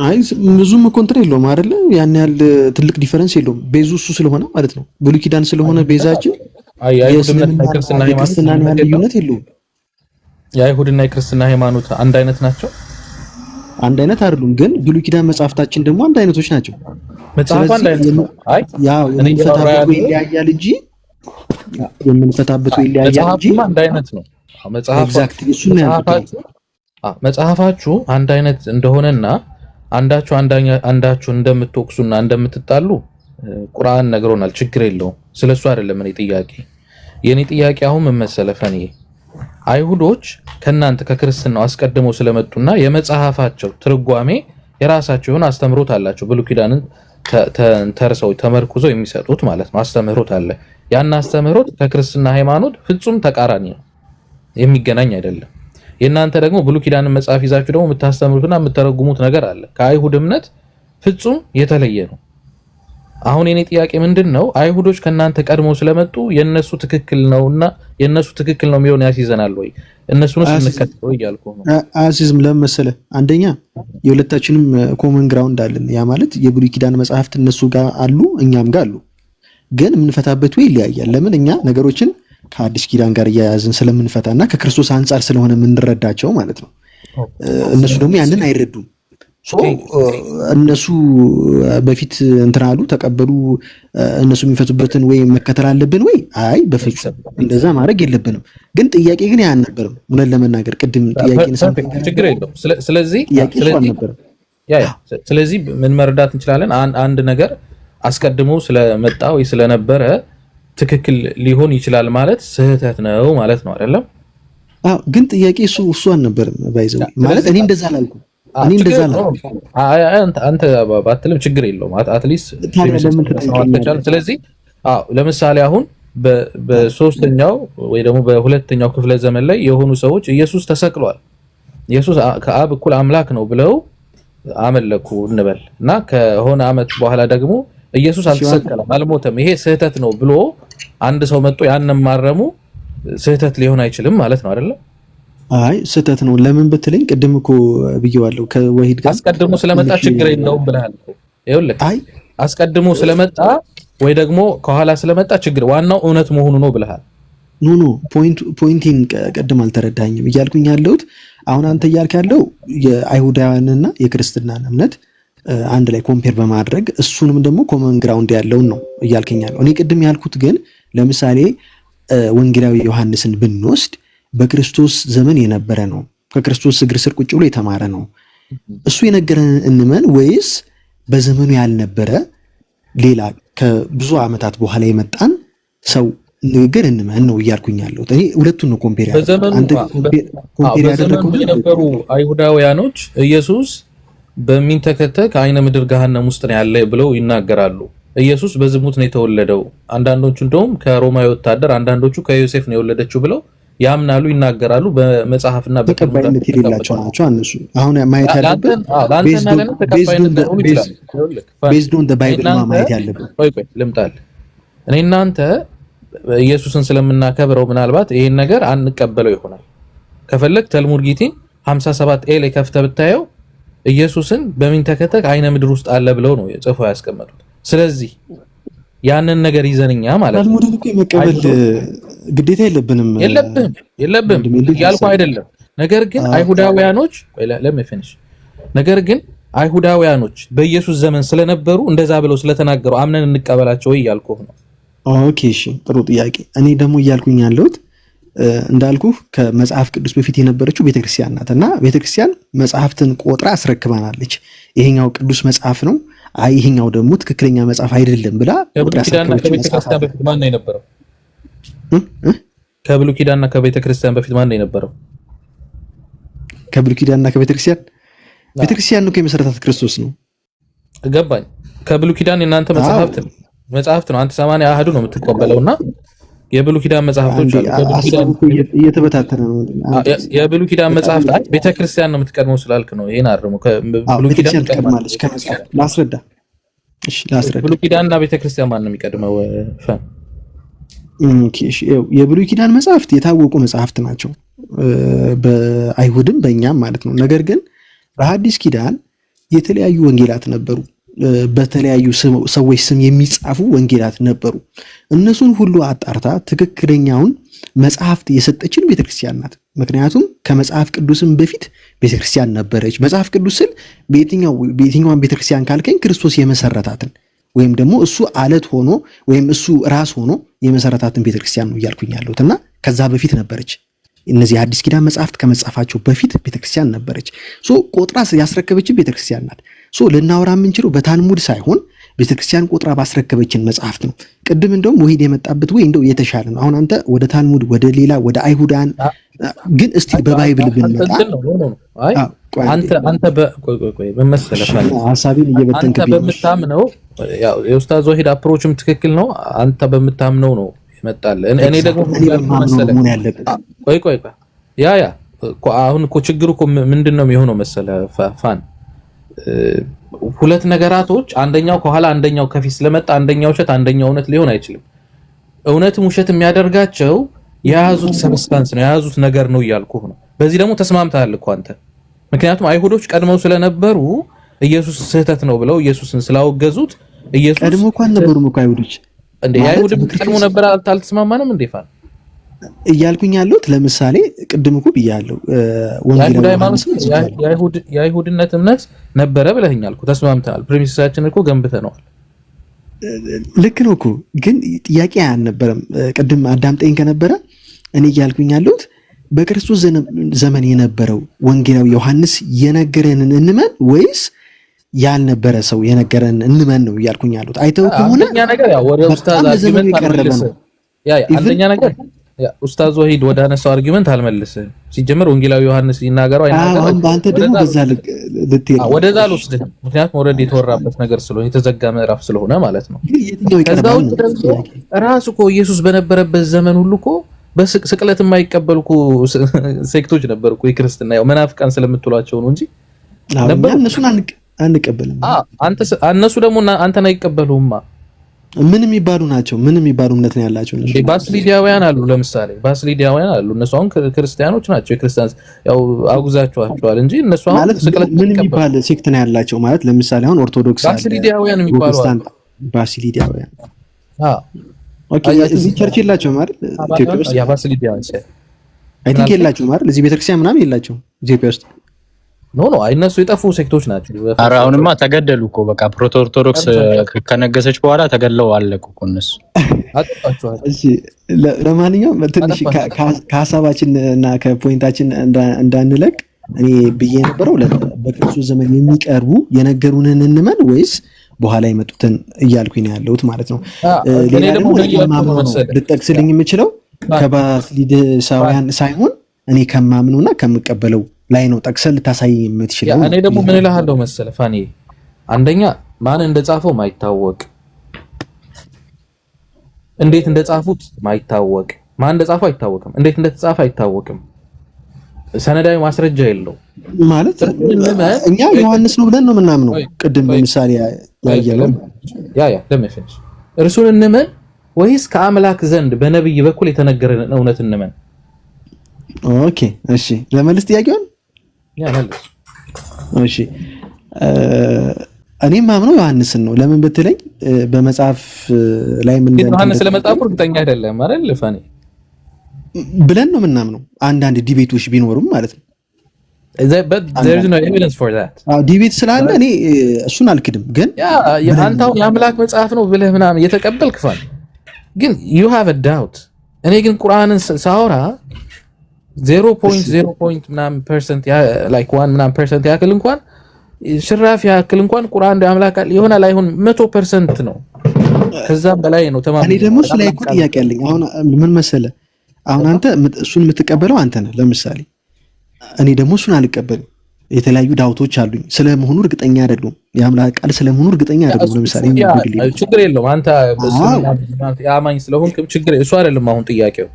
አይ ብዙም ኮንትራ የለውም አይደለ? ያን ያህል ትልቅ ዲፈረንስ የለውም። ቤዙ እሱ ስለሆነ ማለት ነው። ብሉይ ኪዳን ስለሆነ ቤዛችን የአይሁድና የክርስትና ሃይማኖት ልዩነት የለውም። የአይሁድና የክርስትና ሃይማኖት አንድ አይነት ናቸው? አንድ አይነት አይደሉም፣ ግን ብሉይ ኪዳን መጽሐፍታችን ደግሞ አንድ አይነቶች ናቸው። መጽሐፍ አንድ አይነት ነው። አይ ያው የምንፈታበት ወይ ይለያያል እንጂ የምንፈታበት ወይ ይለያያል እንጂ አንድ አይነት ነው። መጽሐፋችሁ አንድ አይነት እንደሆነና አንዳችሁ እንደምትወቅሱና እንደምትጣሉ ቁርአን ነግሮናል። ችግር የለውም። ስለሱ አይደለም የኔ ጥያቄ አሁን ምን መሰለህ ፈኒ አይሁዶች ከናንተ ከክርስትናው አስቀድመው ስለመጡና የመጽሐፋቸው ትርጓሜ የራሳቸው የሆነ አስተምሮት አላቸው። ብሉይ ኪዳንን ተርሰው ተመርኩዘው የሚሰጡት ማለት ነው አስተምሮት አለ። ያን አስተምሮት ከክርስትና ሃይማኖት ፍጹም ተቃራኒ ነው፣ የሚገናኝ አይደለም። የናንተ ደግሞ ብሉይ ኪዳንን መጽሐፍ ይዛችሁ ደግሞ የምታስተምሩትና የምትተረጉሙት ነገር አለ፣ ከአይሁድ እምነት ፍጹም የተለየ ነው። አሁን የኔ ጥያቄ ምንድነው አይሁዶች ከናንተ ቀድመው ስለመጡ የነሱ ትክክል ነውና የነሱ ትክክል ነው የሚሆን ያስይዘናል ወይ እነሱንስ እንከተለው እያልኩ ነው። አሲዝም ለምሳሌ አንደኛ የሁለታችንም ኮመን ግራውንድ አለን። ያ ማለት የብሉይ ኪዳን መጽሐፍት እነሱ ጋር አሉ እኛም ጋር አሉ፣ ግን የምንፈታበት ወይ ይለያያል። ለምን እኛ ነገሮችን ከአዲስ ኪዳን ጋር እያያዝን ስለምንፈታና ከክርስቶስ አንጻር ስለሆነ የምንረዳቸው ማለት ነው። እነሱ ደግሞ ያንን አይረዱም። እነሱ በፊት እንትን አሉ ተቀበሉ። እነሱ የሚፈቱበትን ወይ መከተል አለብን ወይ? አይ በፍጹም እንደዛ ማድረግ የለብንም። ግን ጥያቄ ግን ያን ነበርም እውነት ለመናገር ቅድም ጥያቄን ችግር የለውም። ስለዚህ ምን መረዳት እንችላለን? አንድ ነገር አስቀድሞ ስለመጣ ወይ ስለነበረ ትክክል ሊሆን ይችላል ማለት ስህተት ነው ማለት ነው አይደለም? ግን ጥያቄ እሱ አልነበረም ባይዘው ማለት እኔ እንደዛ አላልኩም። እኔ እንደዛ አንተ ባትልም ችግር የለውም። አትሊስት ስለዚህ ለምሳሌ አሁን በሶስተኛው ወይ ደግሞ በሁለተኛው ክፍለ ዘመን ላይ የሆኑ ሰዎች ኢየሱስ ተሰቅሏል፣ ኢየሱስ ከአብ እኩል አምላክ ነው ብለው አመለኩ እንበል እና ከሆነ አመት በኋላ ደግሞ ኢየሱስ አልተሰቀለም አልሞተም፣ ይሄ ስህተት ነው ብሎ አንድ ሰው መጥቶ ያንን ማረሙ ስህተት ሊሆን አይችልም ማለት ነው አይደለም? አይ ስህተት ነው። ለምን ብትለኝ ቅድም እኮ ብየዋለሁ ከወሂድ ጋር አስቀድሞ ስለመጣ ችግር የለውም ብለሃል እኮ። ይኸውልህ አስቀድሞ ስለመጣ ወይ ደግሞ ከኋላ ስለመጣ ችግር ዋናው እውነት መሆኑ ነው ብለሃል። ኖ ፖይንቲን ቅድም አልተረዳኝም። እያልኩኝ ያለሁት አሁን አንተ እያልክ ያለው የአይሁዳውያንና የክርስትናን እምነት አንድ ላይ ኮምፔር በማድረግ እሱንም ደግሞ ኮመን ግራውንድ ያለውን ነው እያልከኝ ያለው። እኔ ቅድም ያልኩት ግን ለምሳሌ ወንጌላዊ ዮሐንስን ብንወስድ በክርስቶስ ዘመን የነበረ ነው፣ ከክርስቶስ እግር ስር ቁጭ ብሎ የተማረ ነው። እሱ የነገረን እንመን ወይስ በዘመኑ ያልነበረ ሌላ ከብዙ ዓመታት በኋላ የመጣን ሰው ንግግር እንመን ነው እያልኩኝ ያለሁት። እኔ ሁለቱን ነው ኮምፔር ያደረኩት። የነበሩ አይሁዳውያኖች ኢየሱስ በሚንተከተክ አይነ ምድር ገሃነም ውስጥ ነው ያለ ብለው ይናገራሉ። ኢየሱስ በዝሙት ነው የተወለደው፣ አንዳንዶቹ እንደውም ከሮማዊ ወታደር፣ አንዳንዶቹ ከዮሴፍ ነው የወለደችው ብለው ያምናሉ፣ ይናገራሉ። በመጽሐፍና በተቀባይነት የሌላቸው ናቸው እነሱ። አሁን ማየት ያለብን ቤዝድ ኦን ዘ ባይብል ነው ማየት ያለብን። ቆይ ልምጣልህ። እኔ እናንተ ኢየሱስን ስለምናከብረው ምናልባት ይሄን ነገር አንቀበለው ይሆናል። ከፈለክ ተልሙድ ጊቲን 57 ኤ ላይ ከፍተህ ብታየው ኢየሱስን በሚንተከተክ አይነ ምድር ውስጥ አለ ብለው ነው ጽፈው ያስቀመጡት። ስለዚህ ያንን ነገር ይዘንኛ ማለት ነው ተልሙድን እኮ መቀበል ግዴታ የለብንም ያልኩ አይደለም። ነገር ግን አይሁዳውያኖች አይሁዳውያኖች በኢየሱስ ዘመን ስለነበሩ እንደዛ ብለው ስለተናገሩ አምነን እንቀበላቸው ወይ ያልኩ ነው። ኦኬ እሺ፣ ጥሩ ጥያቄ። እኔ ደግሞ እያልኩኝ ያለሁት እንዳልኩ ከመጽሐፍ ቅዱስ በፊት የነበረችው ቤተክርስቲያን ናት እና ቤተክርስቲያን መጽሐፍትን ቆጥራ አስረክባናለች። ይሄኛው ቅዱስ መጽሐፍ ነው፣ አይ ይሄኛው ደግሞ ትክክለኛ መጽሐፍ አይደለም ብላ ቆጥራ አስረክባናለች። ከቤተክርስቲያን በፊት ማን ነው የነበረው? ከብሉይ ኪዳንና ከቤተክርስቲያን በፊት ማን ነው የነበረው? ከብሉይ ኪዳንና ከቤተክርስቲያን ቤተክርስቲያን ነው የመሰረታት ክርስቶስ ነው። ገባኝ። ከብሉይ ኪዳን የናንተ መጽሐፍት ነው። አንተ 80 አሃዱ ነው የምትቀበለውና የብሉይ ኪዳን መጽሐፍቶች አሉ። እየተበታተነ ነው። የብሉይ ኪዳን መጽሐፍት ቤተክርስቲያን ነው የምትቀድመው ስላልክ ነው። ይሄን አርሙ። ከብሉይ ኪዳን ትቀድማለች ከመጽሐፍ ላስረዳ። እሺ ላስረዳ። ብሉይ ኪዳንና ቤተክርስቲያን ማን ነው የሚቀድመው? እሺ የብሉይ ኪዳን መጽሐፍት የታወቁ መጽሐፍት ናቸው፣ በአይሁድም በእኛም ማለት ነው። ነገር ግን በሐዲስ ኪዳን የተለያዩ ወንጌላት ነበሩ። በተለያዩ ሰዎች ስም የሚጻፉ ወንጌላት ነበሩ። እነሱን ሁሉ አጣርታ ትክክለኛውን መጽሐፍት የሰጠችን ቤተክርስቲያን ናት። ምክንያቱም ከመጽሐፍ ቅዱስም በፊት ቤተክርስቲያን ነበረች። መጽሐፍ ቅዱስ ስል በየትኛዋን ቤተክርስቲያን ካልከኝ ክርስቶስ የመሰረታትን ወይም ደግሞ እሱ አለት ሆኖ ወይም እሱ ራስ ሆኖ የመሰረታትን ቤተክርስቲያን ነው እያልኩኝ ያለሁት እና ከዛ በፊት ነበረች። እነዚህ አዲስ ኪዳን መጽሐፍት ከመጻፋቸው በፊት ቤተክርስቲያን ነበረች። ቆጥራ ያስረከበችን ቤተክርስቲያን ናት። ልናወራ የምንችለው በታልሙድ ሳይሆን ቤተክርስቲያን ቆጥራ ባስረከበችን መጽሐፍት ነው። ቅድም እንደውም ወሂድ የመጣበት ወይ እንደው የተሻለ ነው። አሁን አንተ ወደ ታልሙድ ወደ ሌላ ወደ አይሁዳን ግን እስቲ በባይብል ብንመጣ አንተ በመሰለህ ሐሳቤን እየበተንክብኝ በምታምነው ያው የኡስታዝ ወሂድ አፕሮችም ትክክል ነው። አንተ በምታምነው ነው ይመጣል። እኔ ደግሞ መሰለህ ቆይ ያ አሁን እኮ ችግሩ እኮ ምንድነው የሚሆነው መሰለህ ፋን ሁለት ነገራቶች አንደኛው ከኋላ አንደኛው ከፊት ስለመጣ አንደኛው ውሸት አንደኛው እውነት ሊሆን አይችልም። እውነትም ውሸት የሚያደርጋቸው የያዙት ሰብስታንስ ነው የያዙት ነገር ነው እያልኩህ ነው። በዚህ ደግሞ ተስማምተሃል እኮ አንተ። ምክንያቱም አይሁዶች ቀድመው ስለነበሩ ኢየሱስ ስህተት ነው ብለው ኢየሱስን ስላወገዙት ኢየሱስ ቀድሞ እንኳን ነበሩም እኮ አይሁዶች እንዴ አይሁድም ቀድሞ ነበር አልተስማማንም እንዴ ፋን እያልኩኝ ያለሁት ለምሳሌ ቅድም እኮ ብያለሁ የአይሁድነት እምነት ነበረ ብለኸኛል እኮ ተስማምተናል። ፕሪሚሲሳችን እኮ ገንብተነዋል። ልክ ነው እኮ ግን ጥያቄ አልነበረም። ቅድም አዳምጠኝ ከነበረ እኔ እያልኩኝ ያለሁት በክርስቶስ ዘመን የነበረው ወንጌላዊ ዮሐንስ የነገረንን እንመን ወይስ ያልነበረ ሰው የነገረንን እንመን ነው እያልኩኝ ያለሁት። አይተው ከሆነ አንደኛ ነገር ያው ወደ ኡስታዝ አርጊመንት አልመልስ አንደኛ ነገር ኡስታዝ ወሂድ ወደ አነሳው አርጊመንት አልመልስም። ሲጀመር ወንጌላዊ ዮሐንስ ይናገረው አይናገረው አንተ ደግሞ በዛ ልትሄድ ወደዛ ልወስድህ። ምክንያቱም ኦልሬዲ የተወራበት ነገር ስለሆነ የተዘጋ ምዕራፍ ስለሆነ ማለት ነው። ከዛው ራሱ እኮ ኢየሱስ በነበረበት ዘመን ሁሉ እኮ በስቅለት የማይቀበሉ ሴክቶች ነበሩ እኮ የክርስትና ያው መናፍቃን ስለምትሏቸው ነው እንጂ ነበር። እነሱን አንቀበልም። እነሱ ደግሞ አንተን አይቀበሉማ። ምን የሚባሉ ናቸው? ምን የሚባሉ እምነት ነው ያላቸው? እነሱ ባስሊዲያውያን አሉ። ለምሳሌ ባስሊዲያውያን አሉ። እነሱ አሁን ክርስቲያኖች ናቸው። የክርስቲያን ያው አውግዛቸዋል እንጂ እነሱ አሁን ስቅለት ምን የሚባል ሴክት ነው ያላቸው ማለት ለምሳሌ አሁን ኦርቶዶክስ ባስሊዲያውያን የሚባሉ ባስሊዲያውያን ኦኬ። እዚህ ቸርች የላቸውም አይደል? ኢትዮጵያ ውስጥ ያ ባስሊዲያውያን አይ ቲንክ የላቸውም አይደል? እዚህ ቤተክርስቲያን ምናምን የላቸው ኢትዮጵያ ውስጥ ኖ እነሱ የጠፉ ሴክቶች ናቸው። ኧረ አሁንማ ተገደሉ እኮ በቃ ኦርቶዶክስ ከነገሰች በኋላ ተገድለው አለቁ እኮ እነሱ አጥቷቸዋል። እሺ ለማንኛውም ትንሽ ከሀሳባችን እና ከፖይንታችን እንዳንለቅ እኔ ብዬ የነበረው በክርስቶስ ዘመን የሚቀርቡ የነገሩንን እንመን ወይስ በኋላ የመጡትን እያልኩኝ ነው ያለሁት ማለት ነው። ሌላ ደግሞ ልጠቅስልኝ የምችለው ከባስሊድሳውያን ሳይሆን እኔ ከማምነውና ከምቀበለው ላይ ነው ጠቅሰህ ልታሳይ የምትችለው። እኔ ደግሞ ምን እልሃለሁ መሰለህ ፋኒ፣ አንደኛ ማን እንደጻፈው ማይታወቅ፣ እንዴት እንደጻፉት ማይታወቅ፣ ማን እንደጻፈው አይታወቅም፣ እንዴት እንደተጻፈ አይታወቅም፣ ሰነዳዊ ማስረጃ የለው ማለት እኛ ዮሐንስ ነው ብለን ነው የምናምነው። ቅድም በምሳሌ ያየነው ለምንፍንሽ እርሱን እንመን ወይስ ከአምላክ ዘንድ በነብይ በኩል የተነገረን እውነት እንመን? ኦኬ እሺ፣ ለመልስ ጥያቄውን መልስ። እሺ እኔም ማምነው ዮሐንስን ነው። ለምን ብትለኝ በመጽሐፍ ላይ ምን ዮሐንስ ለመጻፉ እርግጠኛ አይደለም አይደል ፋኒ ብለን ነው የምናምነው። አንዳንድ ዲቤቶች ቢኖሩም ማለት ነው። there is no evidence for that ዲቤት ስላለ እኔ እሱን አልክድም። ግን አንተው የአምላክ መጽሐፍ ነው ብለህ ምናምን የተቀበልክ ፋኒ ግን you have a doubt። እኔ ግን ቁርአንን ሳወራ 0.0 ምናምን ፐርሰንት like 1 ምናምን ፐርሰንት ያክል እንኳን ሽራፍ ያክል እንኳን ቁርአን አምላክ ይሆናል አይሆን 100% ነው። ከዛም በላይ ነው ተማም። እኔ ደግሞ እሱ ላይ እኮ ጥያቄ አለኝ። አሁን ምን መሰለህ፣ አሁን አንተ እሱን የምትቀበለው አንተ ነህ። ለምሳሌ እኔ ደግሞ እሱን አልቀበልም። የተለያዩ ዳውቶች አሉኝ። ስለመሆኑ እርግጠኛ አይደለም። የአምላክ ቃል ስለመሆኑ እርግጠኛ አይደለም። ለምሳሌ ችግር የለውም። አንተ ያማኝ ስለሆንክ ችግር እሱ አይደለም። አሁን ጥያቄው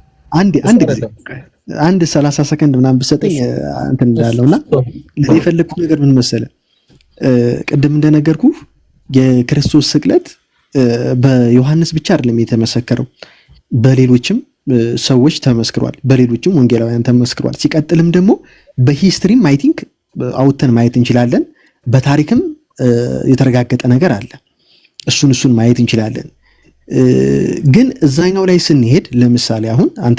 አንድ 30 ሰከንድ ምናምን ብትሰጠኝ እንትን እንዳለውና ለዚህ የፈለኩት ነገር ምን መሰለህ፣ ቅድም እንደነገርኩ የክርስቶስ ስቅለት በዮሐንስ ብቻ አይደለም የተመሰከረው፣ በሌሎችም ሰዎች ተመስክሯል፣ በሌሎችም ወንጌላውያን ተመስክሯል። ሲቀጥልም ደግሞ በሂስትሪም አይ ቲንክ አውተን ማየት እንችላለን፣ በታሪክም የተረጋገጠ ነገር አለ። እሱን ማየት እንችላለን። ግን እዛኛው ላይ ስንሄድ ለምሳሌ አሁን አንተ